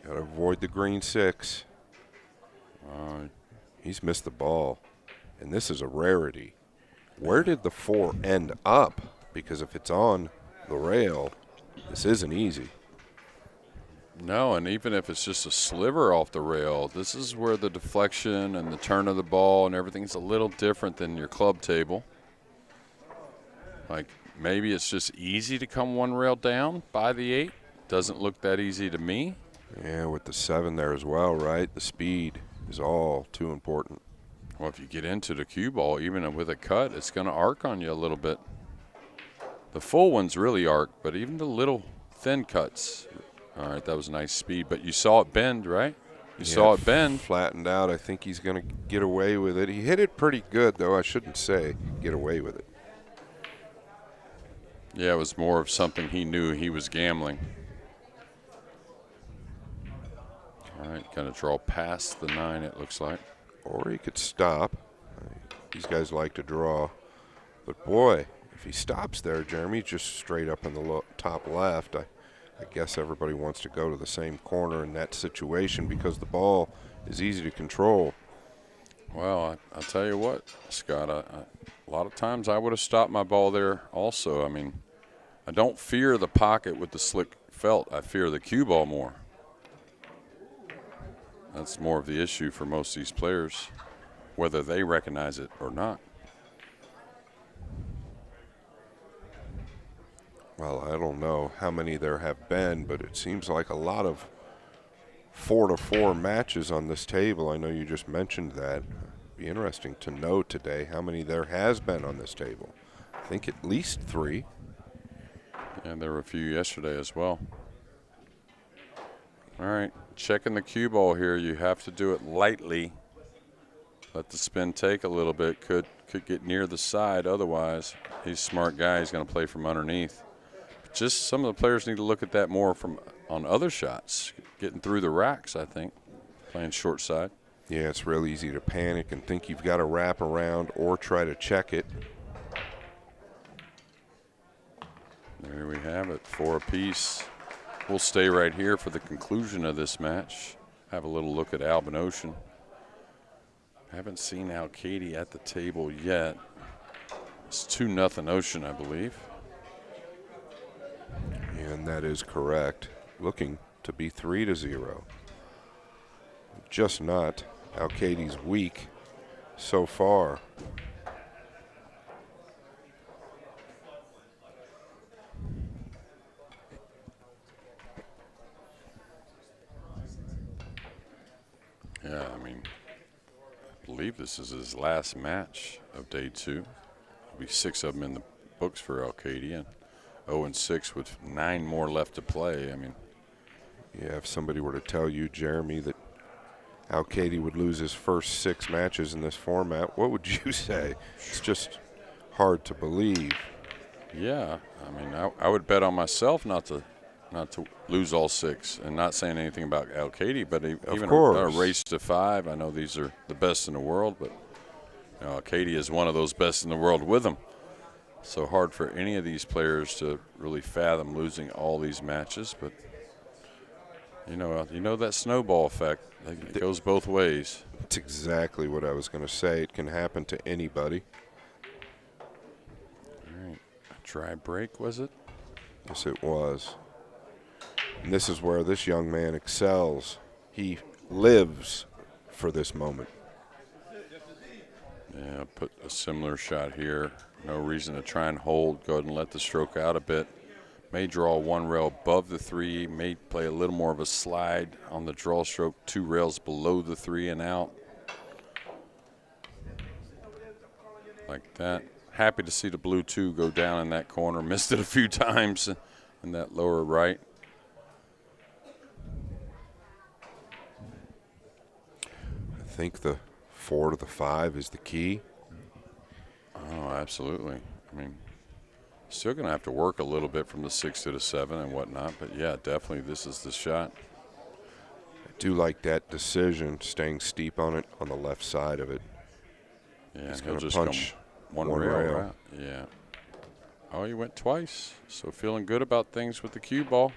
Got to avoid the green 6. He's missed the ball. And this is a rarity. Where did the 4 end up? Because if it's on the rail, this isn't easy. No, and even if it's just a sliver off the rail, this is where the deflection and the turn of the ball and everything's a little different than your club table. Like, maybe it's just easy to come one rail down by the 8. Doesn't look that easy to me. Yeah, with the 7 there as well, right? The speed is all too important. Well, if you get into the cue ball, even with a cut, it's going to arc on you a little bit. The full ones really arc, but even the little thin cuts. All right, that was nice speed, but you saw it bend, right? You saw it bend. Flattened out. I think he's going to get away with it. He hit it pretty good, though. I shouldn't say get away with it. Yeah, it was more of something he knew he was gambling. All right, going to draw past the 9, it looks like. Or he could stop. These guys like to draw. But, boy, if he stops there, Jeremy, just straight up in the top left, I guess everybody wants to go to the same corner in that situation because the ball is easy to control. Well, I'll tell you what, Scott, a lot of times I would have stopped my ball there also. I mean, I don't fear the pocket with the slick felt. I fear the cue ball more. That's more of the issue for most of these players, whether they recognize it or not. Well, I don't know how many there have been, but it seems like a lot of 4-4 matches on this table. I know you just mentioned that. It'd be interesting to know today how many there has been on this table. I think at least 3. And there were a few yesterday as well. All right, checking the cue ball here. You have to do it lightly. Let the spin take a little bit. Could get near the side otherwise. He's a smart guy. He's going to play from underneath. Just some of the players need to look at that more on other shots, getting through the racks, I think, playing short side. Yeah, it's real easy to panic and think you've got to wrap around or try to check it. There we have it, 4 apiece. We'll stay right here for the conclusion of this match. Have a little look at Albin Ocean. Haven't seen Alcaide at the table yet. It's 2-0 Ocean, I believe. And that is correct. Looking to be 3-0. Just not Alcaide's week so far. Yeah, I mean, I believe this is his last match of day 2. There'll be 6 of them in the books for Alcaide, and 0-6 with 9 more left to play. I mean, yeah, if somebody were to tell you, Jeremy, that Alcaide would lose his first 6 matches in this format, what would you say? It's just hard to believe. Yeah, I mean, I would bet on myself not to not to lose all 6. And not saying anything about Alcaide, but even course. a race to 5. I know these are the best in the world, but Alcaide is one of those best in the world with them. So hard for any of these players to really fathom losing all these matches, but you know that snowball effect. It goes both ways. That's exactly what I was going to say. It can happen to anybody. All right, a dry break, was it? Yes, it was. And this is where this young man excels. He lives for this moment. Yeah, put a similar shot here. No reason to try and hold. Go ahead and let the stroke out a bit. May draw 1 rail above the 3. May play a little more of a slide on the draw stroke. 2 rails below the 3 and out. Like that. Happy to see the blue 2 go down in that corner. Missed it a few times in that lower right. I think the 4 to the 5 is the key. Oh, absolutely. I mean, still going to have to work a little bit from the 6 to the 7 and whatnot, but yeah, definitely this is the shot. I do like that decision, staying steep on it on the left side of it. Yeah, He's he'll going to just punch come one rail out. Yeah. Oh, he went twice, so feeling good about things with the cue ball.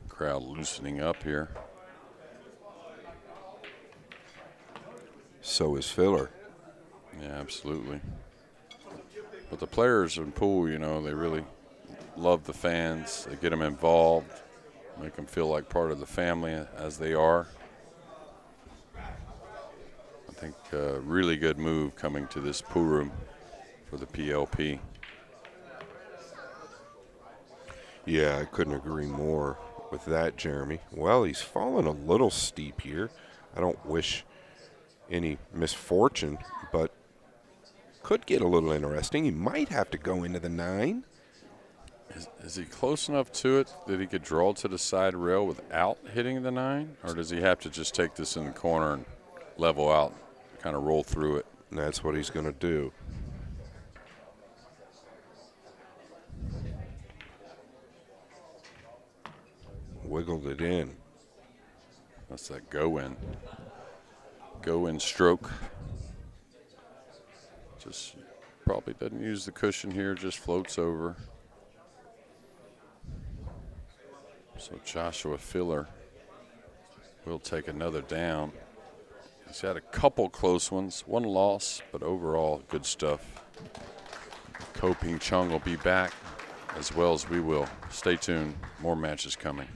Crowd loosening up here. So is Filler. Yeah, absolutely. But the players in pool, they really love the fans. They get them involved, make them feel like part of the family as they are. I think a really good move coming to this pool room for the PLP. Yeah, I couldn't agree more with that, Jeremy. Well, he's fallen a little steep here. I don't wish any misfortune, but could get a little interesting. He might have to go into the 9. Is he close enough to it that he could draw to the side rail without hitting the 9? Or does he have to just take this in the corner and level out, kind of roll through it? And that's what he's going to do. Wiggled it in. That's that go-in. Go-in stroke. Just probably doesn't use the cushion here, just floats over. So Joshua Filler will take another down. He's had a couple close ones, 1 loss, but overall good stuff. Ko Pin Chung will be back as well as we will. Stay tuned, more matches coming.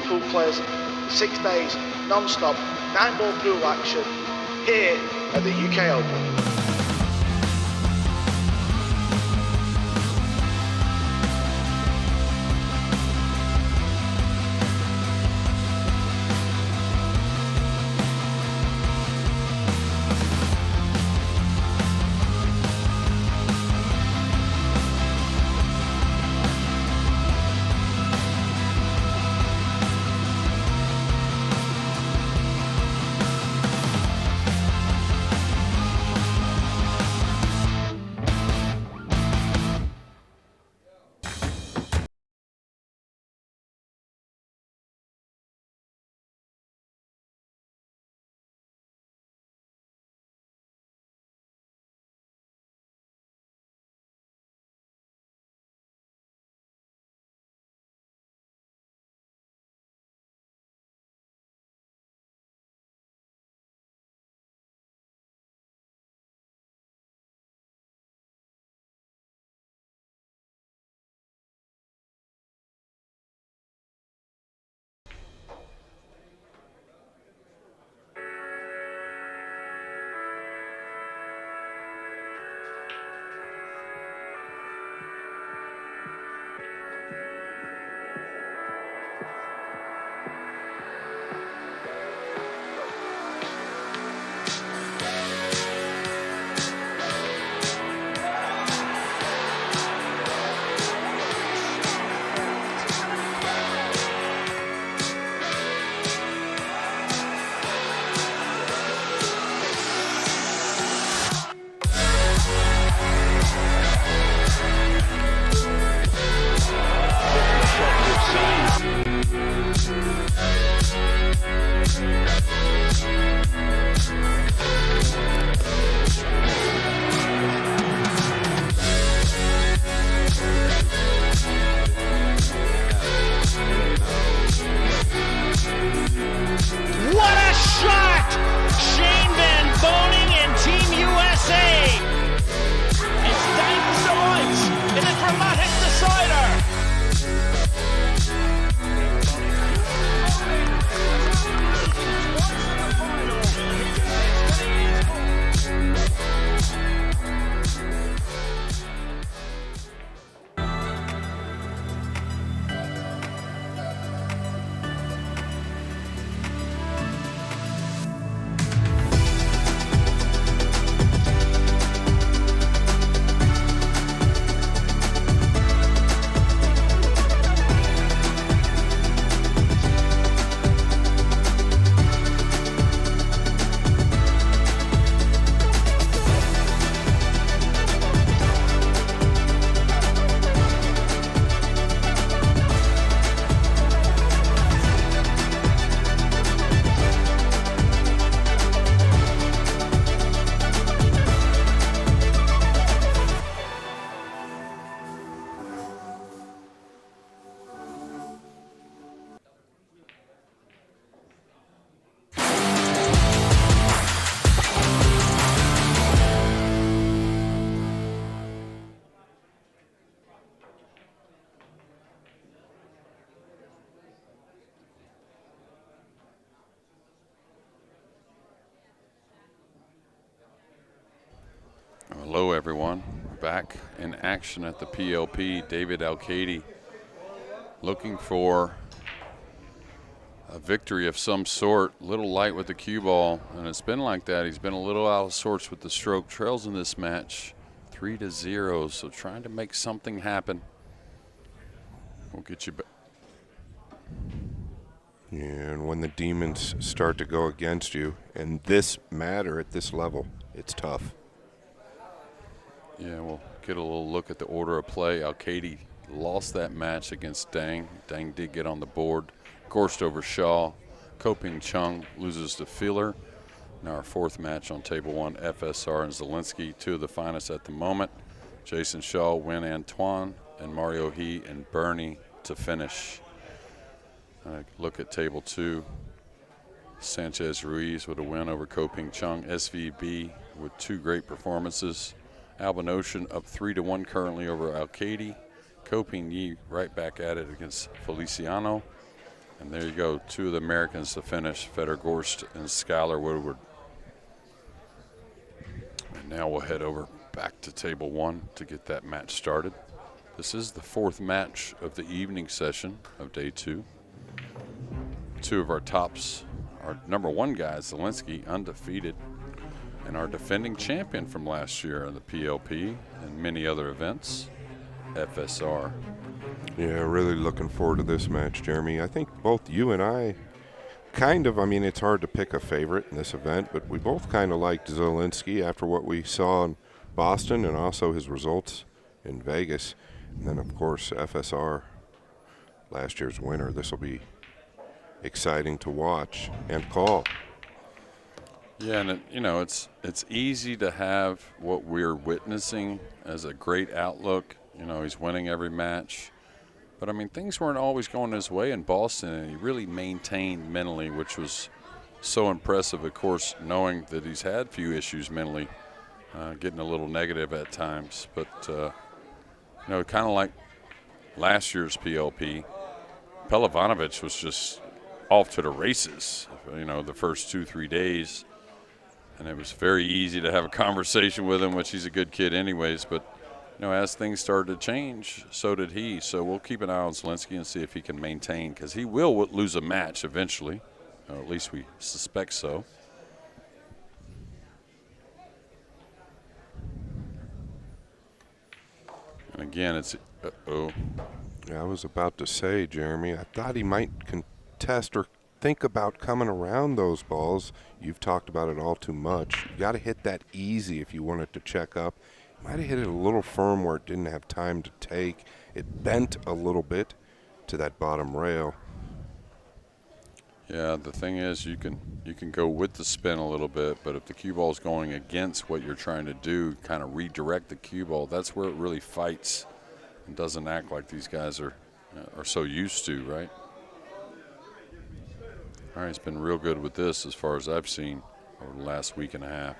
Pool players, 6 days, non-stop, 9-ball pool action here at the UK Open. Hello, everyone. Back in action at the PLP. David Alcaide looking for a victory of some sort. A little light with the cue ball, and it's been like that. He's been a little out of sorts with the stroke. Trails in this match 3-0, so trying to make something happen. We'll get you back. Yeah, and when the demons start to go against you, and this matter at this level, it's tough. Yeah, we'll get a little look at the order of play. Alcaide lost that match against Dang. Dang did get on the board. Gorst over Shaw. Ko Pin Chung loses to Feeler. Now our fourth match on table one, FSR and Zalinski, two of the finest at the moment. Jason Shaw, Win An Tuan, and Mario He and Bernie to finish. Look at table two. Sanchez Ruiz with a win over Ko Pin Chung. SVB with two great performances. Alban Ocean up 3-1 currently over Alcaide. Ko Pin Yi right back at it against Feliciano. And there you go, two of the Americans to finish, Feder Gorst and Skylar Woodward. And now we'll head over back to table one to get that match started. This is the fourth match of the evening session of day two. Two of our tops, our number one guy, Zalinski, undefeated, and our defending champion from last year in the PLP and many other events, FSR. Yeah, really looking forward to this match, Jeremy. I think both you and I it's hard to pick a favorite in this event, but we both kind of liked Zalinski after what we saw in Boston and also his results in Vegas. And then, of course, FSR, last year's winner. This will be exciting to watch and call. Yeah, and it's easy to have what we're witnessing as a great outlook. He's winning every match. But, things weren't always going his way in Boston, and he really maintained mentally, which was so impressive, of course, knowing that he's had a few issues mentally, getting a little negative at times. But, kind of like last year's PLP, Pelivanovic was just off to the races, the first 2-3 days. And it was very easy to have a conversation with him, which he's a good kid anyways. But, as things started to change, so did he. So we'll keep an eye on Zalinski and see if he can maintain, because he will lose a match eventually, or at least we suspect so. And again, it's Yeah, I was about to say, Jeremy, I thought he might contest or think about coming around those balls. You've talked about it all too much. You got to hit that easy if you want it to check up. Might have hit it a little firm where it didn't have time to take. It bent a little bit to that bottom rail. Yeah, the thing is, you can go with the spin a little bit, but if the cue ball is going against what you're trying to do, kind of redirect the cue ball, that's where it really fights and doesn't act like these guys are so used to, right? All right, he's been real good with this as far as I've seen over the last week and a half.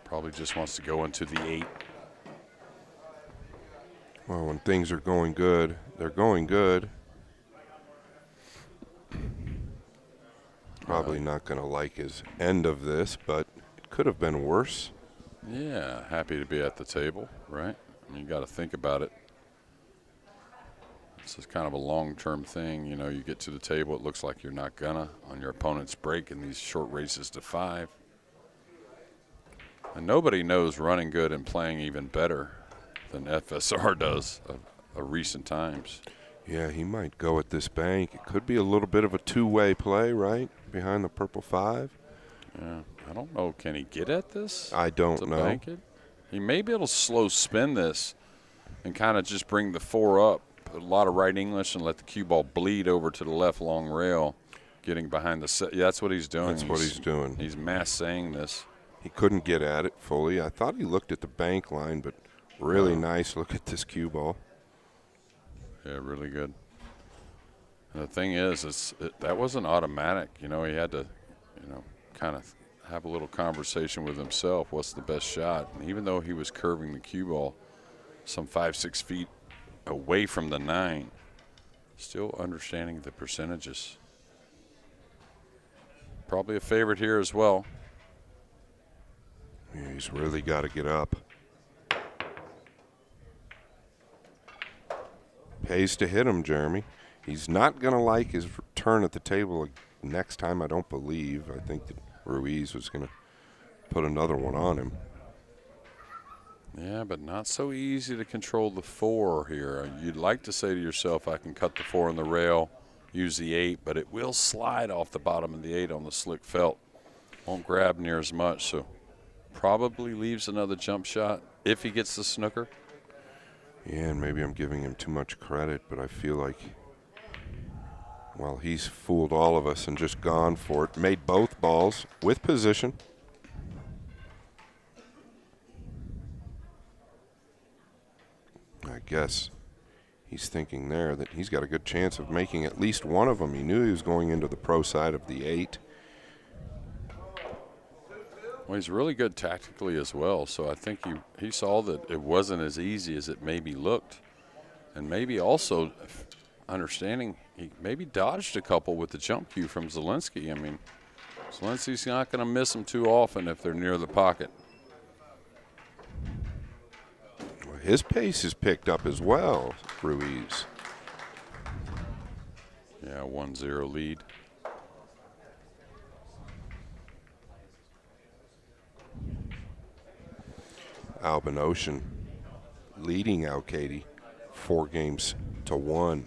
Probably just wants to go into the 8. Well, when things are going good, they're going good. Probably not going to like his end of this, but it could have been worse. Yeah, happy to be at the table, right? You got to think about it. This is kind of a long-term thing. You get to the table, it looks like you're not gonna on your opponent's break in these short races to 5. And nobody knows running good and playing even better than FSR does of recent times. Yeah, he might go at this bank. It could be a little bit of a two-way play, right, behind the purple 5. Yeah, I don't know. Can he get at this? I don't know. Bank it? He may be able to slow spin this and kind of just bring the 4 up, put a lot of right English, and let the cue ball bleed over to the left long rail, getting behind the set. Yeah, that's what he's doing. That's what he's doing. He's mass saying this. He couldn't get at it fully. I thought he looked at the bank line, but really nice look at this cue ball. Yeah, really good. And the thing is, that wasn't automatic. He had to, kind of have a little conversation with himself. What's the best shot? And even though he was curving the cue ball some 5-6 feet away from the 9, still understanding the percentages. Probably a favorite here as well. Yeah, he's really got to get up. pays to hit him, Jeremy. He's not going to like his turn at the table next time, I don't believe. I think that Ruiz was going to put another one on him. Yeah, but not so easy to control the 4 here. You'd like to say to yourself, I can cut the 4 on the rail, use the 8, but it will slide off the bottom of the 8 on the slick felt. Won't grab near as much, so probably leaves another jump shot if he gets the snooker. Yeah, and maybe I'm giving him too much credit, but I feel like, well, he's fooled all of us and just gone for it. Made both balls with position. I guess he's thinking there that he's got a good chance of making at least one of them. He knew he was going into the pro side of the 8. Well, he's really good tactically as well, so I think he saw that it wasn't as easy as it maybe looked. And maybe also understanding he maybe dodged a couple with the jump cue from Zalinski. I mean, Zalinski's not going to miss them too often if they're near the pocket. His pace is picked up as well, Ruiz. Yeah, 1-0 lead. Albin Ocean leading Alcaide 4-1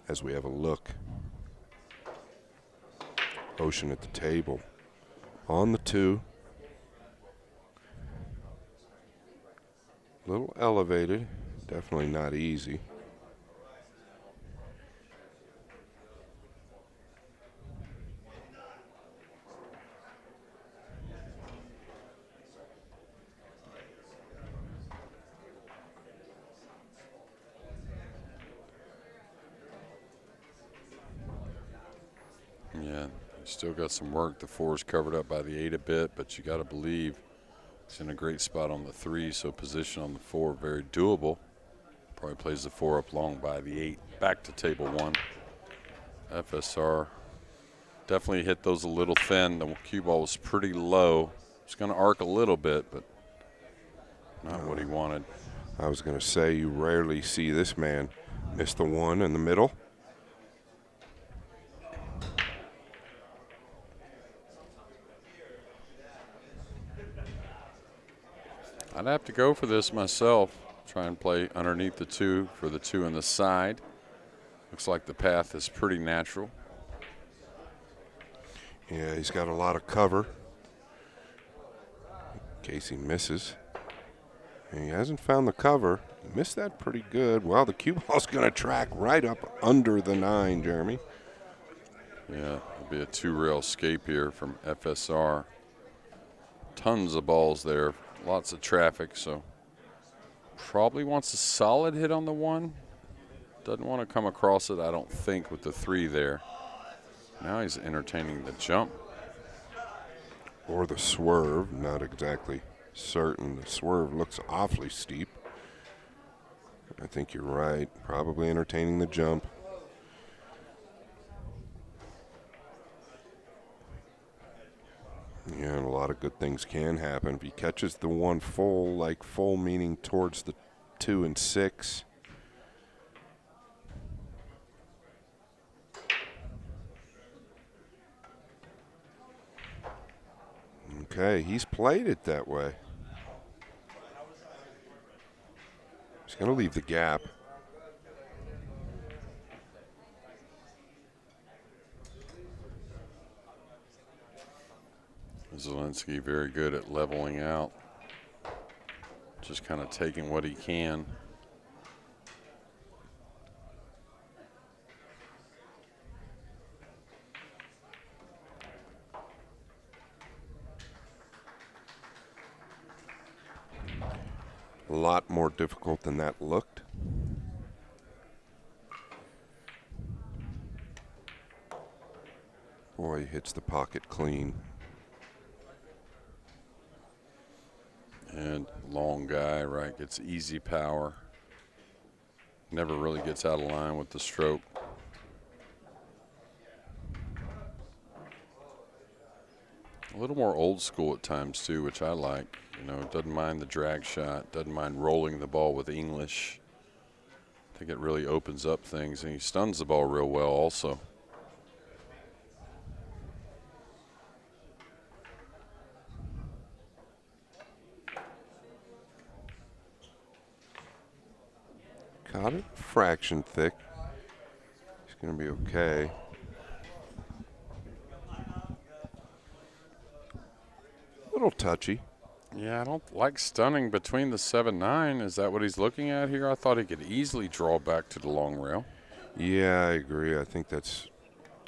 as we have a look. Ocean at the table on the 2. A little elevated, definitely not easy. Yeah, still got some work. The 4 is covered up by the 8 a bit, but you got to believe he's in a great spot on the 3, so position on the 4 very doable. Probably plays the 4 up long by the 8. Back to table 1. FSR definitely hit those a little thin. The cue ball was pretty low. It's going to arc a little bit, but not what he wanted. I was going to say, you rarely see this man miss the 1 in the middle. I'd have to go for this myself. Try and play underneath the 2 for the 2 on the side. Looks like the path is pretty natural. Yeah, he's got a lot of cover in case he misses. And he hasn't found the cover. He missed that pretty good. Well, the cue ball's going to track right up under the 9, Jeremy. Yeah, it'll be a 2-rail escape here from FSR. Tons of balls there. Lots of traffic, so probably wants a solid hit on the 1. Doesn't want to come across it, I don't think, with the 3 there. Now he's entertaining the jump. Or the swerve, not exactly certain. The swerve looks awfully steep. I think you're right. Probably entertaining the jump. Yeah, and a lot of good things can happen. If he catches the 1 full, like full meaning towards the 2 and 6. Okay, he's played it that way. He's going to leave the gap. Zalinski very good at leveling out. Just kind of taking what he can. A lot more difficult than that looked. Boy, he hits the pocket clean. And long guy, right, gets easy power. Never really gets out of line with the stroke. A little more old school at times too, which I like. You know, doesn't mind the drag shot, doesn't mind rolling the ball with English. I think it really opens up things, and he stuns the ball real well also. Caught it fraction thick. He's going to be okay. A little touchy. Yeah, I don't like stunning between the 7-9. Is that what he's looking at here? I thought he could easily draw back to the long rail. Yeah, I agree. I think that's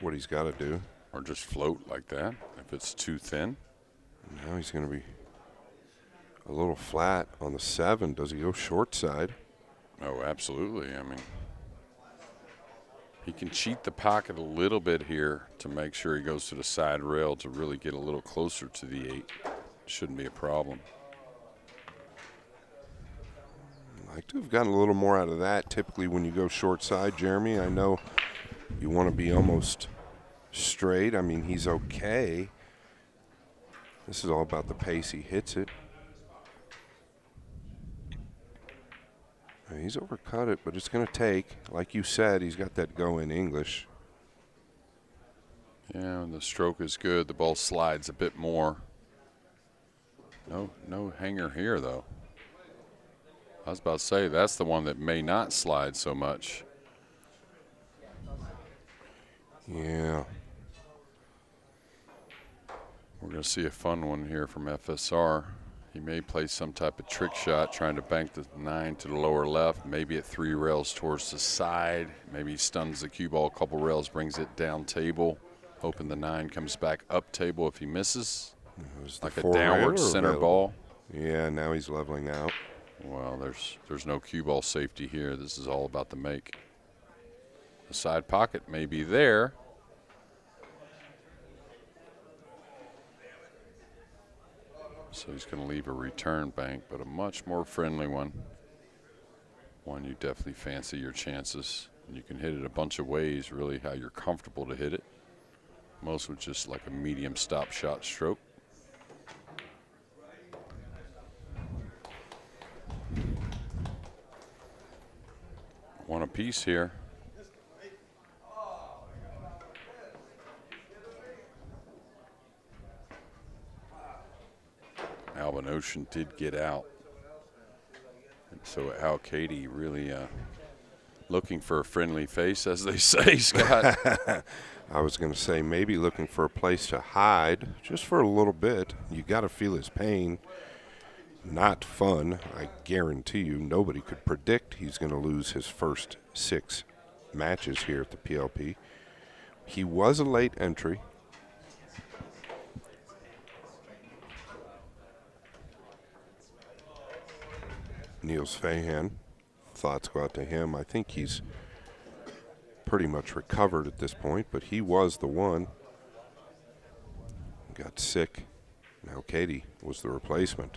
what he's got to do. Or just float like that if it's too thin. Now he's going to be a little flat on the 7. Does he go short side? Oh, absolutely. I mean, he can cheat the pocket a little bit here to make sure he goes to the side rail to really get a little closer to the 8. Shouldn't be a problem. I'd like to have gotten a little more out of that. Typically when you go short side, Jeremy, I know you want to be almost straight. I mean, he's okay. This is all about the pace he hits it. He's overcut it, but it's going to take, like you said, he's got that go in English. Yeah, and the stroke is good. The ball slides a bit more. No hanger here, though. I was about to say, that's the one that may not slide so much. Yeah. We're going to see a fun one here from FSR. He may play some type of trick shot, trying to bank the 9 to the lower left, maybe at 3 rails towards the side. Maybe he stuns the cue ball a couple rails, brings it down table, hoping the 9 comes back up table if he misses. Like a downward center ball. Yeah, now he's leveling out. Well, there's no cue ball safety here. This is all about the make. The side pocket may be there. So he's going to leave a return bank, but a much more friendly one. One you definitely fancy your chances. And you can hit it a bunch of ways, really how you're comfortable to hit it. Most with just like a medium stop shot stroke. One apiece here. Alvin Ocean did get out. And so Alcaide really looking for a friendly face, as they say, Scott. I was going to say maybe looking for a place to hide just for a little bit. You got to feel his pain. Not fun. I guarantee you nobody could predict he's going to lose his first 6 matches here at the PLP. He was a late entry. Niels Fahan, thoughts go out to him. I think he's pretty much recovered at this point, but he was the one. Got sick. Now Katie was the replacement.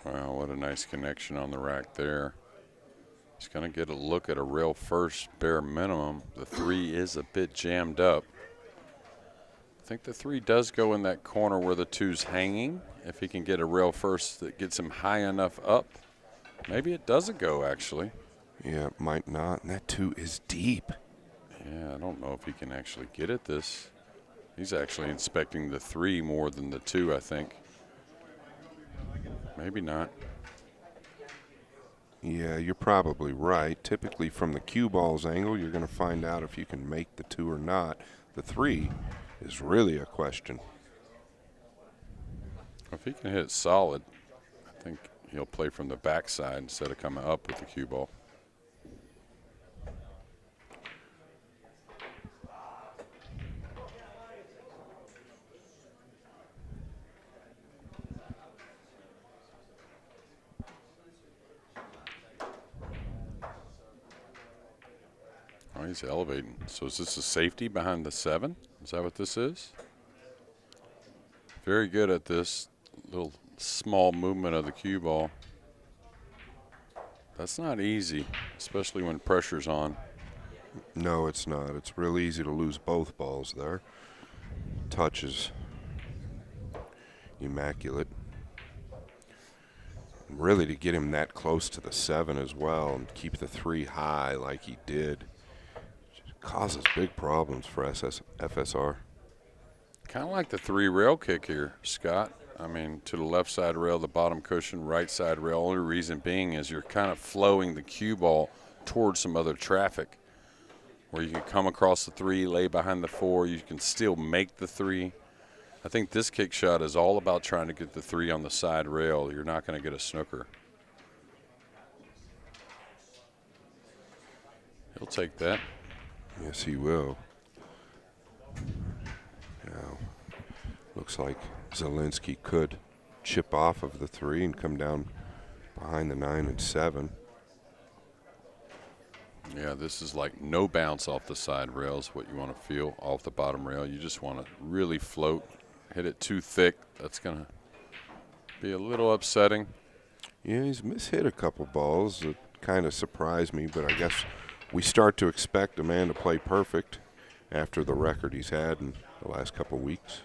Wow, what a nice connection on the rack there. He's going to get a look at a rail first, bare minimum. The 3 is a bit jammed up. I think the 3 does go in that corner where the 2's hanging. If he can get a rail first that gets him high enough up, maybe it doesn't go, actually. Yeah, it might not. And that 2 is deep. Yeah, I don't know if he can actually get at this. He's actually inspecting the 3 more than the 2, I think. Maybe not. Yeah, you're probably right. Typically from the cue ball's angle, you're going to find out if you can make the 2 or not. The 3 is really a question. If he can hit it solid, I think he'll play from the backside instead of coming up with the cue ball. Oh, he's elevating. So is this a safety behind the 7? Is that what this is? Very good at this little small movement of the cue ball. That's not easy, especially when pressure's on. No, it's not. It's real easy to lose both balls there. Touch is immaculate. Really, to get him that close to the 7 as well and keep the 3 high like he did causes big problems for FSR. Kind of like the 3 rail kick here, Scott. I mean, to the left side rail, the bottom cushion, right side rail. Only reason being is you're kind of flowing the cue ball towards some other traffic where you can come across the 3, lay behind the 4. You can still make the 3. I think this kick shot is all about trying to get the 3 on the side rail. You're not going to get a snooker. He'll take that. Yes, he will. Now, looks like Zalinski could chip off of the 3 and come down behind the 9 and 7. Yeah, this is like no bounce off the side rails, what you want to feel off the bottom rail. You just want to really float. Hit it too thick, that's going to be a little upsetting. Yeah, he's mishit a couple balls that kind of surprised me, but I guess we start to expect a man to play perfect after the record he's had in the last couple weeks.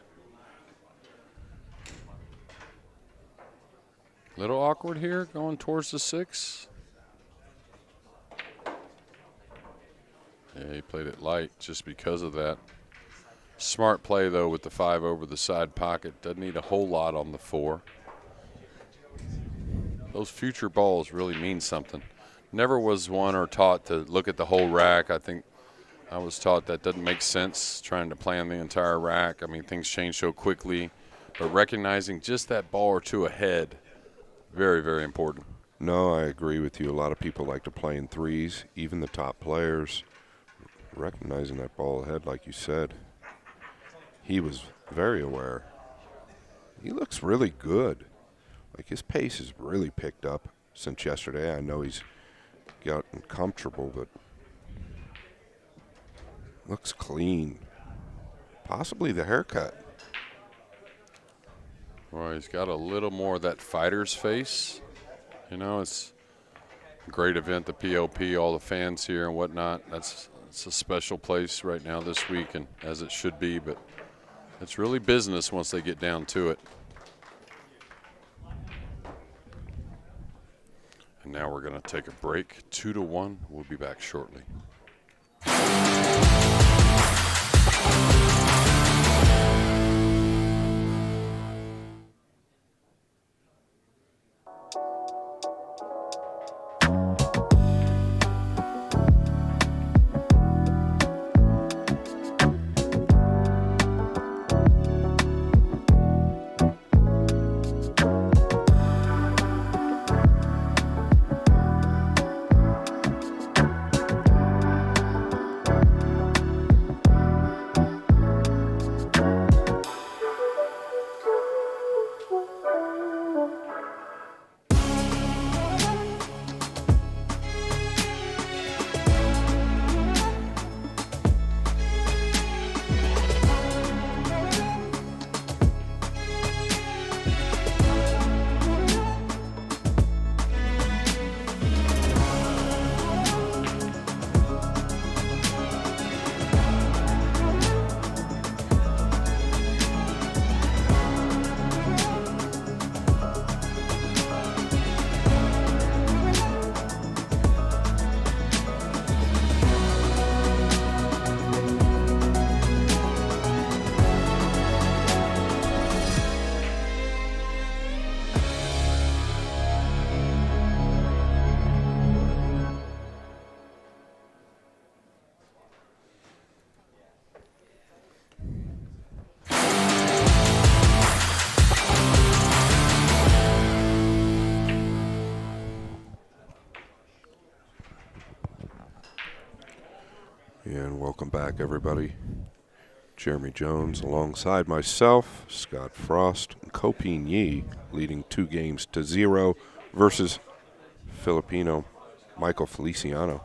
Little awkward here, going towards the 6. Yeah, he played it light just because of that. Smart play, though, with the 5 over the side pocket. Doesn't need a whole lot on the 4. Those future balls really mean something. Never was one or taught to look at the whole rack. I think I was taught that doesn't make sense, trying to plan the entire rack. I mean, things change so quickly. But recognizing just that ball or 2 ahead, very, very important. No, I agree with you. A lot of people like to play in 3s, even the top players. Recognizing that ball ahead, like you said. He was very aware. He looks really good. Like, his pace has really picked up since yesterday. I know he's gotten comfortable, but looks clean. Possibly the haircut. Well, he's got a little more of that fighter's face. You know, it's a great event, the PLP, all the fans here and whatnot. It's a special place right now this week, and as it should be, but it's really business once they get down to it. And now we're going to take a break, 2-1. We'll be back shortly. And welcome back, everybody. Jeremy Jones alongside myself, Scott Frost, and Ko Pin Chung, leading 2-0 versus Filipino Michael Feliciano.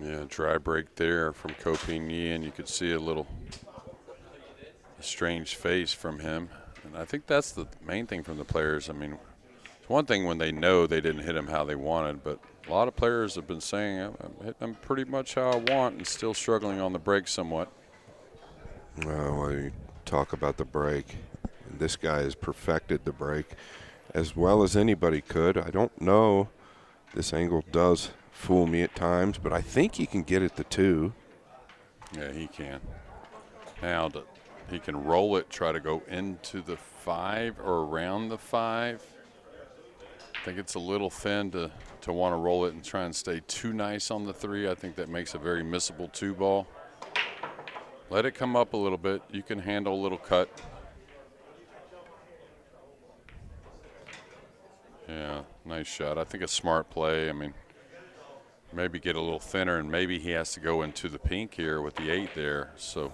Yeah, dry break there from Ko Pin Chung, and you could see a little strange face from him. And I think that's the main thing from the players. I mean, it's one thing when they know they didn't hit him how they wanted, but a lot of players have been saying, I'm hitting him pretty much how I want and still struggling on the break somewhat. Well, you talk about the break. This guy has perfected the break as well as anybody could. I don't know. This angle does fool me at times, but I think he can get it to 2. Yeah, he can. Now he can roll it, try to go into the 5 or around the 5. I think it's a little thin to want to roll it and try and stay too nice on the 3. I think that makes a very missable 2 ball. Let it come up a little bit. You can handle a little cut. Yeah, nice shot. I think a smart play. I mean, maybe get a little thinner, and maybe he has to go into the pink here with the 8 there. So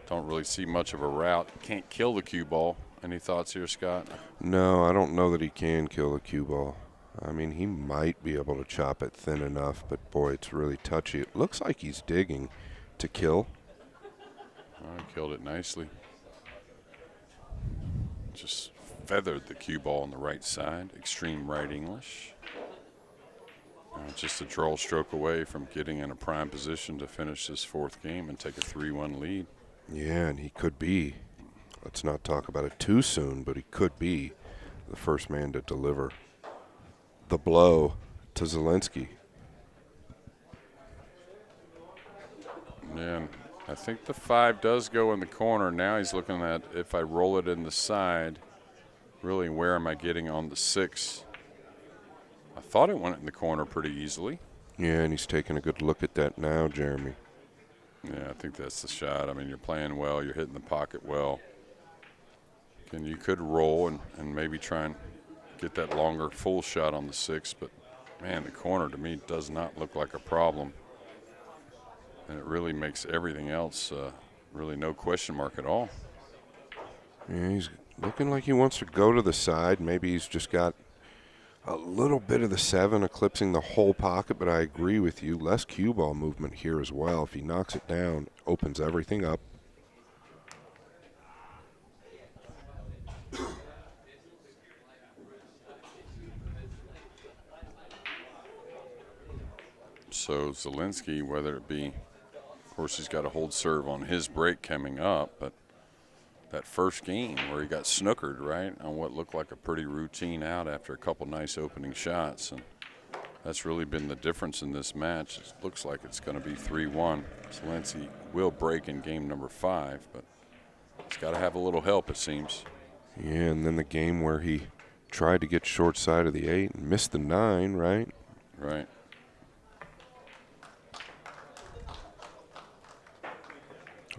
don't really see much of a route. Can't kill the cue ball. Any thoughts here, Scott? No, I don't know that he can kill the cue ball. I mean, he might be able to chop it thin enough, but boy, it's really touchy. It looks like he's digging to kill. Oh, he killed it nicely. Just feathered the cue ball on the right side. Extreme right English. Just a draw stroke away from getting in a prime position to finish this 4th game and take a 3-1 lead. Yeah, and he could be, let's not talk about it too soon, but he could be the first man to deliver the blow to Zalinski. And I think the 5 does go in the corner. Now he's looking at, if I roll it in the side, really where am I getting on the 6? I thought it went in the corner pretty easily. Yeah, and he's taking a good look at that now, Jeremy. Yeah, I think that's the shot. I mean, you're playing well. You're hitting the pocket well. And you could roll and maybe try and get that longer full shot on the 6. But, man, the corner to me does not look like a problem. And it really makes everything else really no question mark at all. Yeah, he's looking like he wants to go to the side. Maybe he's just got a little bit of the 7 eclipsing the whole pocket, but I agree with you. Less cue ball movement here as well. If he knocks it down, opens everything up. So Zalinski, whether it be, of course, he's got a hold serve on his break coming up, but that first game where he got snookered, right, on what looked like a pretty routine out after a couple nice opening shots. And that's really been the difference in this match. It looks like it's going to be 3-1. Zalinski will break in game number 5, but he's got to have a little help, it seems. Yeah, and then the game where he tried to get short side of the 8 and missed the 9, right? Right.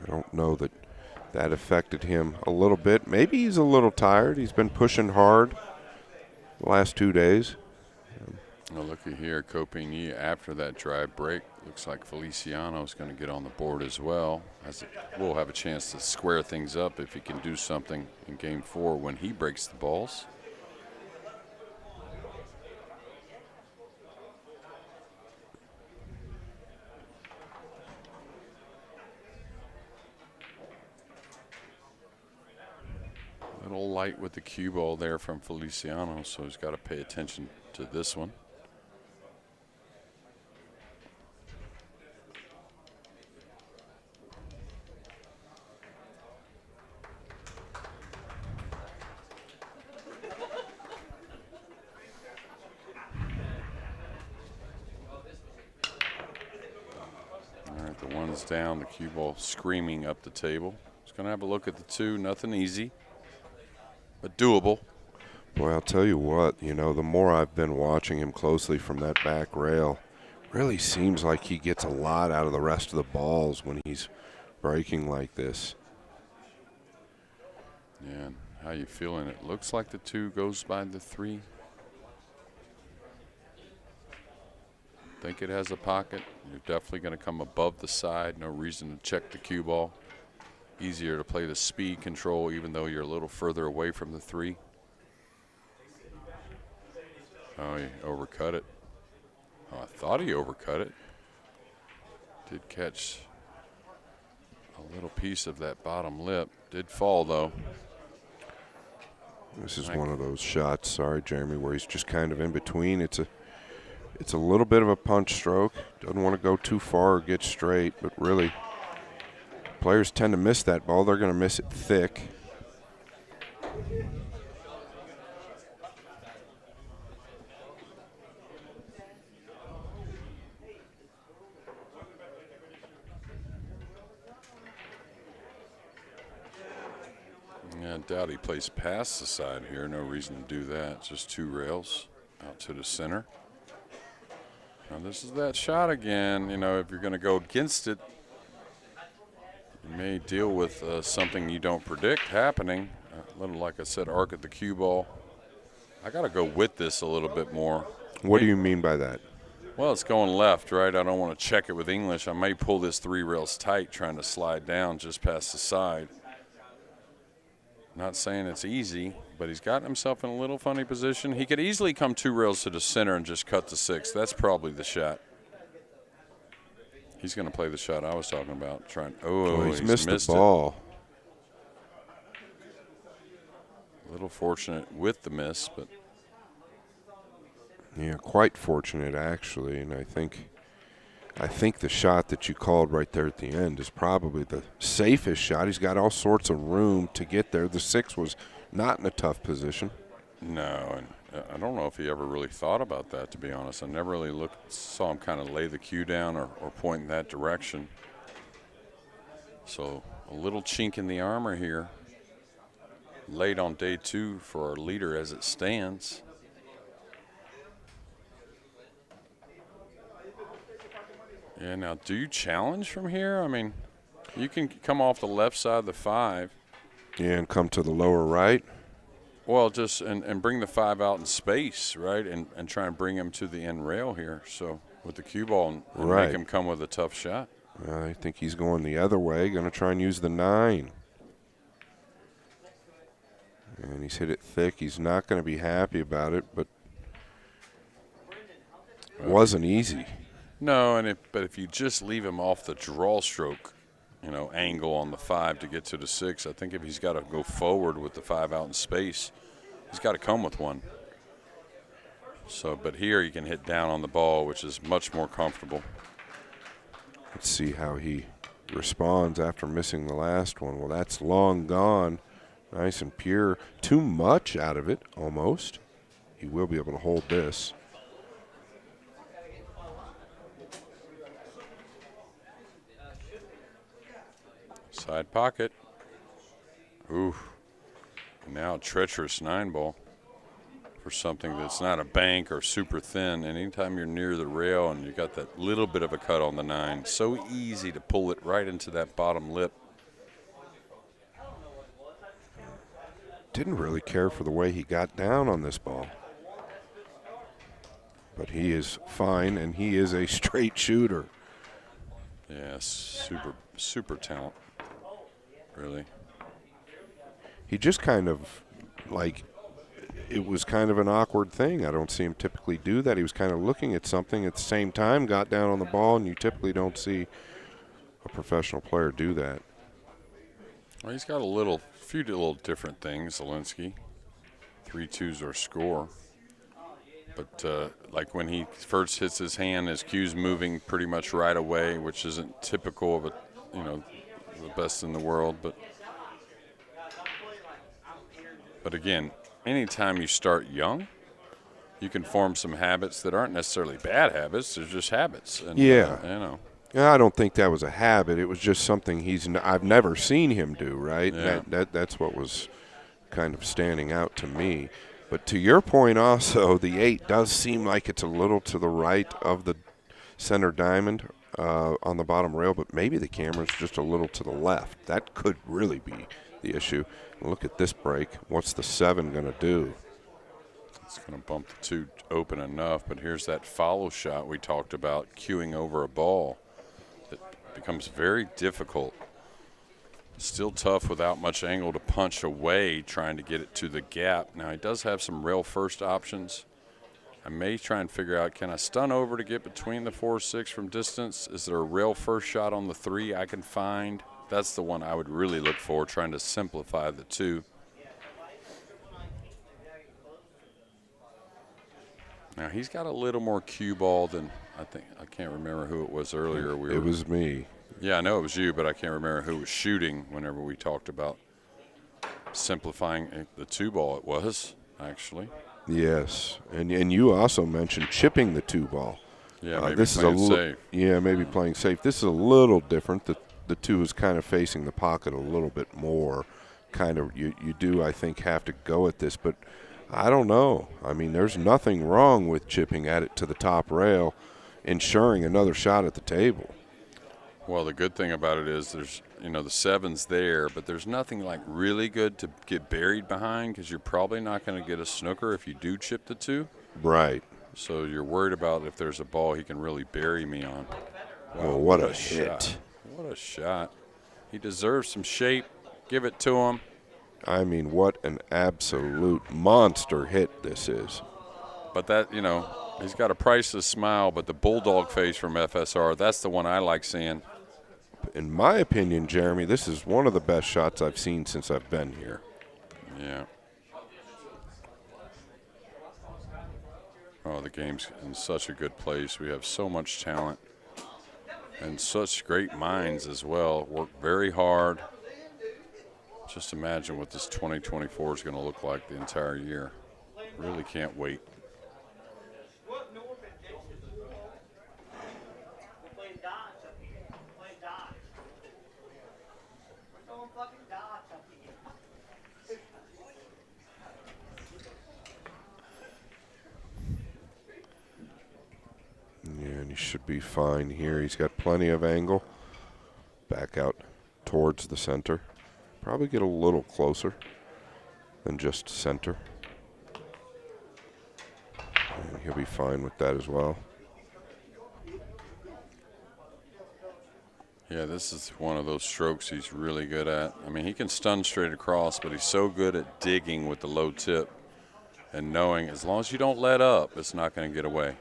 I don't know that affected him a little bit. Maybe he's a little tired. He's been pushing hard the last 2 days. Well, looky here, Ko Pin Chung after that drive break. Looks like Feliciano's going to get on the board as well. We'll have a chance to square things up if he can do something in game 4 when he breaks the balls. Little light with the cue ball there from Feliciano, so he's got to pay attention to this one. All right, the 1's down, the cue ball screaming up the table. He's going to have a look at the 2, nothing easy, but doable. Boy, I'll tell you what, you know, the more I've been watching him closely from that back rail, really seems like he gets a lot out of the rest of the balls when he's breaking like this. Yeah, how you feeling? It looks like the 2 goes by the 3. Think it has a pocket. You're definitely going to come above the side. No reason to check the cue ball. Easier to play the speed control even though you're a little further away from the 3. Oh, he overcut it. Oh, I thought he overcut it. Did catch a little piece of that bottom lip. Did fall, though. This is one of those shots, sorry, Jeremy, where he's just kind of in between. It's a little bit of a punch stroke. Doesn't want to go too far or get straight, but really, players tend to miss that ball. They're going to miss it thick. Yeah, I doubt he plays past the side here. No reason to do that. Just 2 rails out to the center. Now this is that shot again. You know, if you're going to go against it, you may deal with something you don't predict happening. A little, like I said, arc at the cue ball. I got to go with this a little bit more. What do you mean by that? Well, it's going left, right? I don't want to check it with English. I may pull this 3 rails tight trying to slide down just past the side. Not saying it's easy, but he's gotten himself in a little funny position. He could easily come 2 rails to the center and just cut the 6. That's probably the shot. He's going to play the shot I was talking about. He's missed the ball. A little fortunate with the miss, but yeah, quite fortunate actually. And I think the shot that you called right there at the end is probably the safest shot. He's got all sorts of room to get there. The 6 was not in a tough position. No, and I don't know if he ever really thought about that, to be honest. I never really saw him kind of lay the cue down or point in that direction. So a little chink in the armor here. Late on day 2 for our leader as it stands. Yeah, now do you challenge from here? I mean, you can come off the left side of the 5. Yeah, and come to the lower right. Well, just and bring the 5 out in space, right, and try and bring him to the end rail here. So with the cue ball and right. make him come with a tough shot. I think he's going the other way, going to try and use the 9. And he's hit it thick. He's not going to be happy about it, but it wasn't easy. No, but if you just leave him off the draw stroke, you know, angle on the 5 to get to the 6, I think if he's got to go forward with the 5 out in space, he's got to come with 1. So, but here you can hit down on the ball, which is much more comfortable. Let's see how he responds after missing the last one. Well, that's long gone. Nice and pure. Too much out of it, almost. He will be able to hold this. Side pocket. Ooh. Now treacherous 9-ball for something that's not a bank or super thin. And anytime you're near the rail and you got that little bit of a cut on the 9, so easy to pull it right into that bottom lip. Didn't really care for the way he got down on this ball. But he is fine, and he is a straight shooter. Yeah, super talent, really. He just kind of, like, it was kind of an awkward thing. I don't see him typically do that. He was kind of looking at something at the same time, got down on the ball, and you typically don't see a professional player do that. Well, he's got a few little different things, Zalinski. 3-2s or score. But like when he first hits his hand, his cue's moving pretty much right away, which isn't typical of the best in the world. But again, anytime you start young, you can form some habits that aren't necessarily bad habits. They're just habits. And, yeah. I don't think that was a habit. It was just something I've never seen him do, right? Yeah. That's what was kind of standing out to me. But to your point also, the 8 does seem like it's a little to the right of the center diamond on the bottom rail, but maybe the camera's just a little to the left. That could really be the issue. Look at this break. What's the 7 going to do? It's going to bump the 2 open enough, but here's that follow shot we talked about, cueing over a ball. That becomes very difficult. Still tough without much angle to punch away, trying to get it to the gap. Now, he does have some rail first options. I may try and figure out, can I stun over to get between the 4-6 from distance? Is there a rail first shot on the 3 I can find? That's the one I would really look for, trying to simplify the 2. Now he's got a little more cue ball than I can't remember who it was earlier. It was me. Yeah, I know it was you, but I can't remember who was shooting whenever we talked about simplifying the 2-ball. It was, actually. Yes, and you also mentioned chipping the 2-ball. Yeah, maybe this playing is safe. Yeah, maybe playing safe. This is a little different. The 2 is kind of facing the pocket a little bit more. Kind of, you do, I think, have to go at this, but I don't know. I mean, there's nothing wrong with chipping at it to the top rail, ensuring another shot at the table. Well, the good thing about it is there's, the 7's there, but there's nothing like really good to get buried behind because you're probably not going to get a snooker if you do chip the 2. Right. So you're worried about if there's a ball he can really bury me on. Wow, oh, what a hit. Shot. What a shot. He deserves some shape. Give it to him. I mean, what an absolute monster hit this is. But that, he's got a priceless smile, but the bulldog face from FSR, that's the one I like seeing. In my opinion, Jeremy, this is one of the best shots I've seen since I've been here. Yeah. Oh, the game's in such a good place. We have so much talent and such great minds as well. Work very hard. Just imagine what this 2024 is going to look like the entire year. Really can't wait. Yeah, and he should be fine here. He's got plenty of angle. Back out towards the center. Probably get a little closer than just center. And he'll be fine with that as well. Yeah, this is one of those strokes he's really good at. I mean, he can stun straight across, but he's so good at digging with the low tip and knowing as long as you don't let up, it's not going to get away.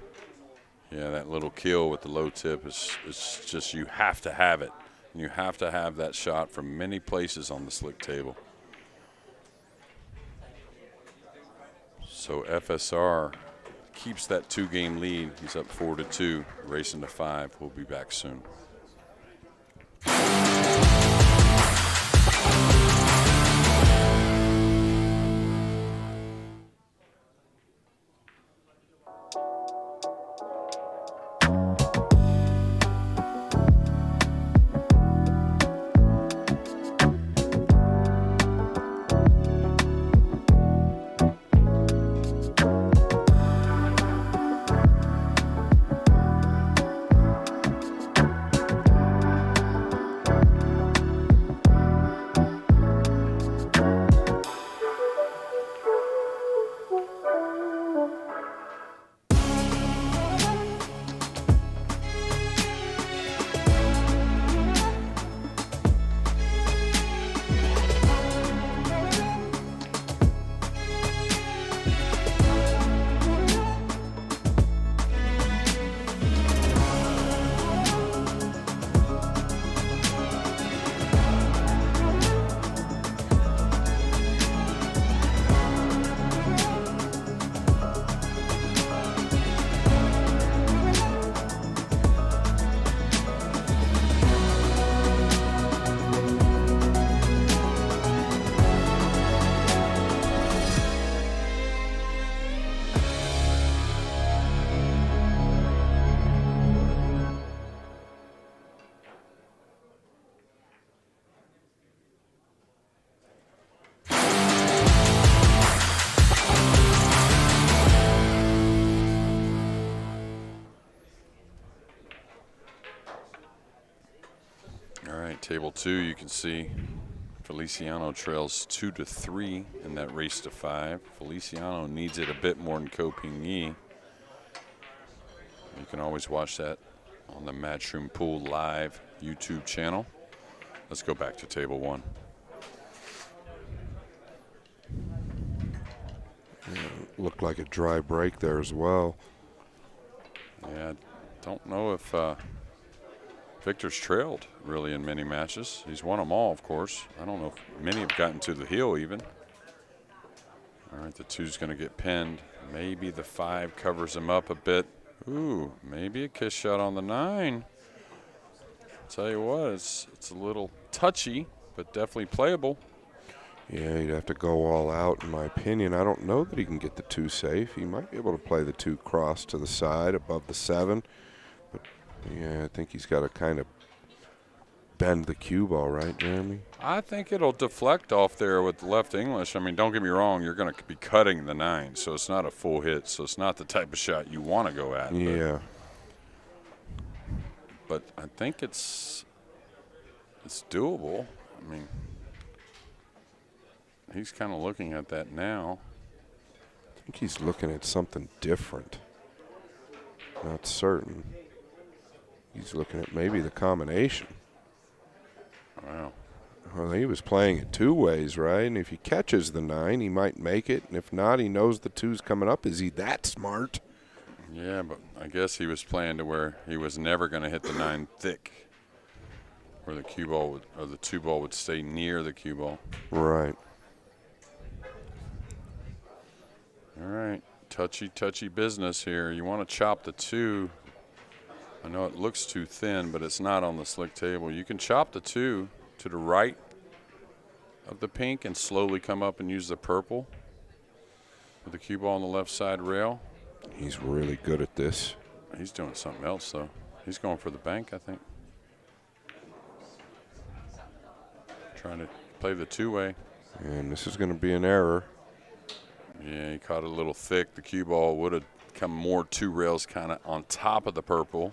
Yeah, that little kill with the low tip is just, you have to have it. And you have to have that shot from many places on the slick table. So FSR keeps that 2-game lead. He's up 4-2, racing to 5. We'll be back soon. Table 2, you can see Feliciano trails 2-3 in that race to 5. Feliciano needs it a bit more than Ko Pin Chung. You can always watch that on the Matchroom Pool Live YouTube channel. Let's go back to table 1. Yeah, looked like a dry break there as well. Yeah, don't know if Victor's trailed really in many matches. He's won them all, of course. I don't know if many have gotten to the heel even. All right, the 2's going to get pinned. Maybe the 5 covers him up a bit. Ooh, maybe a kiss shot on the 9. Tell you what, it's a little touchy, but definitely playable. Yeah, he'd have to go all out, in my opinion. I don't know that he can get the 2 safe. He might be able to play the 2 cross to the side above the 7. But, yeah, I think he's got to kind of bend the cue ball, right, Jeremy? I think it'll deflect off there with the left English. I mean, don't get me wrong, you're going to be cutting the 9, so it's not a full hit, so it's not the type of shot you want to go at. Yeah. But I think it's doable. I mean, he's kind of looking at that now. I think he's looking at something different. Not certain. He's looking at maybe the combination. Wow. Well, he was playing it 2 ways, right? And if he catches the 9, he might make it. And if not, he knows the 2's coming up. Is he that smart? Yeah, but I guess he was playing to where he was never going to hit the 9 thick, where the cue ball would, or the 2 ball would stay near the cue ball. Right. All right, touchy business here. You want to chop the 2. I know it looks too thin, but it's not on the slick table. You can chop the 2 to the right of the pink and slowly come up and use the purple with the cue ball on the left side rail. He's really good at this. He's doing something else, though. He's going for the bank, I think. Trying to play the 2-way. And this is going to be an error. Yeah, he caught it a little thick. The cue ball would have come more 2 rails kind of on top of the purple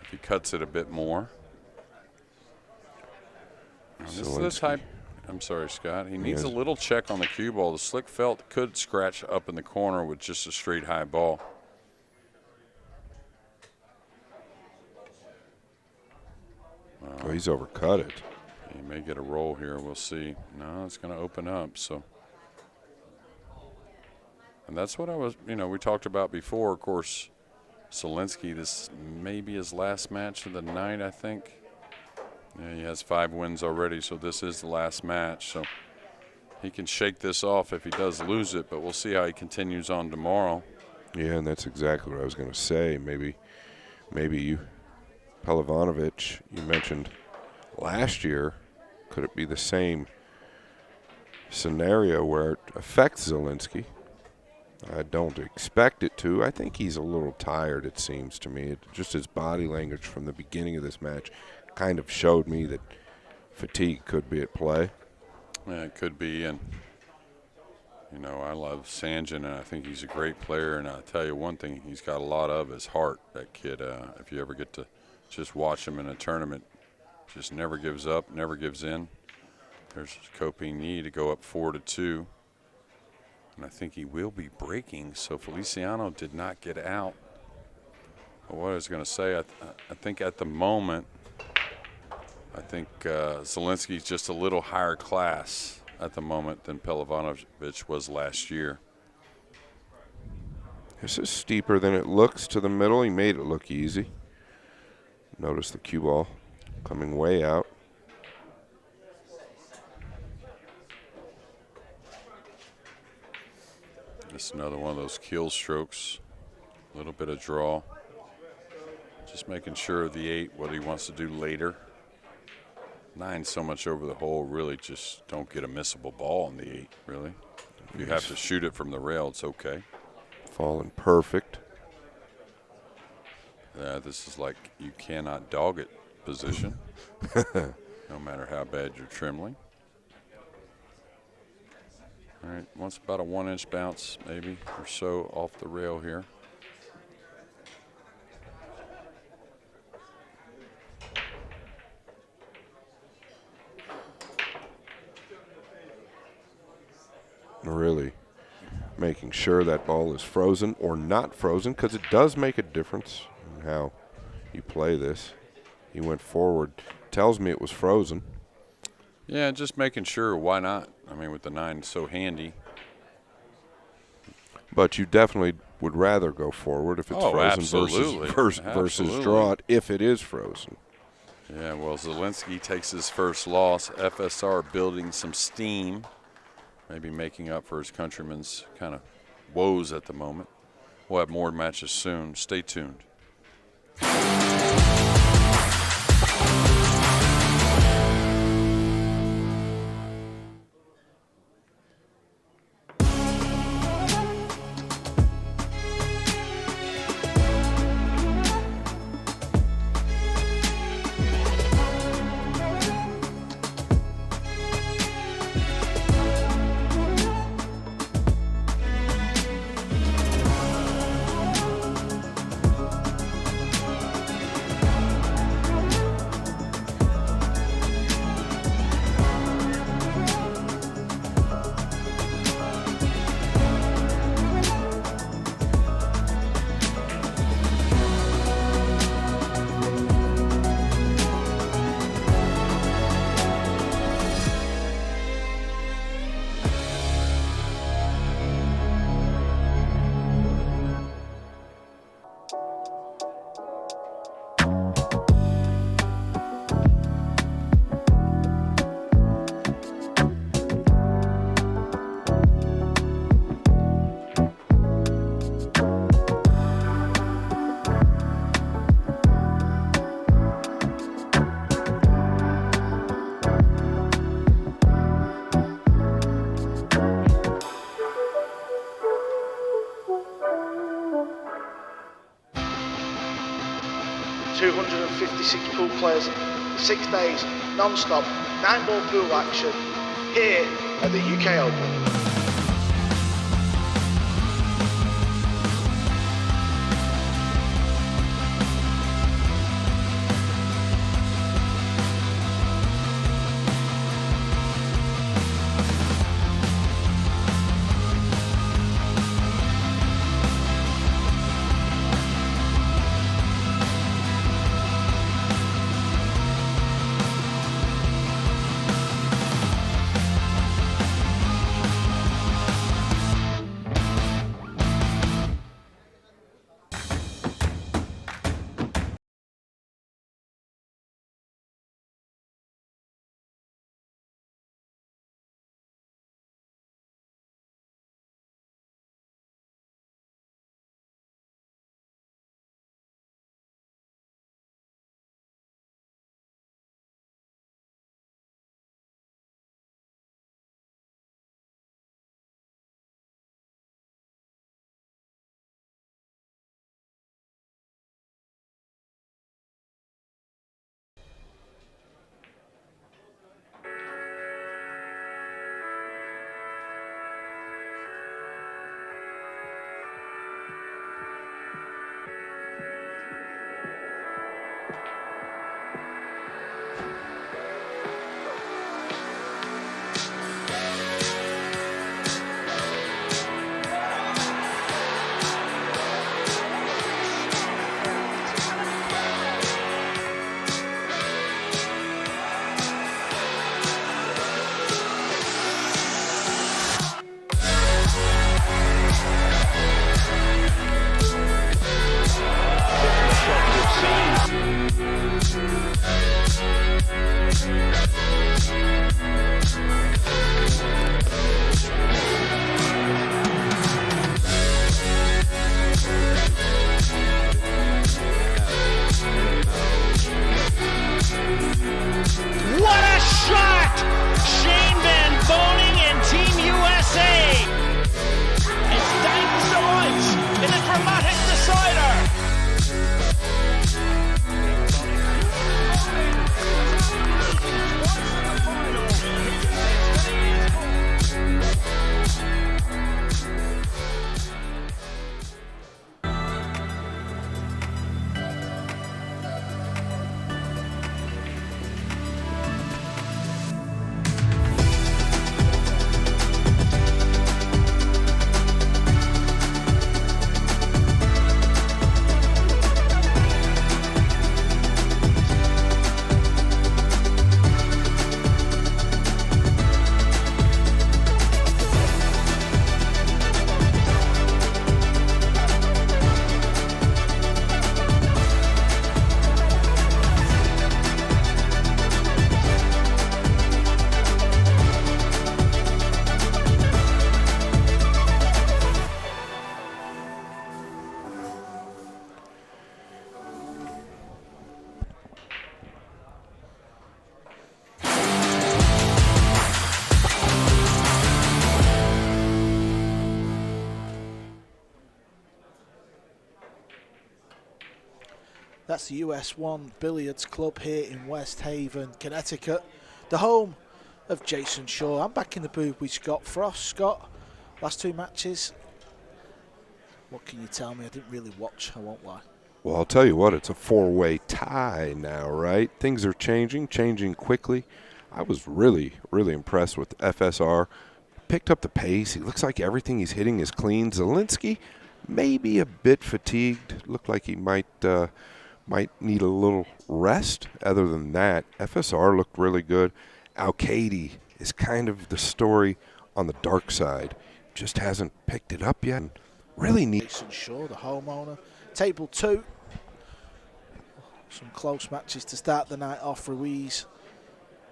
if he cuts it a bit more. This is the type. I'm sorry, Scott. He needs a little check on the cue ball. The slick felt could scratch up in the corner with just a straight high ball. Oh, he's overcut it. He may get a roll here. We'll see. No, it's going to open up. So, and that's what I was, we talked about before. Of course, Zalinski, this may be his last match of the night, I think. Yeah, he has 5 wins already, so this is the last match. So he can shake this off if he does lose it, but we'll see how he continues on tomorrow. Yeah, and that's exactly what I was going to say. Maybe you, Pelovanovic, you mentioned last year, could it be the same scenario where it affects Zalinski? I don't expect it to. I think he's a little tired, it seems to me. Just his body language from the beginning of this match kind of showed me that fatigue could be at play. Yeah, it could be, and I love Sanjin, and I think he's a great player. And I'll tell you one thing, he's got a lot of his heart. That kid, if you ever get to just watch him in a tournament, just never gives up, never gives in. There's Ko Pin Chung to go up 4-2, and I think he will be breaking. So Feliciano did not get out. But what I was going to say, I think at the moment, I think Zalinski's just a little higher class at the moment than Pelovanovic was last year. This is steeper than it looks to the middle. He made it look easy. Notice the cue ball coming way out. Just another one of those kill strokes. A little bit of draw. Just making sure of the 8, what he wants to do later. 9 so much over the hole, really just don't get a missable ball in the 8, really. If you have to shoot it from the rail, it's okay. Falling perfect. Yeah, this is like you cannot dog it position, no matter how bad you're trembling. All right, wants about a 1-inch bounce maybe or so off the rail here. Really making sure that ball is frozen or not frozen, because it does make a difference in how you play this. He went forward. Tells me it was frozen. Yeah, just making sure. Why not? I mean, with the 9 so handy. But you definitely would rather go forward if it's frozen versus draw it if it is frozen. Yeah, well, Zalinski takes his first loss. FSR building some steam. Maybe making up for his countryman's kind of woes at the moment. We'll have more matches soon. Stay tuned. Pool players, 6 days, non-stop, 9-ball pool action here at the UK Open. That's the US 1 Billiards Club here in West Haven, Connecticut, the home of Jason Shaw. I'm back in the booth with Scott Frost. Scott, last 2 matches, what can you tell me? I didn't really watch, I won't lie. Well, I'll tell you what, it's a 4-way tie now, right? Things are changing quickly. I was really, really impressed with FSR. Picked up the pace. He looks like everything he's hitting is clean. Zalinski, maybe a bit fatigued. Looked like he might need a little rest. Other than that, FSR looked really good. Alcaide is kind of the story on the dark side. Just hasn't picked it up yet. Really neat. Jason Shaw, the homeowner. Table 2. Some close matches to start the night off. Ruiz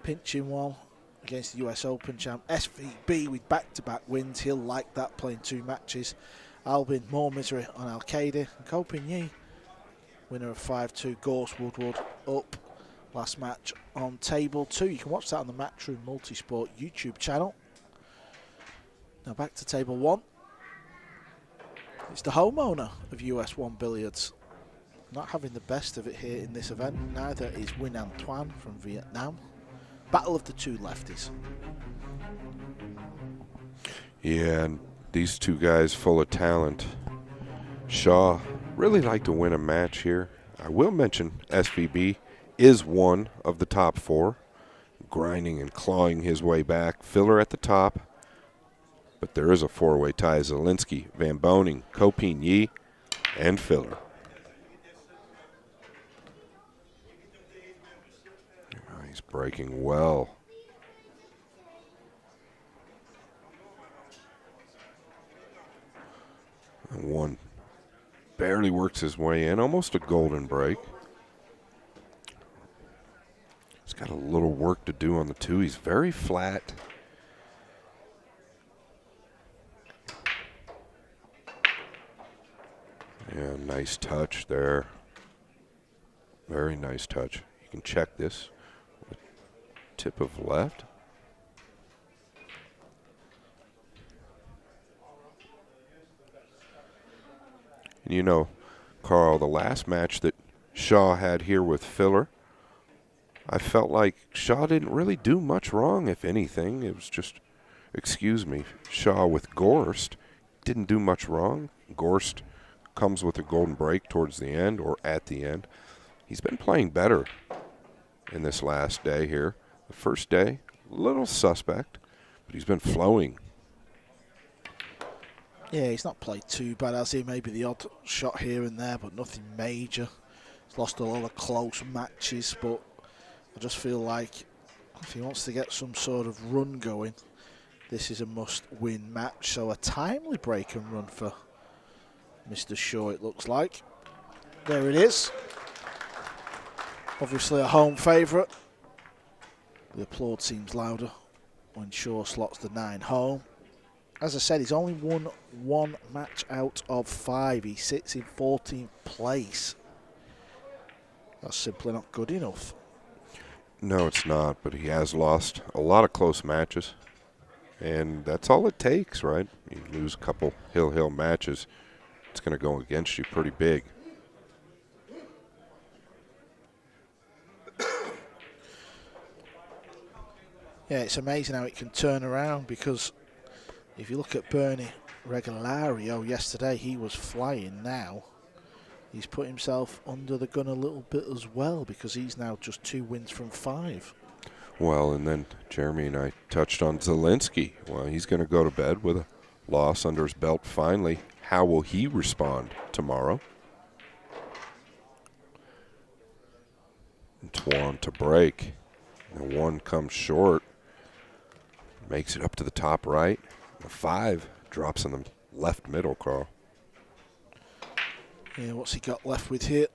pinching one against the US Open champ. SVB with back-to-back wins. He'll like that, playing 2 matches. Albin, more misery on Alcaide. And Ko Pin Chung, winner of 5-2. Gorst, Woodward up last match on table 2. You can watch that on the Matchroom Multisport YouTube channel. Now back to table 1. It's the homeowner of US 1 Billiards. Not having the best of it here in this event. Neither is Win An Tuan from Vietnam. Battle of the 2 lefties. Yeah, and these 2 guys full of talent. Shaw really like to win a match here. I will mention SVB is one of the top 4, grinding and clawing his way back. Filler at the top, but there is a 4-way tie. Zalinski, Van Boening, Ko Pin Chung, and Filler. He's breaking well. And one barely works his way in, almost a golden break. He's got a little work to do on the 2. He's very flat. Yeah, nice touch there. Very nice touch. You can check this with tip of left. And you know, Carl, the last match that Shaw had here with Filler, I felt like Shaw didn't really do much wrong, if anything. It was just, Shaw with Gorst didn't do much wrong. Gorst comes with a golden break towards the end or at the end. He's been playing better in this last day here. The first day, a little suspect, but he's been flowing. Yeah, he's not played too bad, has he? Maybe the odd shot here and there, but nothing major. He's lost a lot of close matches, but I just feel like if he wants to get some sort of run going, this is a must-win match. So a timely break and run for Mr. Shaw, it looks like. There it is. Obviously a home favourite. The applaud seems louder when Shaw slots the 9 home. As I said, he's only won 1 match out of 5. He sits in 14th place. That's simply not good enough. No, it's not, but he has lost a lot of close matches. And that's all it takes, right? You lose a couple hill matches, it's going to go against you pretty big. Yeah, it's amazing how it can turn around, because if you look at Bernie Regalario yesterday, he was flying. Now he's put himself under the gun a little bit as well, because he's now just 2 wins from 5. Well, and then Jeremy and I touched on Zalinski. Well, he's going to go to bed with a loss under his belt finally. How will he respond tomorrow? Tuan to break. And 1 comes short. Makes it up to the top right. The 5 drops in the left middle, Carl. Yeah, what's he got left with here?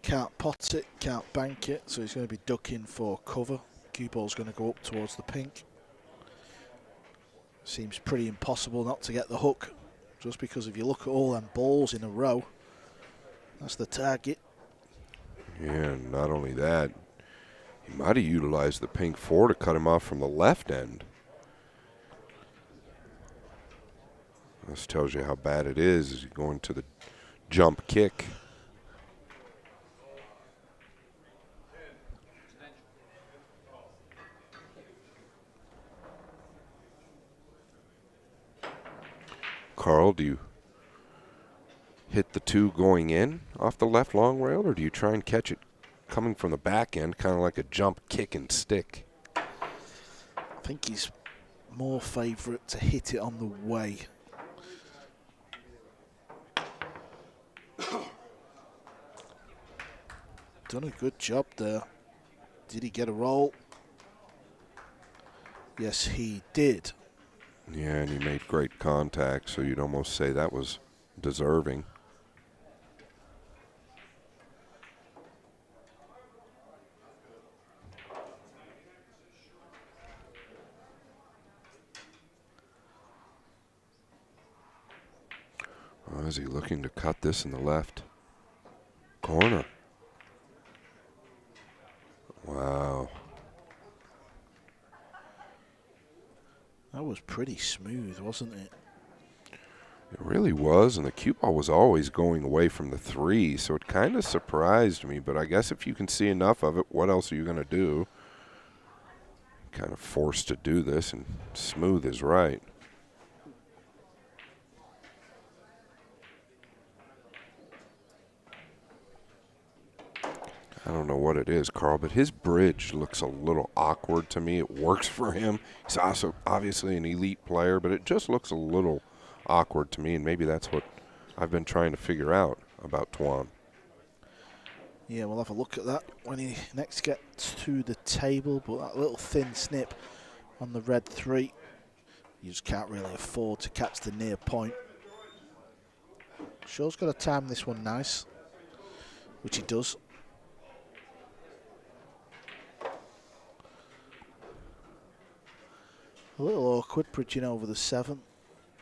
Can't pot it, can't bank it, so he's going to be ducking for cover. Cue ball's going to go up towards the pink. Seems pretty impossible not to get the hook, just because if you look at all them balls in a row, that's the target. Yeah, and not only that, he might have utilized the pink 4 to cut him off from the left end. This tells you how bad it is as you go into the jump kick. Carl, do you hit the 2 going in off the left long rail, or do you try and catch it coming from the back end, kind of like a jump kick and stick? I think he's more favourite to hit it on the way. Done a good job there. Did he get a roll? Yes, he did. Yeah, and he made great contact, so you'd almost say that was deserving. Oh, is he looking to cut this in the left corner? Wow. That was pretty smooth, wasn't it? It really was, and the cue ball was always going away from the 3, so it kind of surprised me, but I guess if you can see enough of it, what else are you going to do? Kind of forced to do this, and smooth is right. I don't know what it is, Carl, but his bridge looks a little awkward to me. It works for him. He's also obviously an elite player, but it just looks a little awkward to me, and maybe that's what I've been trying to figure out about Tuan. Yeah, we'll have a look at that when he next gets to the table, but that little thin snip on the red 3, you just can't really afford to catch the near point. Shaw's got to time this one nice, which he does. A little awkward bridging over the 7,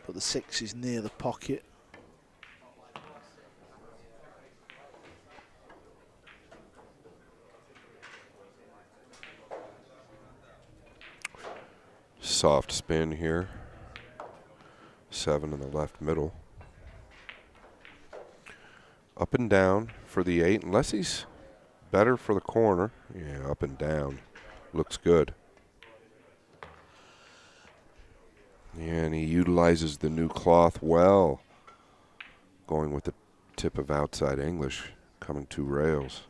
but the 6 is near the pocket. Soft spin here. 7 in the left middle. Up and down for the 8, unless he's better for the corner. Yeah, up and down. Looks good. Yeah, and he utilizes the new cloth well. Going with the tip of outside English, coming 2 rails.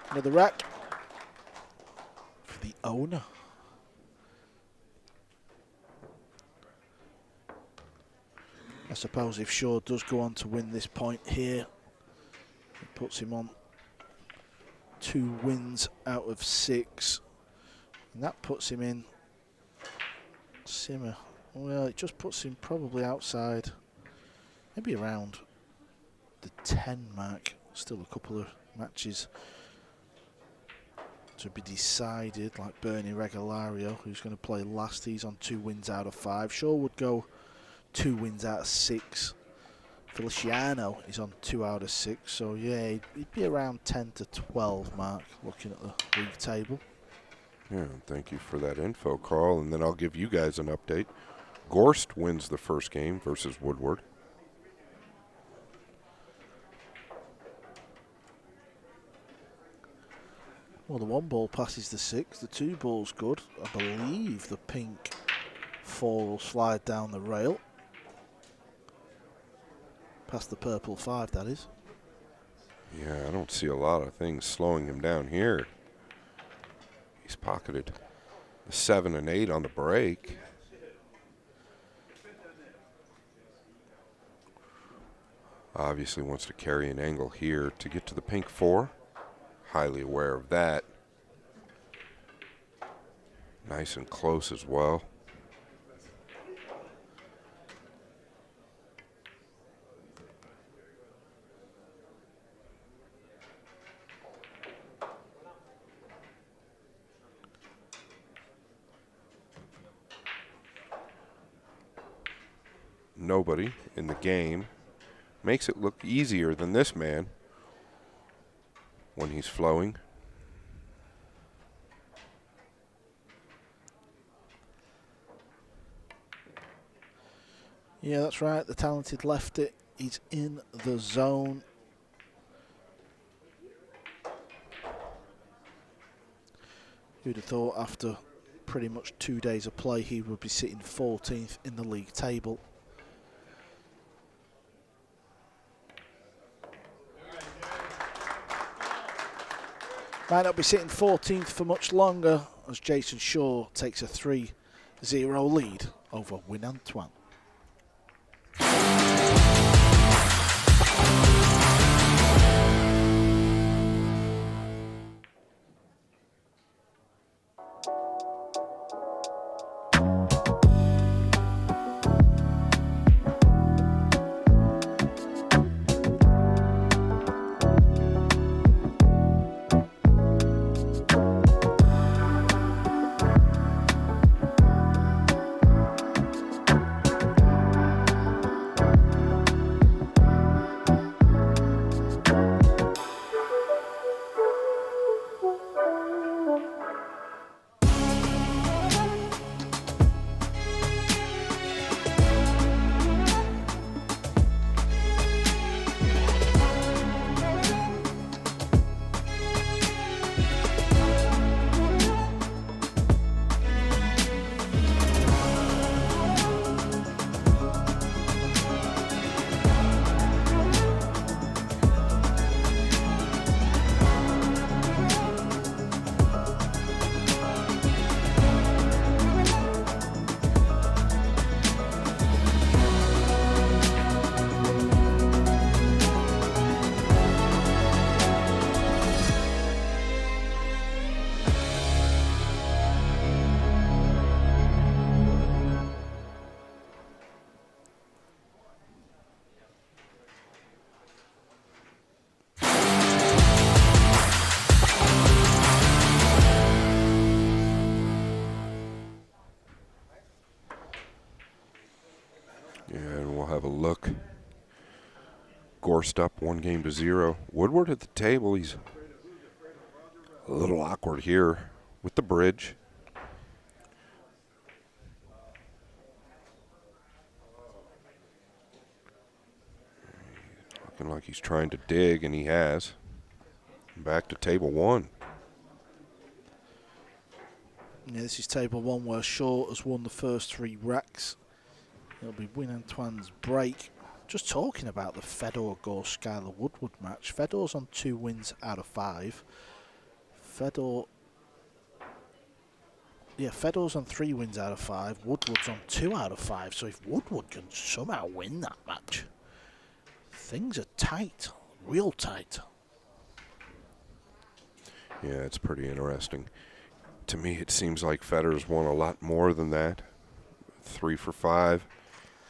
Another rack for the owner. I suppose if Shaw does go on to win this point here, it puts him on 2 wins out of 6. And that puts him in simmer. Well, it just puts him probably outside, maybe around the 10 mark. Still a couple of matches to be decided, like Bernie Regalario, who's going to play last. He's on 2 wins out of 5. Shaw would go 2 wins out of 6. Feliciano is on 2 out of 6. So yeah, he'd be around 10 to 12 mark looking at the league table. Yeah, thank you for that info, Carl. And then I'll give you guys an update. Gorst wins the first game versus Woodward. Well, the 1 ball passes the 6. The 2 ball's good. I believe the pink 4 will slide down the rail. Past the purple 5, that is. Yeah, I don't see a lot of things slowing him down here. He's pocketed the 7 and 8 on the break. Obviously wants to carry an angle here to get to the pink 4. Highly aware of that. Nice and close as well. nobody in the game makes it look easier than this man when he's flowing. Yeah, that's right. The talented lefty is in the zone. Who'd have thought after pretty much 2 days of play he would be sitting 14th in the league table. Might not be sitting 14th for much longer as Jason Shaw takes a 3-0 lead over Win An Tuan. Have a look. Gorst up 1-0. Woodward at the table. He's a little awkward here with the bridge. Looking like he's trying to dig, and he has. Back to table 1. Yeah, this is table 1 where Shaw has won the first 3 racks. It'll be Win An Tuan's break. Just talking about the Fedor Gorst Skylar Woodward match. Fedor's on 2 wins out of 5. Fedor's on 3 wins out of 5. Woodward's on 2 out of 5. So if Woodward can somehow win that match, things are tight, real tight. Yeah, it's pretty interesting. To me, it seems like Fedor's won a lot more than that. 3 for 5.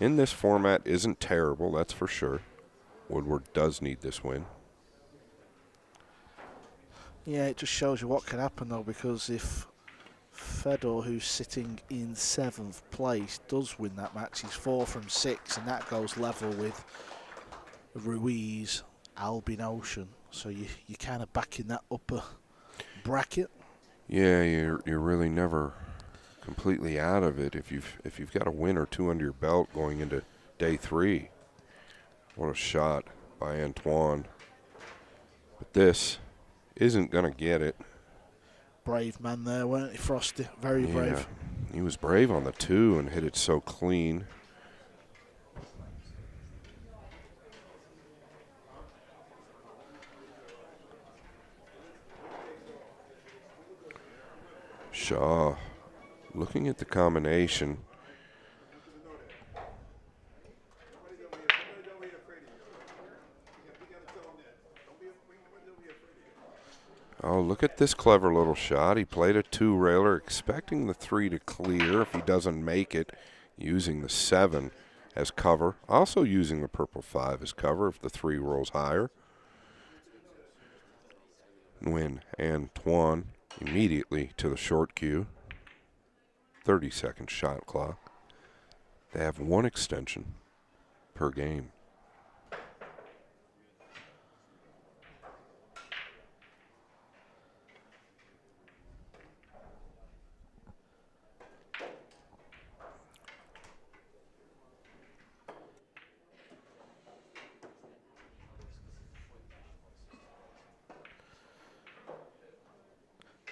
In this format isn't terrible, that's for sure. Woodward does need this win. Yeah, it just shows you what can happen though, because if Fedor, who's sitting in 7th place, does win that match, he's 4 from 6, and that goes level with Ruiz, Albin Ocean. So you kind of back in that upper bracket. Yeah, you're really never completely out of it if you've got a win or 2 under your belt going into day 3. What a shot by Antoine. But this isn't going to get it. Brave man there, weren't he, Frosty? Very brave. He was brave on the 2 and hit it so clean. Shaw looking at the combination. Oh, look at this clever little shot. He played a 2-railer, expecting the 3 to clear if he doesn't make it, using the 7 as cover, also using the purple 5 as cover if the 3 rolls higher. Win An Tuan immediately to the short queue. 30-second shot clock. They have 1 extension. per game.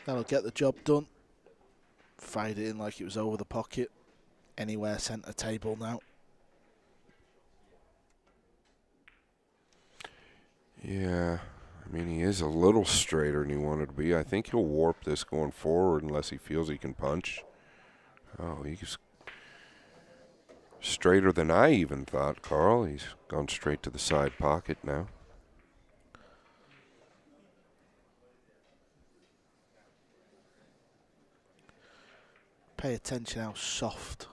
That'll get the job done. Fired it in like it was over the pocket. Anywhere centre table now. Yeah, I mean, he is a little straighter than he wanted to be. I think he'll warp this going forward unless he feels he can punch. Oh, he's straighter than I even thought, Carl. He's gone straight to the side pocket now. Pay attention how soft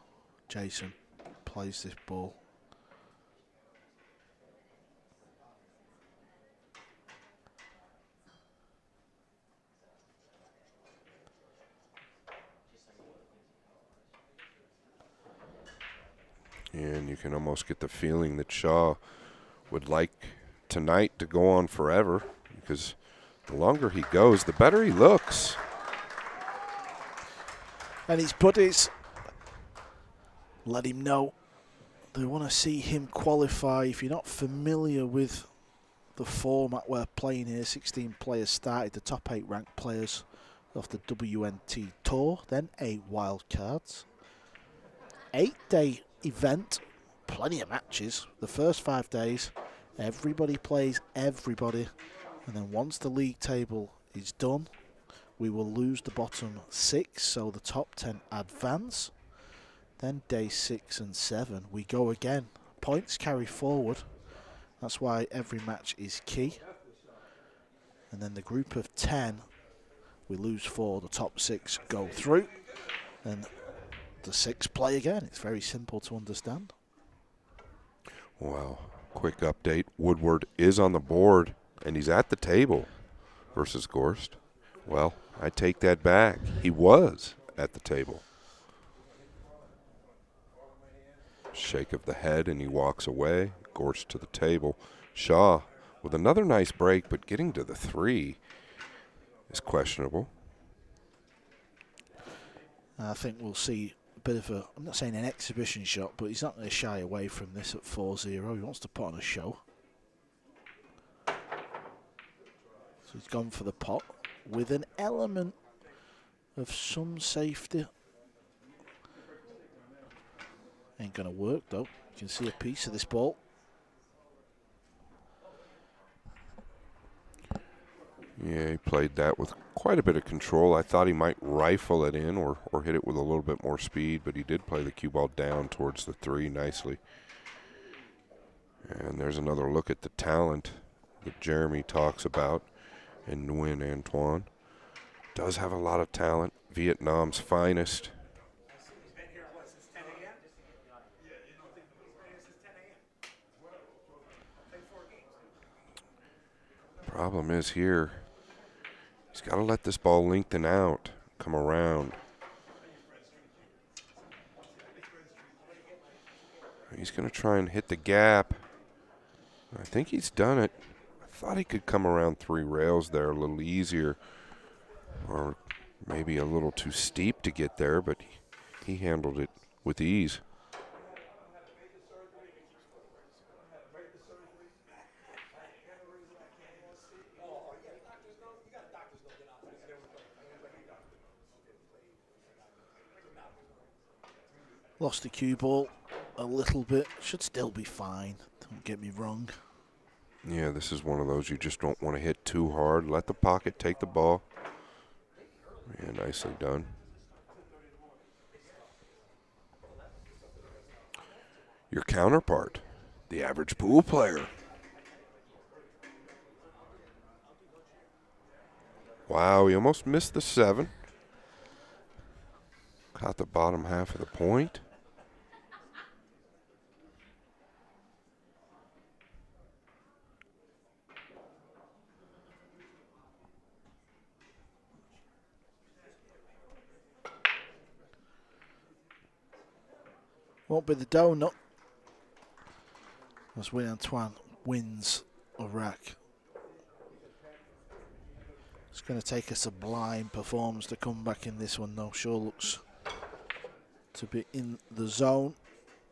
Jason plays this ball. And you can almost get the feeling that Shaw would like tonight to go on forever, because the longer he goes, the better he looks. And his buddies let him know they want to see him qualify. If you're not familiar with the format we're playing here, 16 players started, the top 8 ranked players off the WNT Tour, then 8 wild cards. 8-day event, plenty of matches. The first 5 days, everybody plays everybody. And then once the league table is done, we will lose the bottom 6, so the top 10 advance. Then day 6 and 7, we go again. Points carry forward. That's why every match is key. And then the group of 10, we lose 4, the top 6 go through. And the 6 play again. It's very simple to understand. Wow. Quick update. Woodward is on the board, and he's at the table versus Gorst. Well, I take that back. He was at the table. Shake of the head, and he walks away. Gorst to the table. Shaw with another nice break, but getting to the 3 is questionable. I think we'll see a bit of a, I'm not saying an exhibition shot, but he's not going to shy away from this at 4-0. He wants to put on a show. So he's gone for the pot with an element of some safety. Ain't going to work though. You can see a piece of this ball. Yeah, he played that with quite a bit of control. I thought he might rifle it in or hit it with a little bit more speed, but he did play the cue ball down towards the 3 nicely. And there's another look at the talent that Jeremy talks about in Win An Tuan. Does have a lot of talent. Vietnam's finest. Problem is here, he's got to let this ball lengthen out, come around. He's going to try and hit the gap. I think he's done it. I thought he could come around 3 rails there a little easier, or maybe a little too steep to get there, but he handled it with ease. Lost the cue ball a little bit. Should still be fine. Don't get me wrong. Yeah, this is one of those you just don't want to hit too hard. Let the pocket take the ball. Yeah, nicely done. Your counterpart, the average pool player. Wow, he almost missed the 7. Caught the bottom half of the point. Won't be the donut. as Win An Tuan wins a rack. It's going to take a sublime performance to come back in this one, though. Sure looks to be in the zone.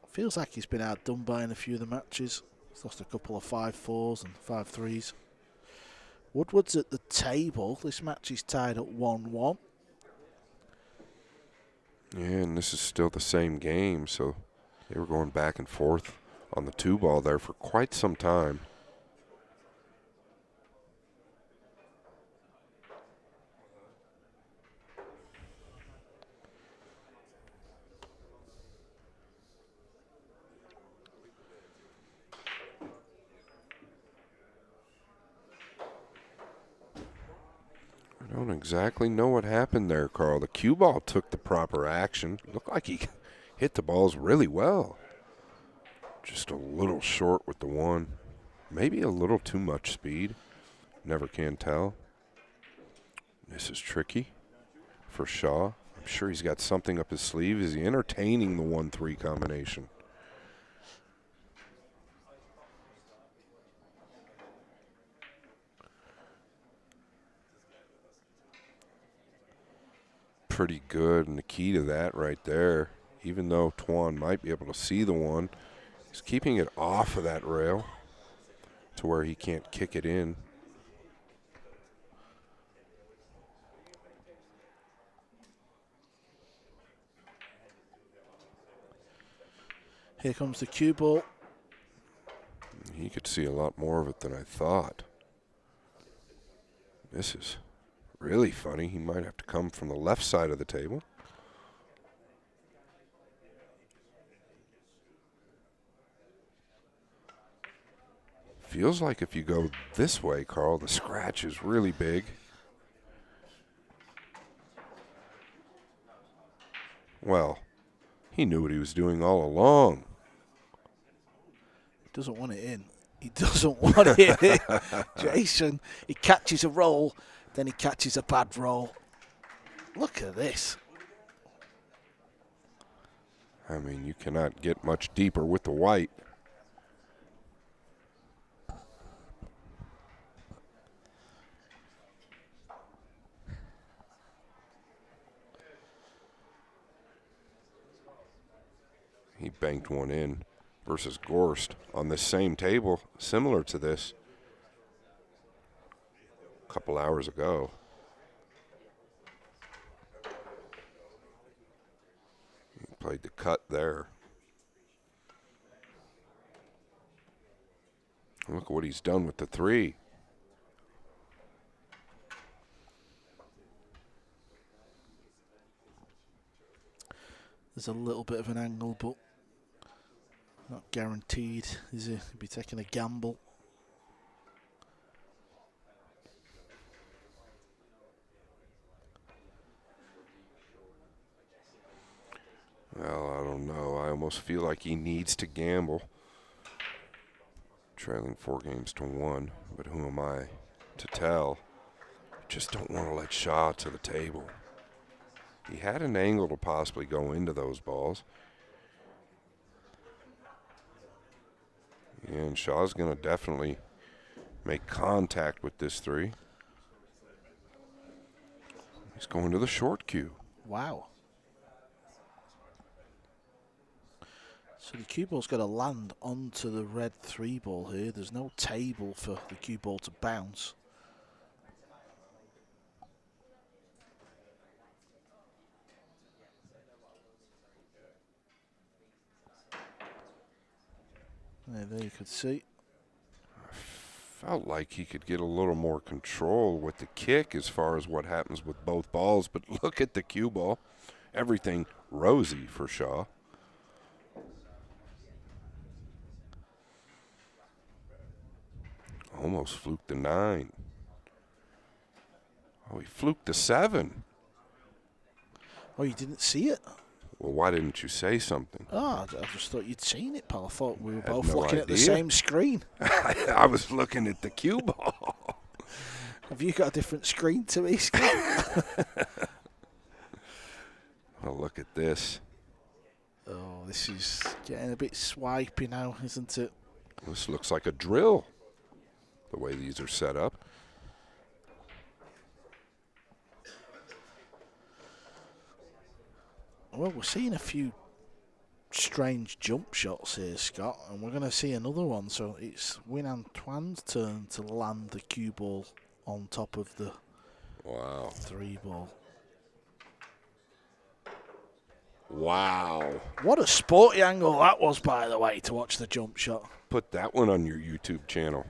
Feels like he's been outdone by in a few of the matches. He's lost a couple of 5-4s and 5-3s. Woodward's at the table. This match is tied at 1-1. Yeah, and this is still the same game, so they were going back and forth on the 2-ball there for quite some time. I don't exactly know what happened there, Carl. The cue ball took the proper action. Looked like he hit the balls really well. Just a little short with the 1. Maybe a little too much speed. Never can tell. This is tricky for Shaw. I'm sure he's got something up his sleeve. Is he entertaining the 1-3 combination? Pretty good, and the key to that right there, even though Tuan might be able to see the 1, he's keeping it off of that rail to where he can't kick it in. Here comes the cue ball. He could see a lot more of it than I thought. This is really funny. He might have to come from the left side of the table. Feels like if you go this way, Carl, the scratch is really big. Well, he knew what he was doing all along. He doesn't want it in. He doesn't want it in. Jason, he catches a roll, then he catches a bad roll. Look at this. I mean, you cannot get much deeper with the white. He banked one in versus Gorst on this same table, similar to this, a couple hours ago. He played the cut there. Look at what he's done with the 3. There's a little bit of an angle, but not guaranteed, is he? He'll be taking a gamble. Well, I don't know. I almost feel like he needs to gamble. Trailing 4-1, but who am I to tell? Just don't want to let Shaw to the table. He had an angle to possibly go into those balls. And Shaw's going to definitely make contact with this 3. He's going to the short cue. Wow. So the cue ball's got to land onto the red 3 ball here. There's no table for the cue ball to bounce. There you could see. Felt like he could get a little more control with the kick as far as what happens with both balls, but look at the cue ball. Everything rosy for Shaw. Almost fluked the 9. Oh, he fluked the 7. Oh, you didn't see it? Well, why didn't you say something? Oh, I just thought you'd seen it, pal. I thought we were Had both no looking at the idea. same screen. I was looking at the cue ball. Have you got a different screen to me, Scott? Oh, look at this. Oh, this is getting a bit swipey now, isn't it? This looks like a drill, the way these are set up. Well, we're seeing a few strange jump shots here, Scott, and we're going to see another one. So it's Win An Tuan's turn to land the cue ball on top of the three ball. Wow. What a sporty angle that was, by the way, to watch the jump shot. Put that one on your YouTube channel.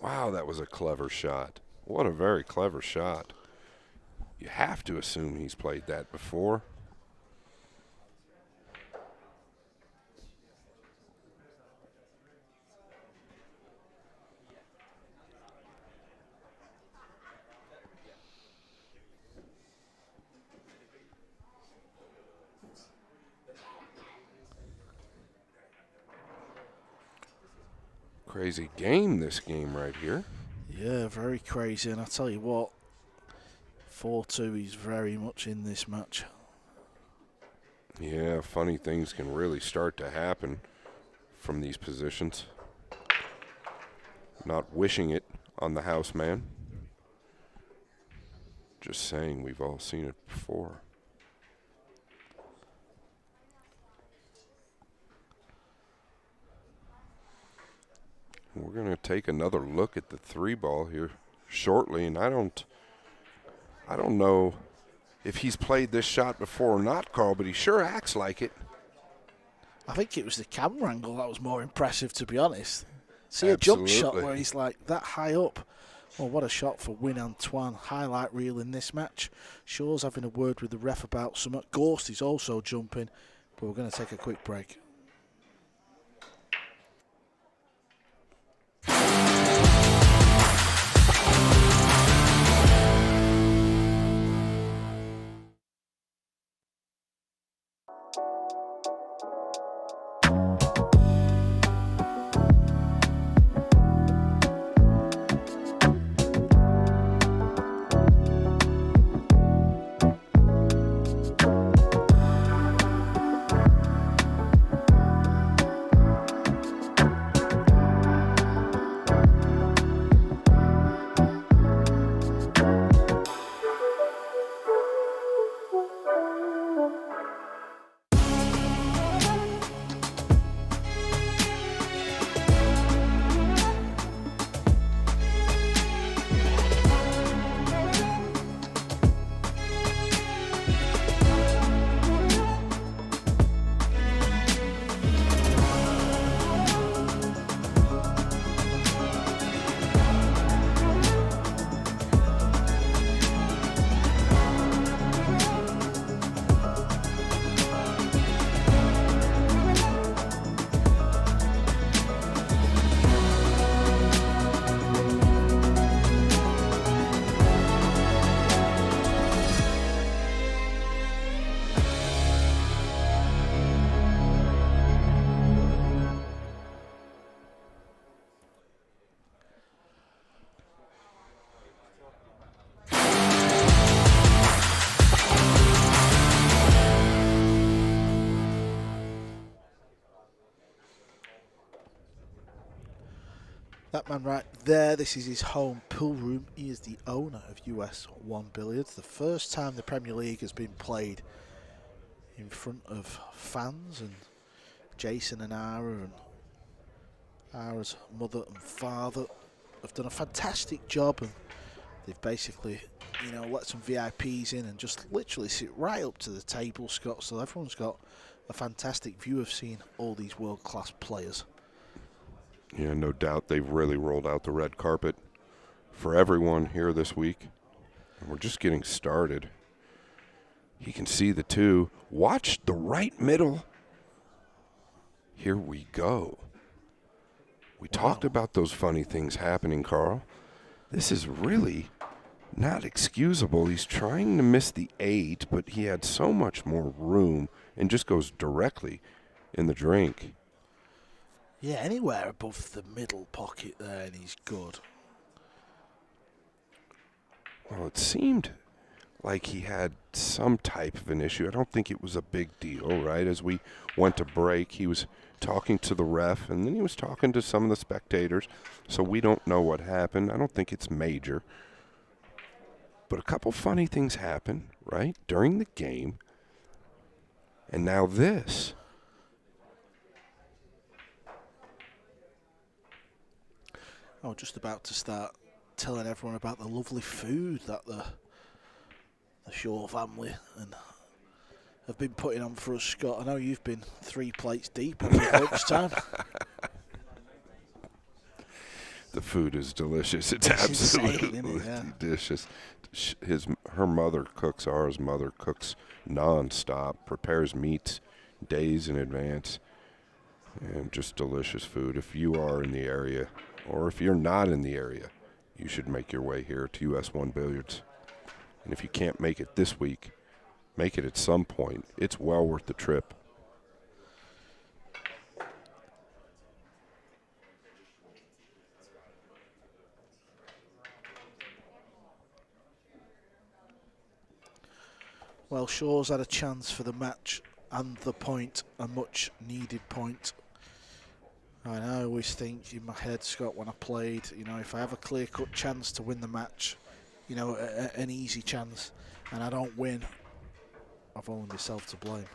Wow, that was a clever shot. What a very clever shot. You have to assume he's played that before. Crazy game, this game right here. Yeah, very crazy. And I tell you what, 4-2, he's very much in this match. Yeah, funny things can really start to happen from these positions. Not wishing it on the house man. Just saying, we've all seen it before. We're going to take another look at the three ball here shortly, and I don't know if he's played this shot before or not, Carl, but he sure acts like it. I think it was the camera angle that was more impressive, to be honest. See Absolutely. a jump shot where he's like that high up. Well, what a shot for Win An Tuan. Highlight reel in this match. Shaw's having a word with the ref about something. Gorst is also jumping, but we're going to take a quick break. That man right there, this is his home pool room. He is the owner of US 1 Billiards. The first time the Premier League has been played in front of fans, and Jason and Ara and Ara's mother and father have done a fantastic job, and they've basically, you know, let some VIPs in and just literally sit right up to the table, Scott, so everyone's got a fantastic view of seeing all these world-class players. Yeah, no doubt they've really rolled out the red carpet for everyone here this week. And we're just getting started. He can see the two. Watch the right middle. Here we go. We talked about those funny things happening, Carl. This is really not excusable. He's trying to miss the 8, but he had so much more room and just goes directly in the drink. Yeah, anywhere above the middle pocket there, and he's good. Well, it seemed like he had some type of an issue. I don't think it was a big deal, right? As we went to break, he was talking to the ref, and then he was talking to some of the spectators, so we don't know what happened. I don't think it's major. But a couple funny things happened, right, during the game. And now this. I'm just about to start telling everyone about the lovely food that the Shaw family and have been putting on for us, Scott. I know you've been 3 plates deep at lunchtime. The food is delicious. It's insane, absolutely isn't it? Yeah. delicious. Her mother cooks, ours mother cooks nonstop, prepares meats days in advance, and just delicious food. If you are in the area, or if you're not in the area, you should make your way here to US1 Billiards. And if you can't make it this week, make it at some point. It's well worth the trip. Well, Shaw's had a chance for the match and the point, a much needed point. And I always think in my head, Scott, when I played, you know, if I have a clear-cut chance to win the match, you know, an easy chance, and I don't win, I've only myself to blame.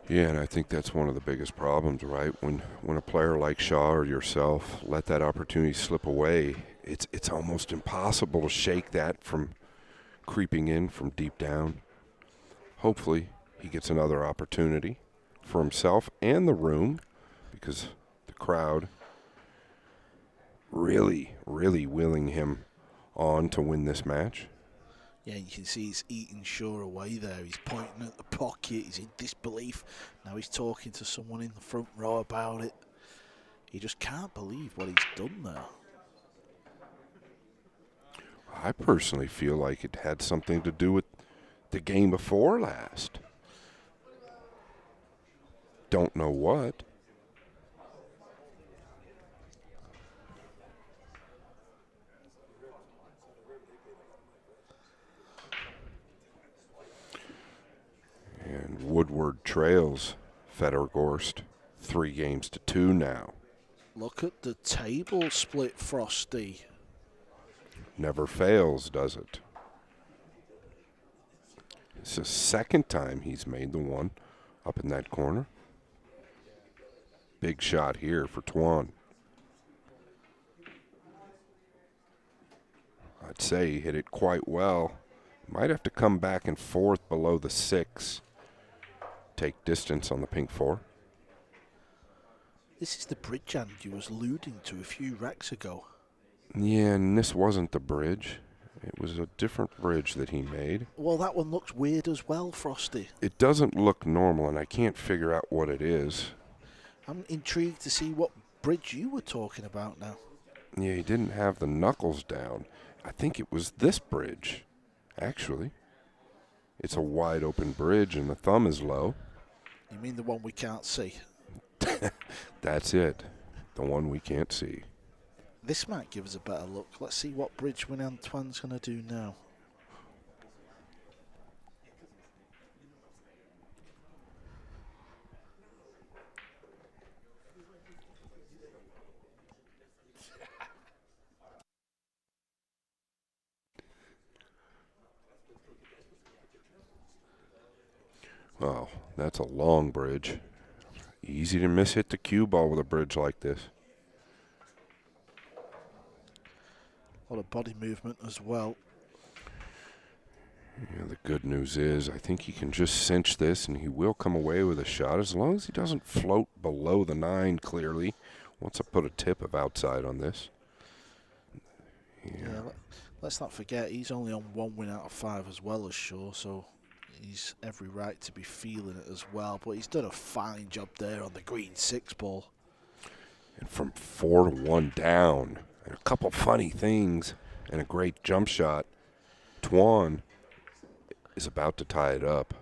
Yeah, and I think that's one of the biggest problems, right? When a player like Shaw or yourself let that opportunity slip away, it's almost impossible to shake that from creeping in from deep down. Hopefully he gets another opportunity for himself and the room, because the crowd really, really willing him on to win this match. Yeah, you can see he's eating Shaw away there. He's pointing at the pocket. He's in disbelief. Now he's talking to someone in the front row about it. He just can't believe what he's done there. I personally feel like it had something to do with the game before last. Don't know what. And Woodward trails Federer Gorst 3-2 now. Look at the table split, Frosty. Never fails, does it? It's the second time he's made the one up in that corner. Big shot here for Tuan. I'd say he hit it quite well. Might have to come back and forth below the 6. Take distance on the pink 4. This is the bridge hand you was alluding to a few racks ago. Yeah, and this wasn't the bridge. It was a different bridge that he made. Well, that one looks weird as well, Frosty. It doesn't look normal, and I can't figure out what it is. I'm intrigued to see what bridge you were talking about now. Yeah, he didn't have the knuckles down. I think it was this bridge, actually. It's a wide open bridge, and the thumb is low. You mean the one we can't see? That's it, the one we can't see. This might give us a better look. Let's see what bridge Win An Tuan's going to do now. Well, that's a long bridge. Easy to miss hit the cue ball with a bridge like this. A lot of body movement as well. Yeah, the good news is I think he can just cinch this and he will come away with a shot as long as he doesn't float below the 9 clearly. Once I put a tip of outside on this. Yeah, let's not forget he's only on 1 win out of 5 as well as Shaw, so he's every right to be feeling it as well. But he's done a fine job there on the green 6 ball. And from 4-1 down, and a couple funny things, and a great jump shot, Tuan is about to tie it up.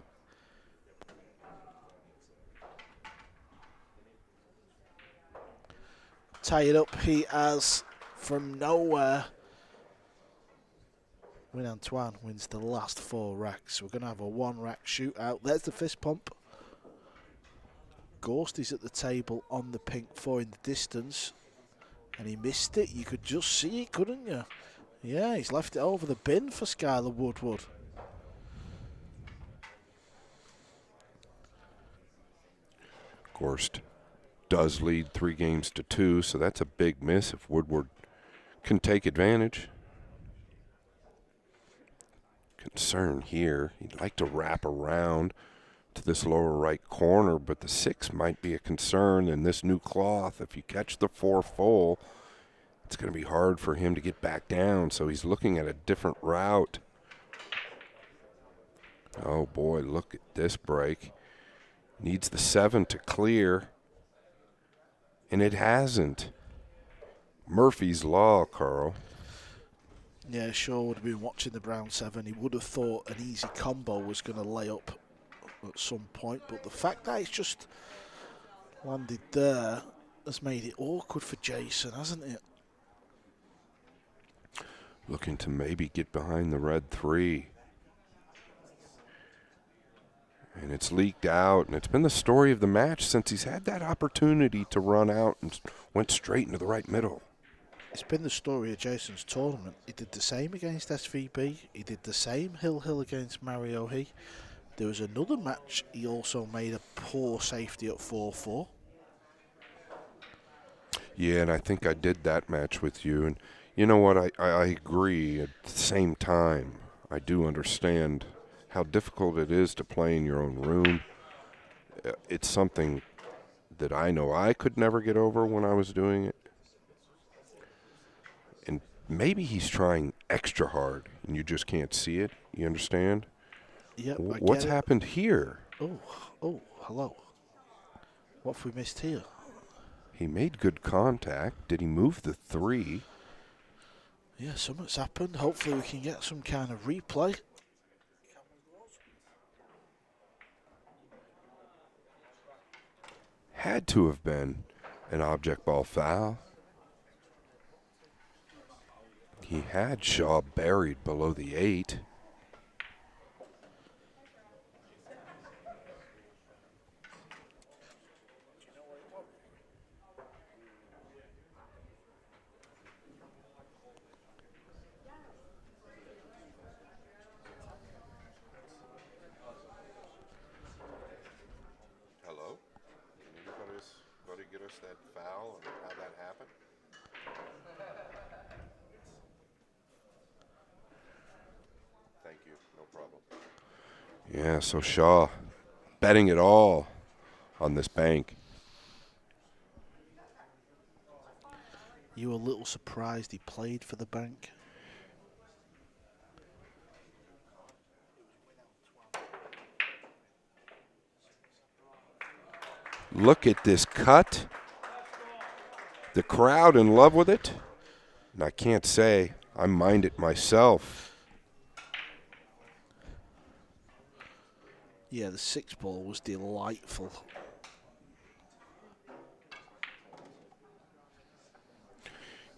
Tie it up he has from nowhere. Win An Tuan wins the last 4 racks. We're going to have a 1-rack shootout. There's the fist pump. Gorst is at the table on the pink 4 in the distance. And he missed it. You could just see it, couldn't you? Yeah, he's left it over the bin for Skylar Woodward. Gorst does lead 3 games to 2, so that's a big miss if Woodward can take advantage. Concern here, he'd like to wrap around to this lower right corner, but the 6 might be a concern in this new cloth. If you catch the 4 full, it's going to be hard for him to get back down, so he's looking at a different route. Oh boy, look at this break. Needs the 7 to clear, and it hasn't. Murphy's Law, Carl. Yeah, sure would have been watching the brown 7. He would have thought an easy combo was going to lay up at some point, but the fact that it's just landed there has made it awkward for Jason, hasn't it? Looking to maybe get behind the red 3. And it's leaked out, and it's been the story of the match since he's had that opportunity to run out and went straight into the right middle. It's been the story of Jason's tournament. He did the same against SVB. He did the same Hill against Mario He. There was another match he also made a poor safety at 4-4. Yeah, and I think I did that match with you. And you know what? I agree. At the same time, I do understand how difficult it is to play in your own room. It's something that I know I could never get over when I was doing it. And maybe he's trying extra hard and you just can't see it. You understand? Yep, What's happened here? Oh, hello. What have we missed here? He made good contact. Did he move the 3? Yeah, something's happened. Hopefully we can get some kind of replay. Had to have been an object ball foul. He had Shaw buried below the 8. Hello? Can anybody get us that foul and how that happened? Thank you, no problem. Yeah, so Shaw betting it all on this bank. You were a little surprised he played for the bank? Look at this cut. The crowd in love with it. And I can't say I mind it myself. Yeah, the 6 ball was delightful.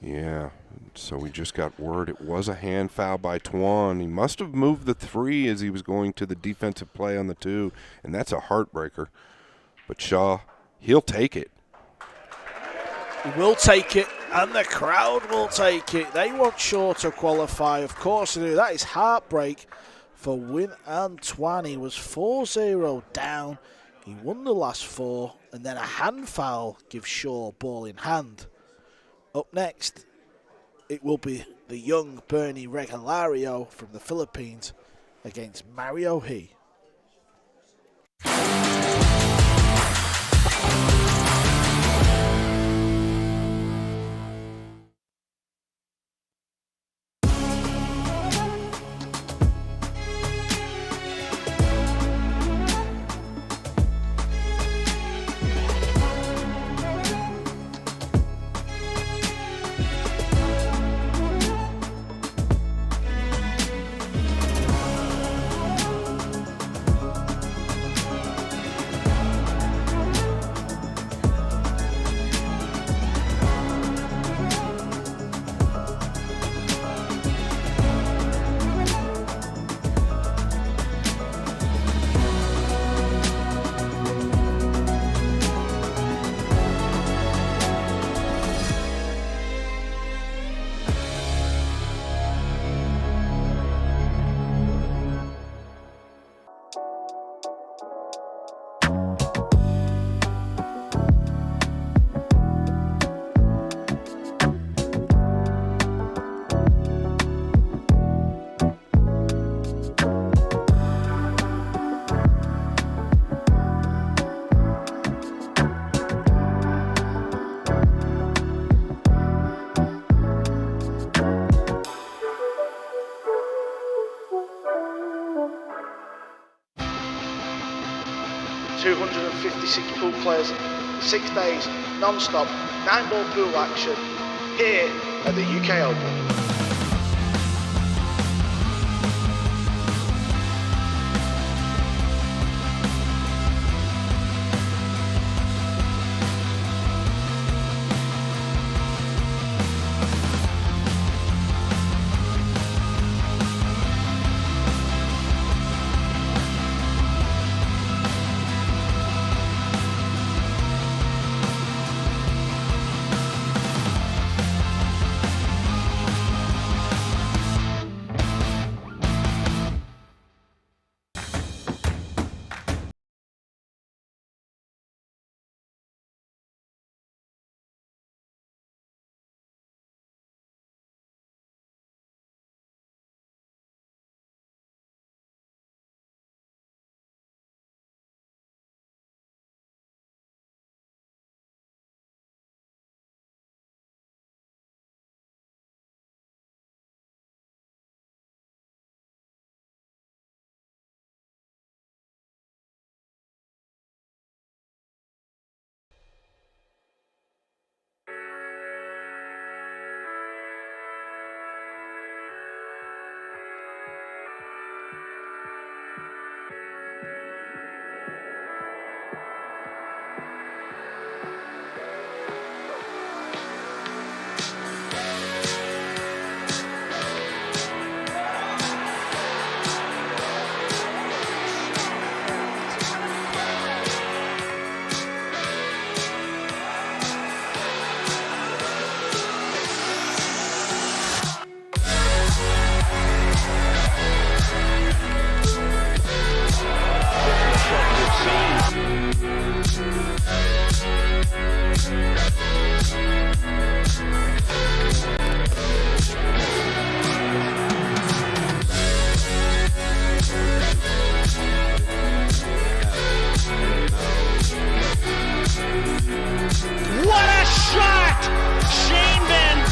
Yeah, so we just got word it was a hand foul by Tuan. He must have moved the 3 as he was going to the defensive play on the 2, and that's a heartbreaker. But Shaw, he'll take it. He will take it, and the crowd will take it. They want Shaw to qualify. Of course they do. That is heartbreak for Win An Tuan. He was 4-0 down. He won the last 4, and then a hand foul gives Shaw ball in hand. Up next, it will be the young Bernie Regalario from the Philippines against Mario He. 256 pool players, 6 days, non-stop, 9-ball pool action here at the UK Open.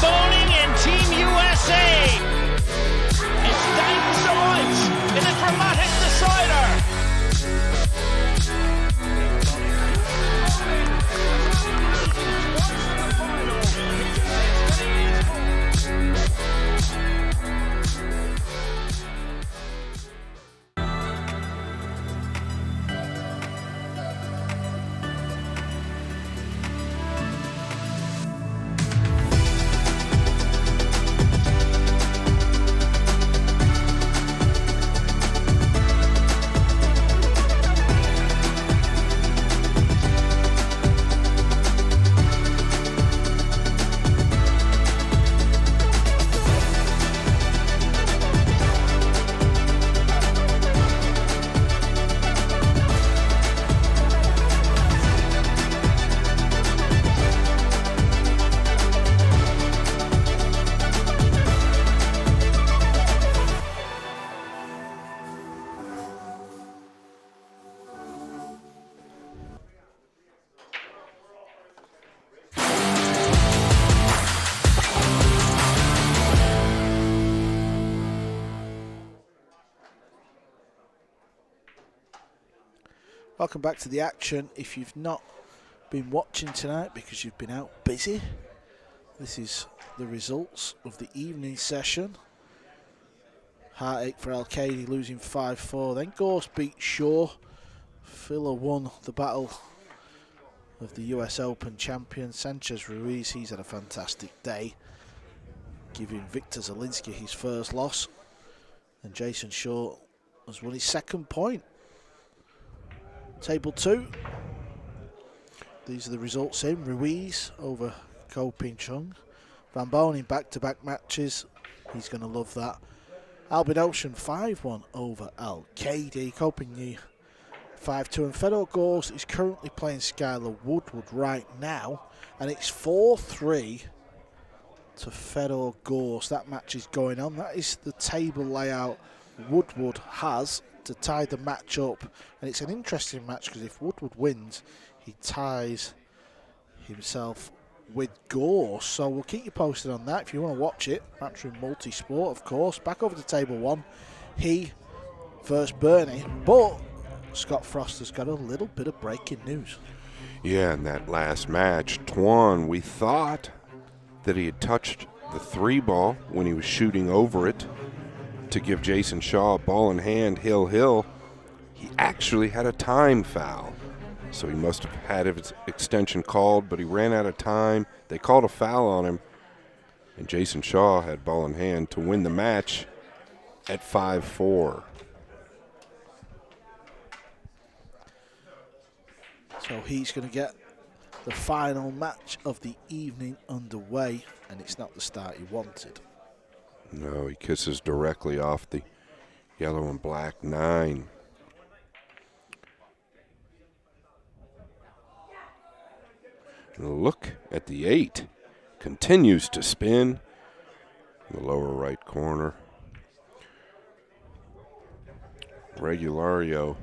Boening and Team USA. It's down to odds in a dramatic decider. Welcome back to the action. If you've not been watching tonight because you've been out busy, this is the results of the evening session. Heartache for Alcaide, losing 5-4. Then Gorst beat Shaw. Filler won the battle of the US Open champion. Sanchez Ruiz, he's had a fantastic day, giving Victor Zalinski his first loss. And Jason Shaw has won his second point. Table 2. These are the results in. Ruiz over Ko Pin Chung. Van Boening back-to-back matches. He's going to love that. Albin Ocean 5-1 over Alcaide. Ko Pin 5-2. And Fedor Gorst is currently playing Skylar Woodward right now. And it's 4-3 to Fedor Gorst. That match is going on. That is the table layout Woodward has to tie the match up, and it's an interesting match because if Woodward wins, he ties himself with Gorst. So we'll keep you posted on that if you want to watch it. Matchroom Multisport, of course. Back over to table 1, he versus Bernie, but Scott Frost has got a little bit of breaking news. Yeah, in that last match, Tuan, we thought that he had touched the 3 ball when he was shooting over it to give Jason Shaw a ball in hand, hill. He actually had a time foul. So he must have had his extension called, but he ran out of time. They called a foul on him, and Jason Shaw had ball in hand to win the match at 5-4. So he's going to get the final match of the evening underway, and it's not the start he wanted. No, he kisses directly off the yellow and black 9. And look at the 8. Continues to spin in the lower right corner. Regalario,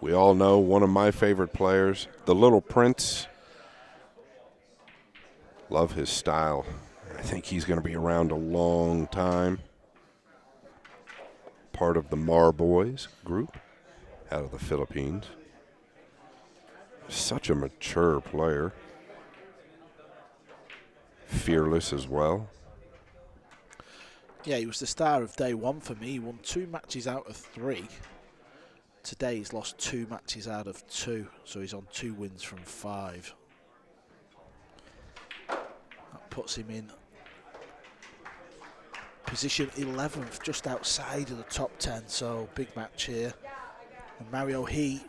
we all know, one of my favorite players, the Little Prince. Love his style. I think he's going to be around a long time. Part of the Mar Boys group out of the Philippines. Such a mature player. Fearless as well. Yeah, he was the star of day one for me. He won 2 matches out of 3. Today he's lost 2 matches out of 2, so he's on 2 wins from 5. That puts him in position 11th, just outside of the top 10, so big match here. And Mario He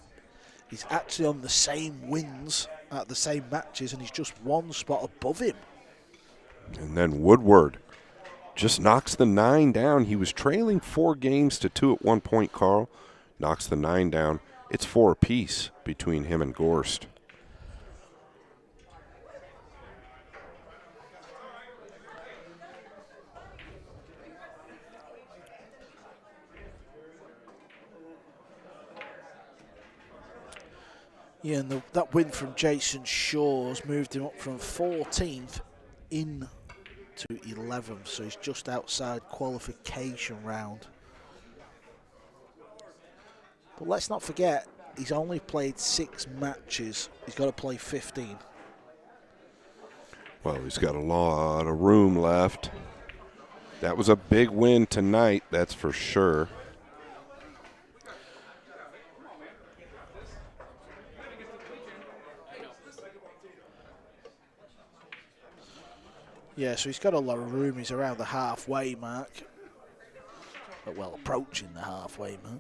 is actually on the same wins at the same matches, and he's just 1 spot above him. And then Woodward just knocks the 9 down. He was trailing 4 games to 2 at one point, Carl. Knocks the 9 down. It's 4 apiece between him and Gorst. Yeah, and that win from Jason Shaw's moved him up from 14th in to 11th, so he's just outside qualification round. But let's not forget, he's only played 6 matches. He's got to play 15. Well, he's got a lot of room left. That was a big win tonight, that's for sure. Yeah, so he's got a lot of room. He's around the halfway mark. Well, approaching the halfway mark.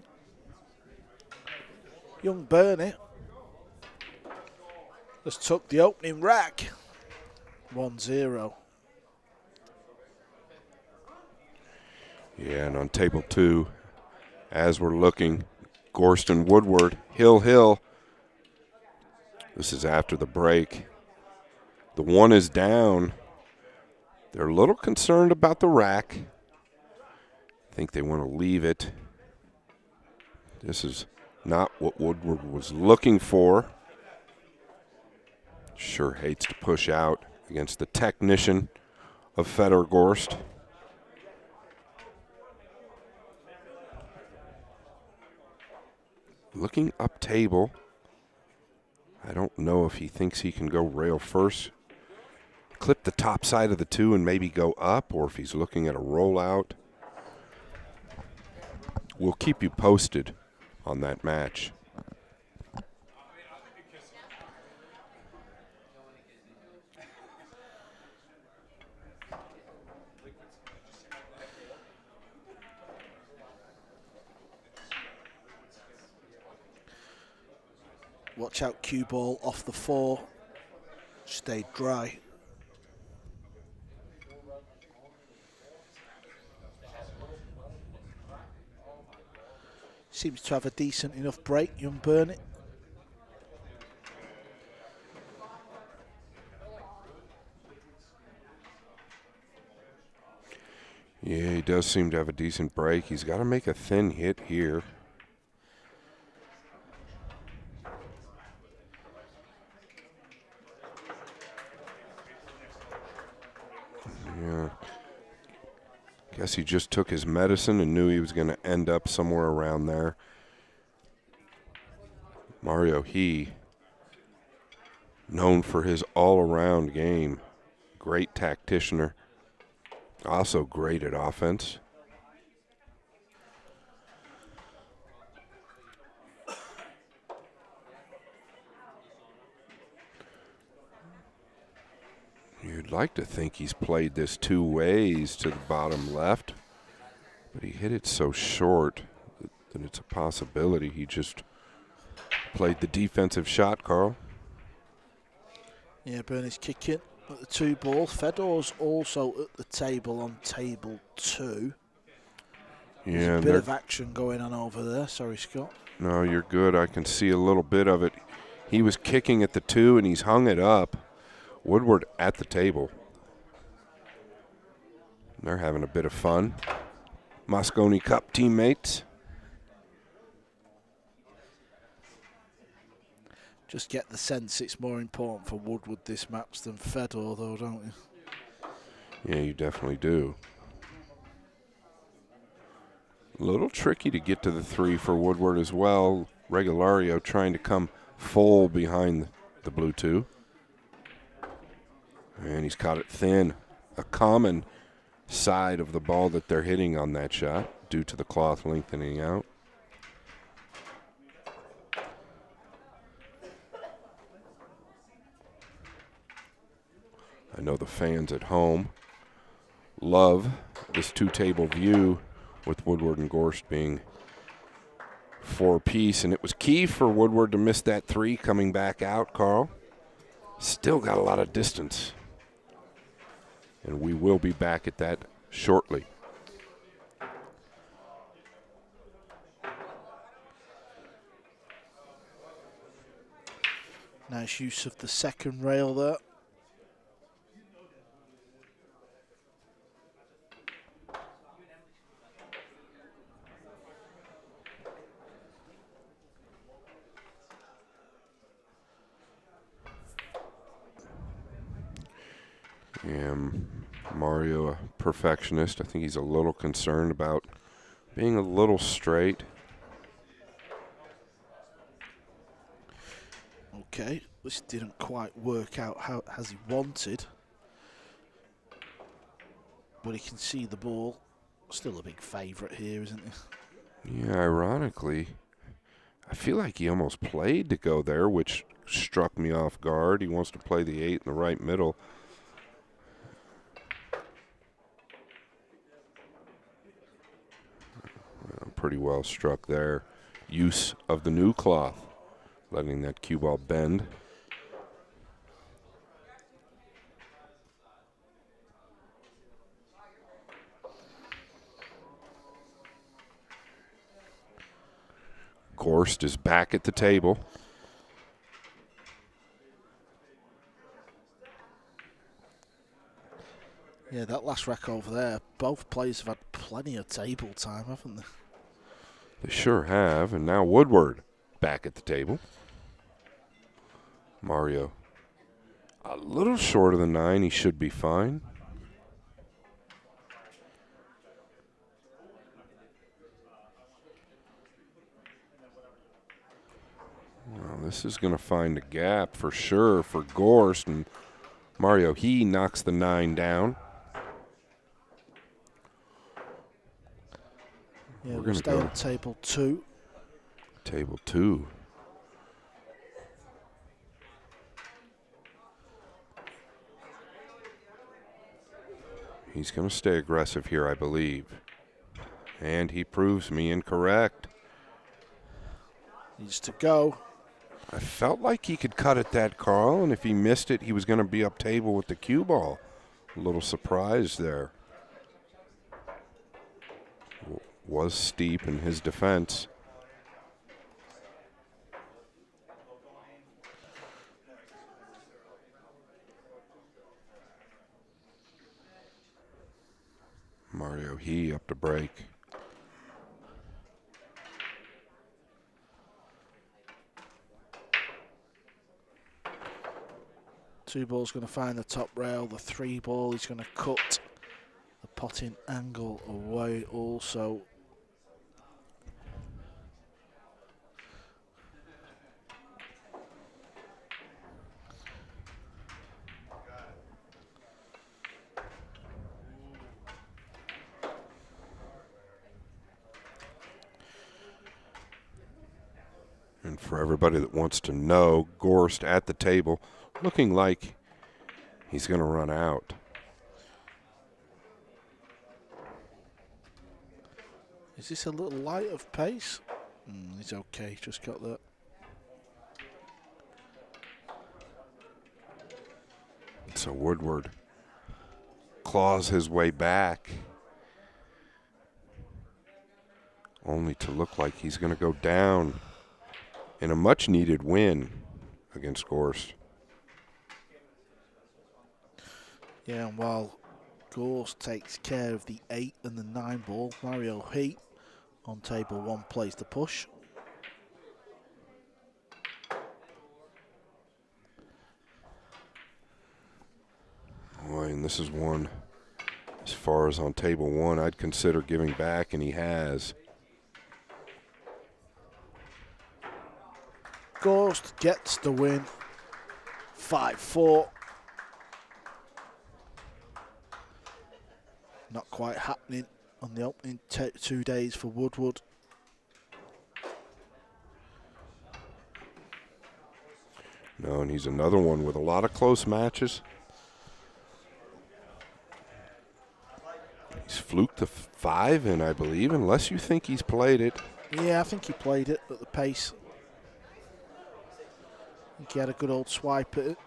Young Bernie has took the opening rack. 1-0. Yeah, and on table 2, as we're looking, Gorst and Woodward, Hill. This is after the break. The 1 is down. They're a little concerned about the rack. I think they want to leave it. This is not what Woodward was looking for. Sure hates to push out against the technician of Fedor Gorst. Looking up table. I don't know if he thinks he can go rail first. Clip the top side of the 2 and maybe go up, or if he's looking at a rollout. We'll keep you posted on that match. Watch out, cue ball off the 4. Stayed dry. Seems to have a decent enough break, young Burnett. Yeah, he does seem to have a decent break. He's got to make a thin hit here. Yeah. Guess he just took his medicine and knew he was going to end up somewhere around there. Mario He, known for his all-around game. Great tacticianer. Also great at offense. You'd like to think he's played this two ways to the bottom left, but he hit it so short that it's a possibility he just played the defensive shot, Carl. Yeah, Bernie's kicking at the 2 ball. Fedor's also at the table on table 2. There's a bit of action going on over there. Sorry, Scott. No, you're good. I can see a little bit of it. He was kicking at the 2 and he's hung it up. Woodward at the table. They're having a bit of fun. Mosconi Cup teammates. Just get the sense it's more important for Woodward this match than Fedor, though, don't you? Yeah, you definitely do. A little tricky to get to the 3 for Woodward as well. Regalario trying to come full behind the blue 2. And he's caught it thin. A common side of the ball that they're hitting on that shot due to the cloth lengthening out. I know the fans at home love this 2-table view with Woodward and Gorst being 4-piece, and it was key for Woodward to miss that 3 coming back out, Carl. Still got a lot of distance. And we will be back at that shortly. Nice use of the second rail there. Mario, a perfectionist. I think he's a little concerned about being a little straight. Okay, this didn't quite work out how as he wanted, but he can see the ball. Still a big favourite here, isn't he? Yeah, ironically, I feel like he almost played to go there, which struck me off guard. He wants to play the 8 in the right middle. Pretty well struck there. Use of the new cloth, letting that cue ball bend. Gorst is back at the table. Yeah, that last rack over there, both players have had plenty of table time, haven't they? They sure have, and now Woodward back at the table. Mario a little short of the 9. He should be fine. Well, this is going to find a gap for sure for Gorst, and Mario He knocks the 9 down. Yeah, we're going to stay on table 2. Table 2. He's going to stay aggressive here, I believe. And he proves me incorrect. Needs to go. I felt like he could cut at that, Carl, and if he missed it, he was going to be up table with the cue ball. A little surprise there. Was steep in his defense. Mario He up to break. Two ball's going to find the top rail. The 3 ball is going to cut the potting angle away also. And for everybody that wants to know, Gorst at the table looking like he's going to run out. Is this a little light of pace? He's okay, just got that. So Woodward claws his way back, only to look like he's going to go down in a much-needed win against Gorst. Yeah, and while Gorst takes care of the 8 and the 9 ball, Mario He on table 1 plays the push. Boy, and this is one, as far as on table 1, I'd consider giving back, and he has. Gorst gets the win, 5-4. Not quite happening on the opening 2 days for Woodward. No, and he's another one with a lot of close matches. He's fluked the 5 in, I believe, unless you think he's played it. Yeah, I think he played it at the pace. I think he had a good old swipe at it.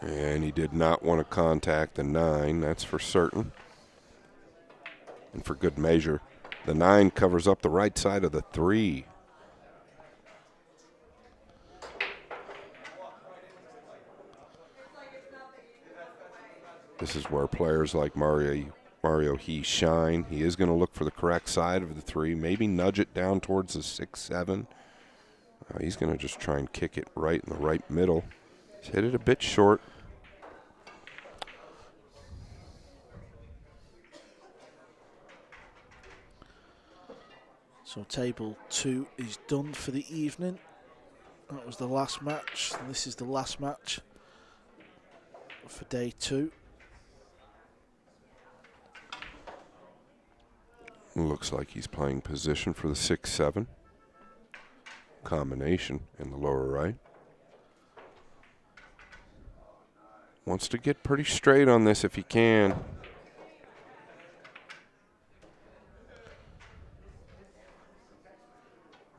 And he did not want to contact the 9, that's for certain. And for good measure, the 9 covers up the right side of the 3. This is where players like Mario He shine. He is going to look for the correct side of the 3, maybe nudge it down towards the 6-7. He's going to just try and kick it right in the right middle. He's hit it a bit short. So table 2 is done for the evening. That was the last match. And this is the last match for day 2. Looks like he's playing position for the 6-7 combination in the lower right. Wants to get pretty straight on this if he can.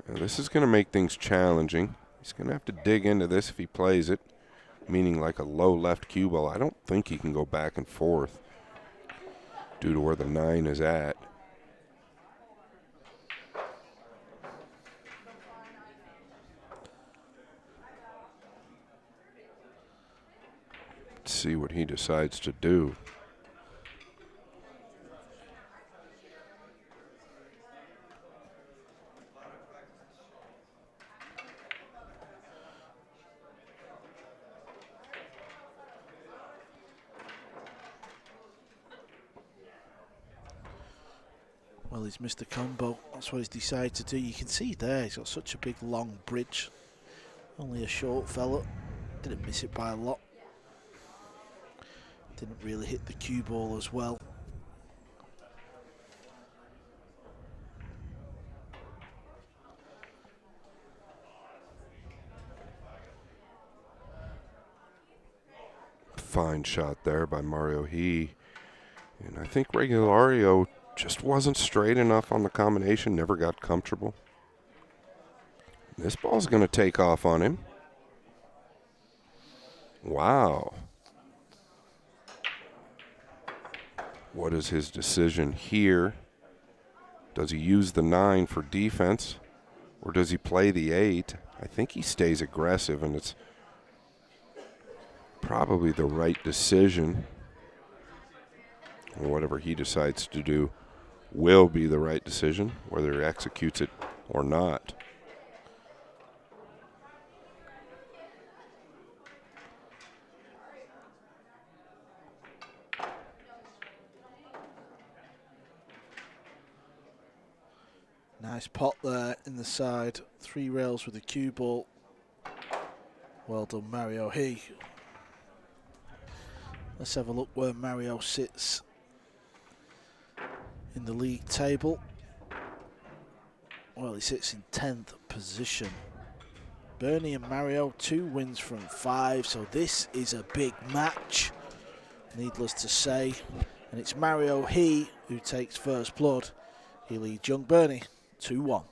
Now this is going to make things challenging. He's going to have to dig into this if he plays it, meaning like a low left cue ball. I don't think he can go back and forth due to where the 9 is at. Let's see what he decides to do. Well, he's missed the combo. That's what he's decided to do. You can see there, he's got such a big long bridge. Only a short fella. Didn't miss it by a lot. Didn't really hit the cue ball as well. Fine shot there by Mario He. And I think Regalario just wasn't straight enough on the combination, never got comfortable. This ball's going to take off on him. Wow. What is his decision here? Does he use the 9 for defense, or does he play the 8? I think he stays aggressive, and it's probably the right decision. Or whatever he decides to do will be the right decision, whether he executes it or not. Nice pot there in the side. 3 rails with the cue ball. Well done, Mario He. Let's have a look where Mario sits in the league table. Well, he sits in 10th position. Bernie and Mario, 2 wins from 5, so this is a big match, needless to say. And it's Mario He who takes first blood. He leads young Bernie 2-1.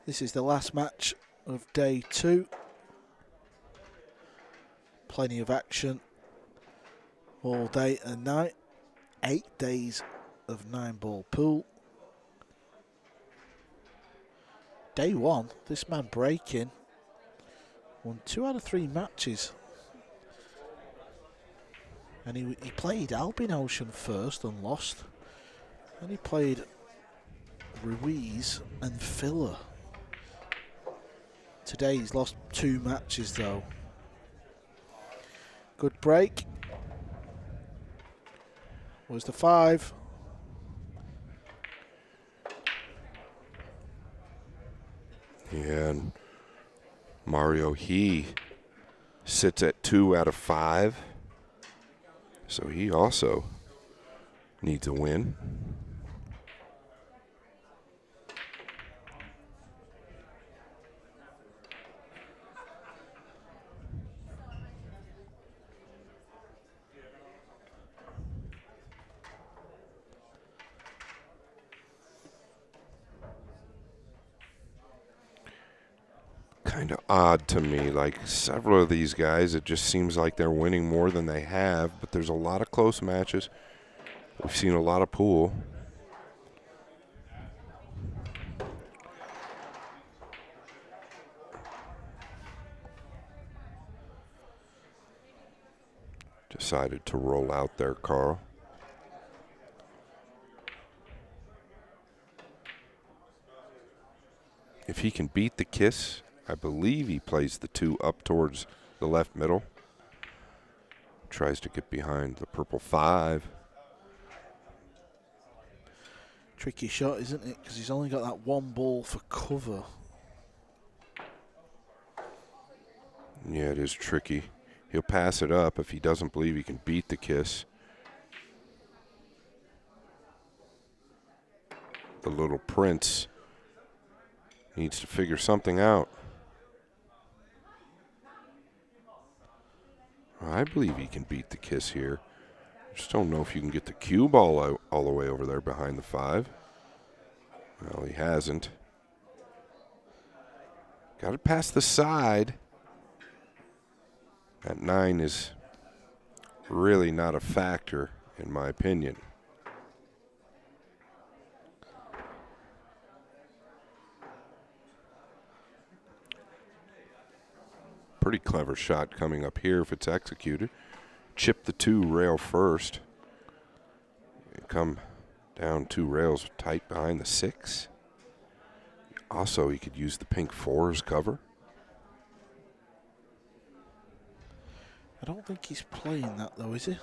This is the last match of day 2. Plenty of action all day and night. 8 days of 9-ball pool. Day 1, this man breaking won 2 out of 3 matches. And he played Albin Ocean first and lost. And he played Ruiz and Filler. Today he's lost 2 matches though. Good break. Was the 5. Yeah, and Mario He sits at 2 out of 5. So he also needs a win. Kind of odd to me, like several of these guys, it just seems like they're winning more than they have, but there's a lot of close matches. We've seen a lot of pool. Decided to roll out there, Carl. If he can beat the kiss, I believe he plays the 2 up towards the left middle. Tries to get behind the purple 5. Tricky shot, isn't it? Because he's only got that 1 ball for cover. Yeah, it is tricky. He'll pass it up if he doesn't believe he can beat the kiss. The little prince needs to figure something out. I believe he can beat the kiss here. Just don't know if you can get the cue ball all the way over there behind the 5. Well, he hasn't. Got it past the side. That 9 is really not a factor, in my opinion. pretty clever shot coming up here if it's executed. Chip the 2 rail first. And come down 2 rails tight behind the 6. Also, he could use the pink 4 as cover. I don't think he's playing that, though, is he?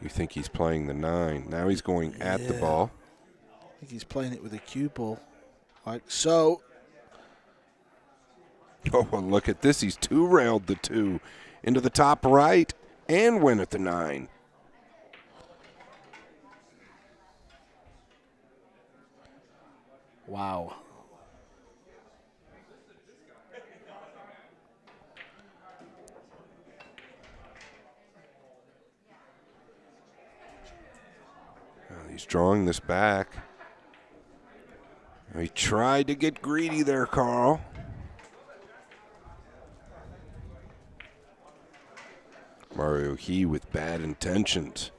You think he's playing the 9. Now he's going at the ball. I think he's playing it with a cue ball, like so. Oh, well, look at this. He's 2-railed the 2 into the top right and went at the 9. Wow. He's drawing this back. He tried to get greedy there, Carl. Mario He with bad intentions.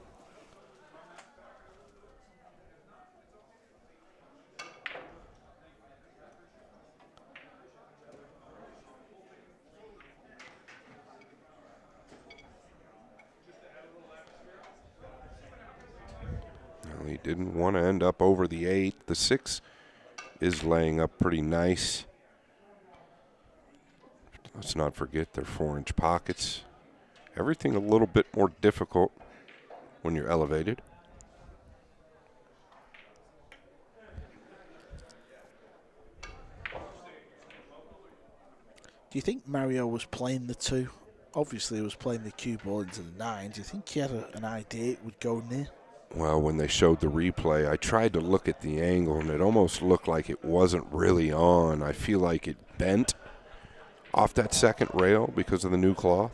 Well, he didn't want to end up over the 8. The 6 is laying up pretty nice. Let's not forget their 4-inch pockets. Everything a little bit more difficult when you're elevated. Do you think Mario was playing the 2? Obviously, he was playing the cue ball into the 9. Do you think he had an idea it would go near? Well, when they showed the replay, I tried to look at the angle, and it almost looked like it wasn't really on. I feel like it bent off that second rail because of the new cloth.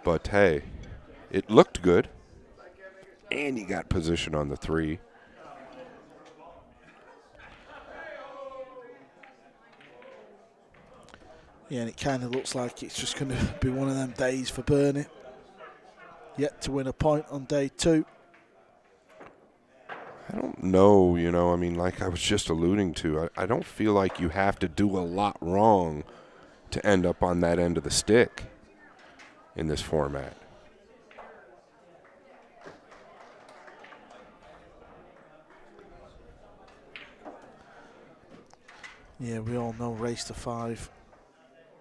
But, hey, it looked good, and he got position on the 3. Yeah, and it kind of looks like it's just going to be one of them days for Bernie. Yet to win a point on day 2. I don't know, I mean, like I was just alluding to, I don't feel like you have to do a lot wrong to end up on that end of the stick in this format. Yeah, we all know race to 5.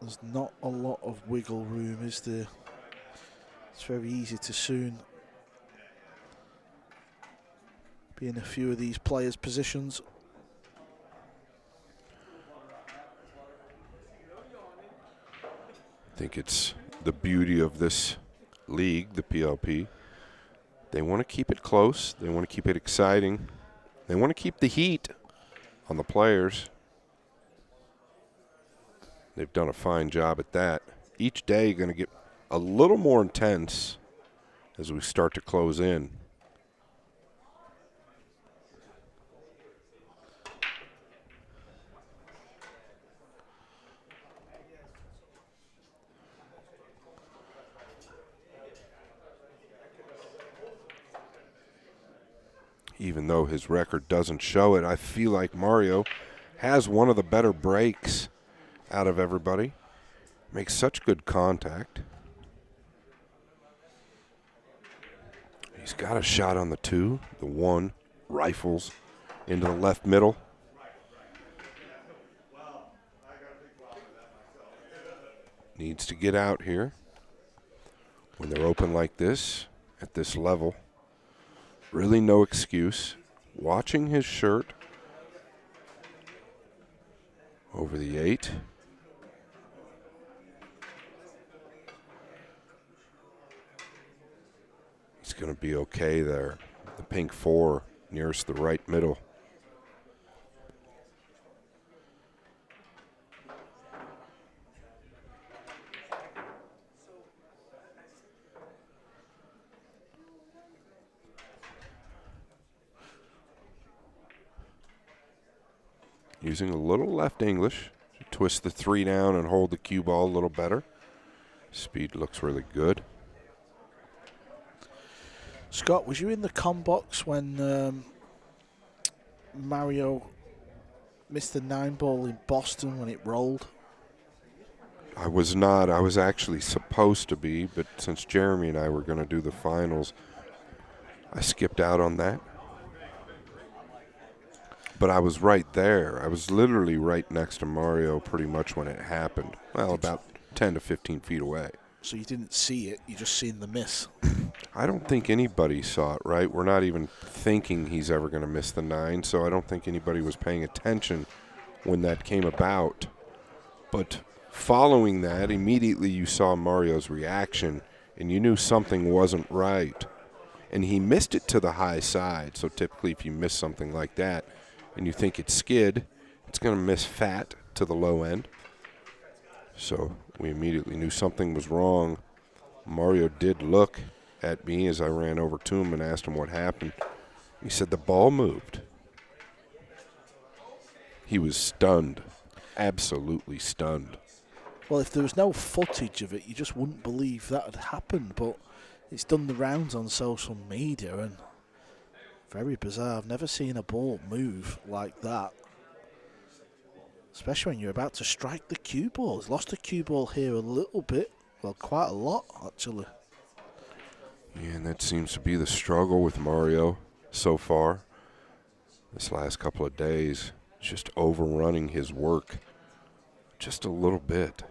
There's not a lot of wiggle room, is there? It's very easy to soon be in a few of these players' positions. I think it's the beauty of this league, the PLP. They want to keep it close. They want to keep it exciting. They want to keep the heat on the players. They've done a fine job at that. Each day going to get a little more intense as we start to close in. Even though his record doesn't show it, I feel like Mario has one of the better breaks out of everybody. Makes such good contact. He's got a shot on the 2. The 1 rifles into the left middle. Needs to get out here. When they're open like this, at this level, really no excuse. Watching his shirt over the 8. He's going to be okay there. The pink 4 nearest the right middle. Using a little left English to twist the 3 down and hold the cue ball a little better. Speed looks really good. Scott, was you in the comm box when Mario missed the 9 ball in Boston when it rolled? I was not. I was actually supposed to be, but since Jeremy and I were going to do the finals, I skipped out on that. But I was right there. I was literally right next to Mario pretty much when it happened. Well, about 10 to 15 feet away. So you didn't see it, you just seen the miss. I don't think anybody saw it, right? We're not even thinking he's ever going to miss the 9, so I don't think anybody was paying attention when that came about. But following that, immediately you saw Mario's reaction, and you knew something wasn't right. And he missed it to the high side, so typically if you miss something like that and you think it's skid, it's going to miss fat to the low end. So we immediately knew something was wrong. Mario did look at me as I ran over to him and asked him what happened. He said the ball moved. He was stunned, absolutely stunned. Well, if there was no footage of it, you just wouldn't believe that had happened, but it's done the rounds on social media, and very bizarre. I've never seen a ball move like that, especially when you're about to strike the cue ball. He's lost the cue ball here a little bit, well, quite a lot, actually. Yeah, and that seems to be the struggle with Mario so far this last couple of days. Just overrunning his work just a little bit.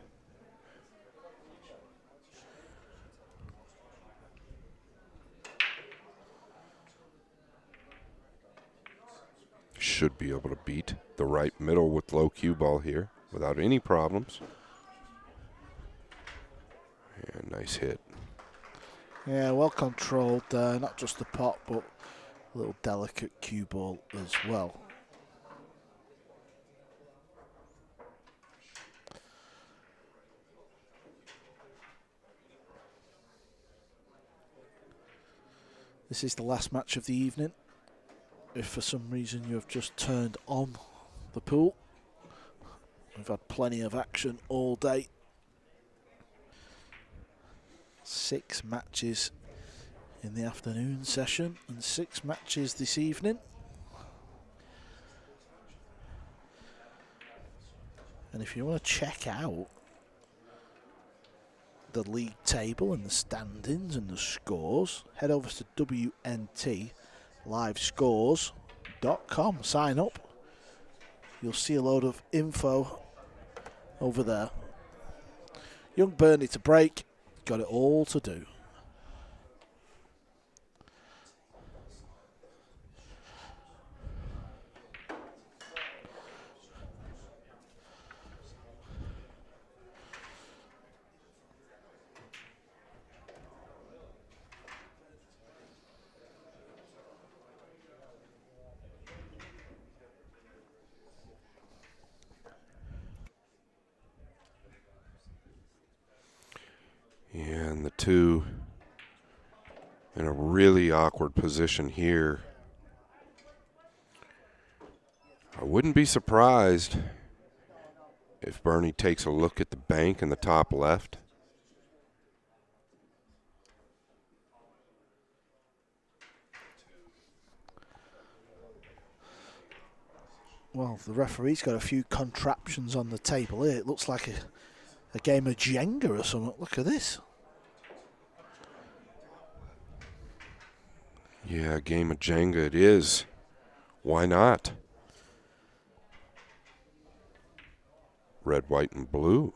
Should be able to beat the right middle with low cue ball here without any problems. Yeah, nice hit. Yeah, well controlled there, not just the pot, but a little delicate cue ball as well. This is the last match of the evening. If for some reason you have just turned on the pool, we've had plenty of action all day. 6 matches in the afternoon session and 6 matches this evening. And if you want to check out the league table and the standings and the scores, head over to WNTLivescores.com. Sign up. You'll see a load of info over there. Young Bernie to break. Got it all to do. And the two in a really awkward position here. I wouldn't be surprised if Bernie takes a look at the bank in the top left. Well, the referee's got a few contraptions on the table here. It looks like a game of Jenga or something. Look at this. Yeah, a game of Jenga it is. Why not? Red, white, and blue.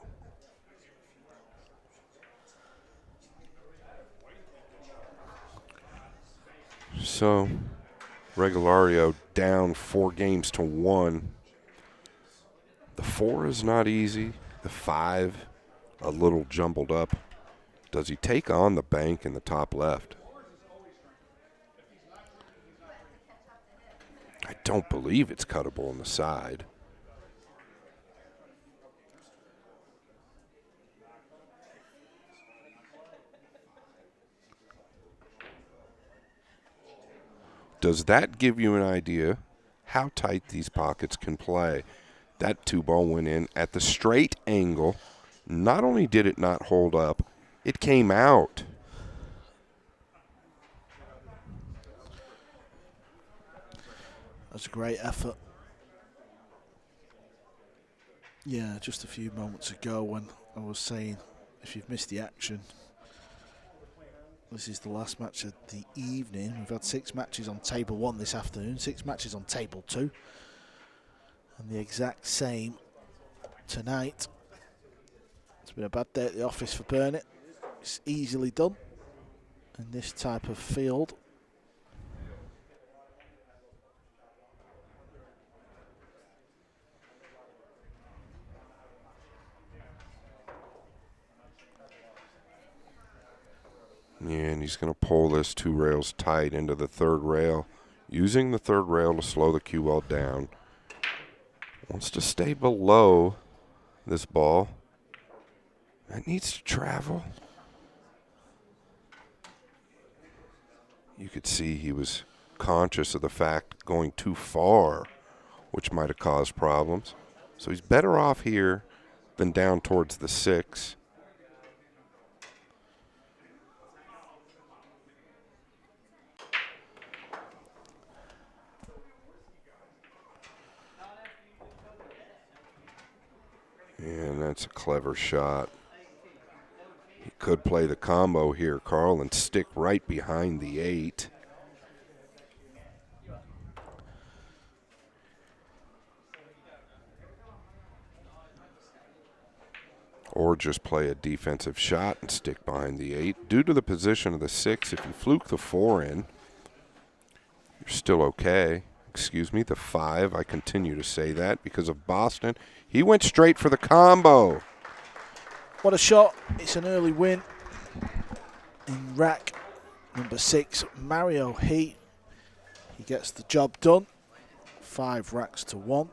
So, Regalario down 4-1. The 4 is not easy. The 5, a little jumbled up. Does he take on the bank in the top left? I don't believe it's cuttable on the side. Does that give you an idea how tight these pockets can play? That 2-ball went in at the straight angle. Not only did it not hold up, it came out. That's a great effort. Yeah, just a few moments ago when I was saying, if you've missed the action, this is the last match of the evening. We've had 6 matches on table 1 this afternoon, 6 matches on table 2, and the exact same tonight. It's been a bad day at the office for Burnett. It's easily done in this type of field. Yeah, and he's going to pull this 2 rails tight into the 3rd rail, using the 3rd rail to slow the cue ball down. Wants to stay below this ball. That needs to travel. You could see he was conscious of the fact going too far, which might have caused problems. So he's better off here than down towards the 6. And that's a clever shot. He could play the combo here, Carl, and stick right behind the 8. Or just play a defensive shot and stick behind the 8. Due to the position of the 6, if you fluke the 4 in, you're still okay. Excuse me, the 5. I continue to say that because of Boston. He went straight for the combo. What a shot. It's an early win in rack number 6. Mario He gets the job done. 5 racks to 1.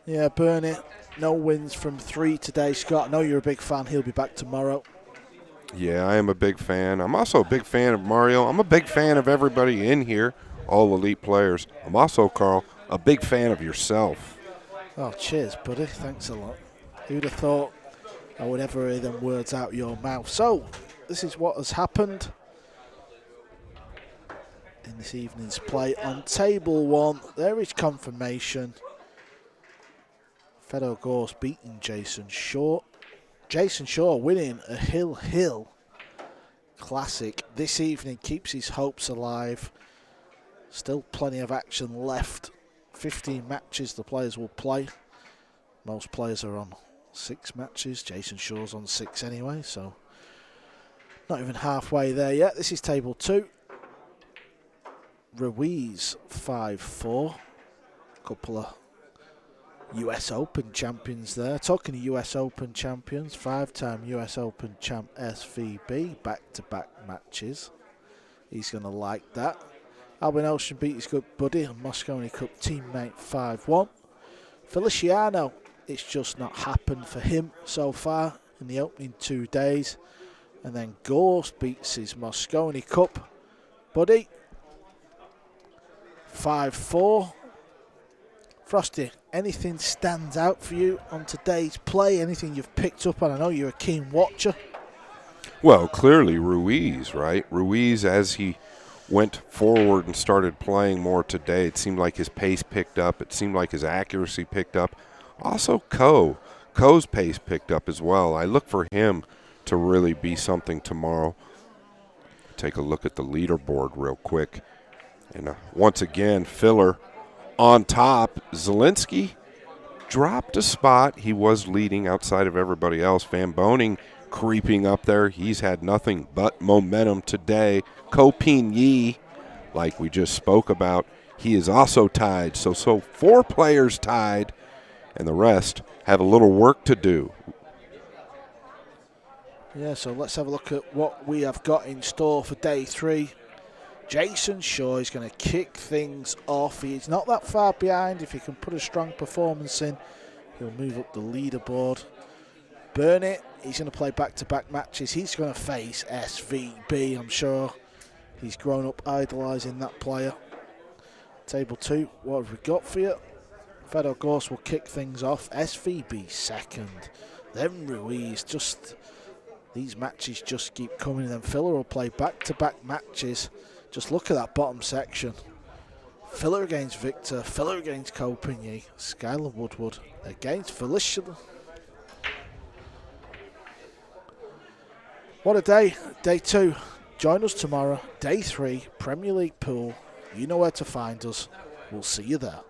Yeah, Burnett, no wins from 3 today. Scott, I know you're a big fan. He'll be back tomorrow. Yeah, I am a big fan. I'm also a big fan of Mario. I'm a big fan of everybody in here, all elite players. I'm also, Carl, a big fan of yourself. Oh, cheers, buddy. Thanks a lot. Who'd have thought I would ever hear them words out your mouth? So, this is what has happened in this evening's play. On table 1, there is confirmation. Fedor Gorst beating Jason Shaw. Jason Shaw winning a Hill Classic this evening, keeps his hopes alive. Still plenty of action left. 15 matches the players will play. Most players are on 6 matches. Jason Shaw's on 6 anyway, so not even halfway there yet. This is table 2. Ruiz 5-4. Couple of US Open champions there. Talking to US Open champions, 5-time US Open champ SVB, back-to-back matches. He's going to like that. Albin Ocean beat his good buddy and Mosconi Cup teammate 5-1. Feliciano, it's just not happened for him so far in the opening 2 days. And then Gorst beats his Mosconi Cup buddy 5-4. Frosty, anything stands out for you on today's play? Anything you've picked up on? I know you're a keen watcher. Well, clearly Ruiz, right? Ruiz, as he went forward and started playing more today, it seemed like his pace picked up. It seemed like his accuracy picked up. Also, Ko's pace picked up as well. I look for him to really be something tomorrow. Take a look at the leaderboard real quick. And once again, Filler on top. Zalinski dropped a spot. He was leading outside of everybody else. Van Boening creeping up there. He's had nothing but momentum today. Ko Pin Chung, like we just spoke about, he is also tied. So 4 players tied, and the rest have a little work to do. Yeah, so let's have a look at what we have got in store for day 3. Jason Shaw is going to kick things off. He's not that far behind. If he can put a strong performance in, he'll move up the leaderboard. Burnett, he's going to play back-to-back matches. He's going to face SVB, I'm sure. He's grown up idolising that player. Table 2, what have we got for you? Fedor Gorst will kick things off. SVB second. Then Ruiz. These matches just keep coming. And then Filler will play back-to-back matches. Just look at that bottom section. Filler against Victor, Filler against Ko Pin Chung, Skylar Woodward against Felicia. What a day. Day 2. Join us tomorrow. Day 3, Premier League pool. You know where to find us. We'll see you there.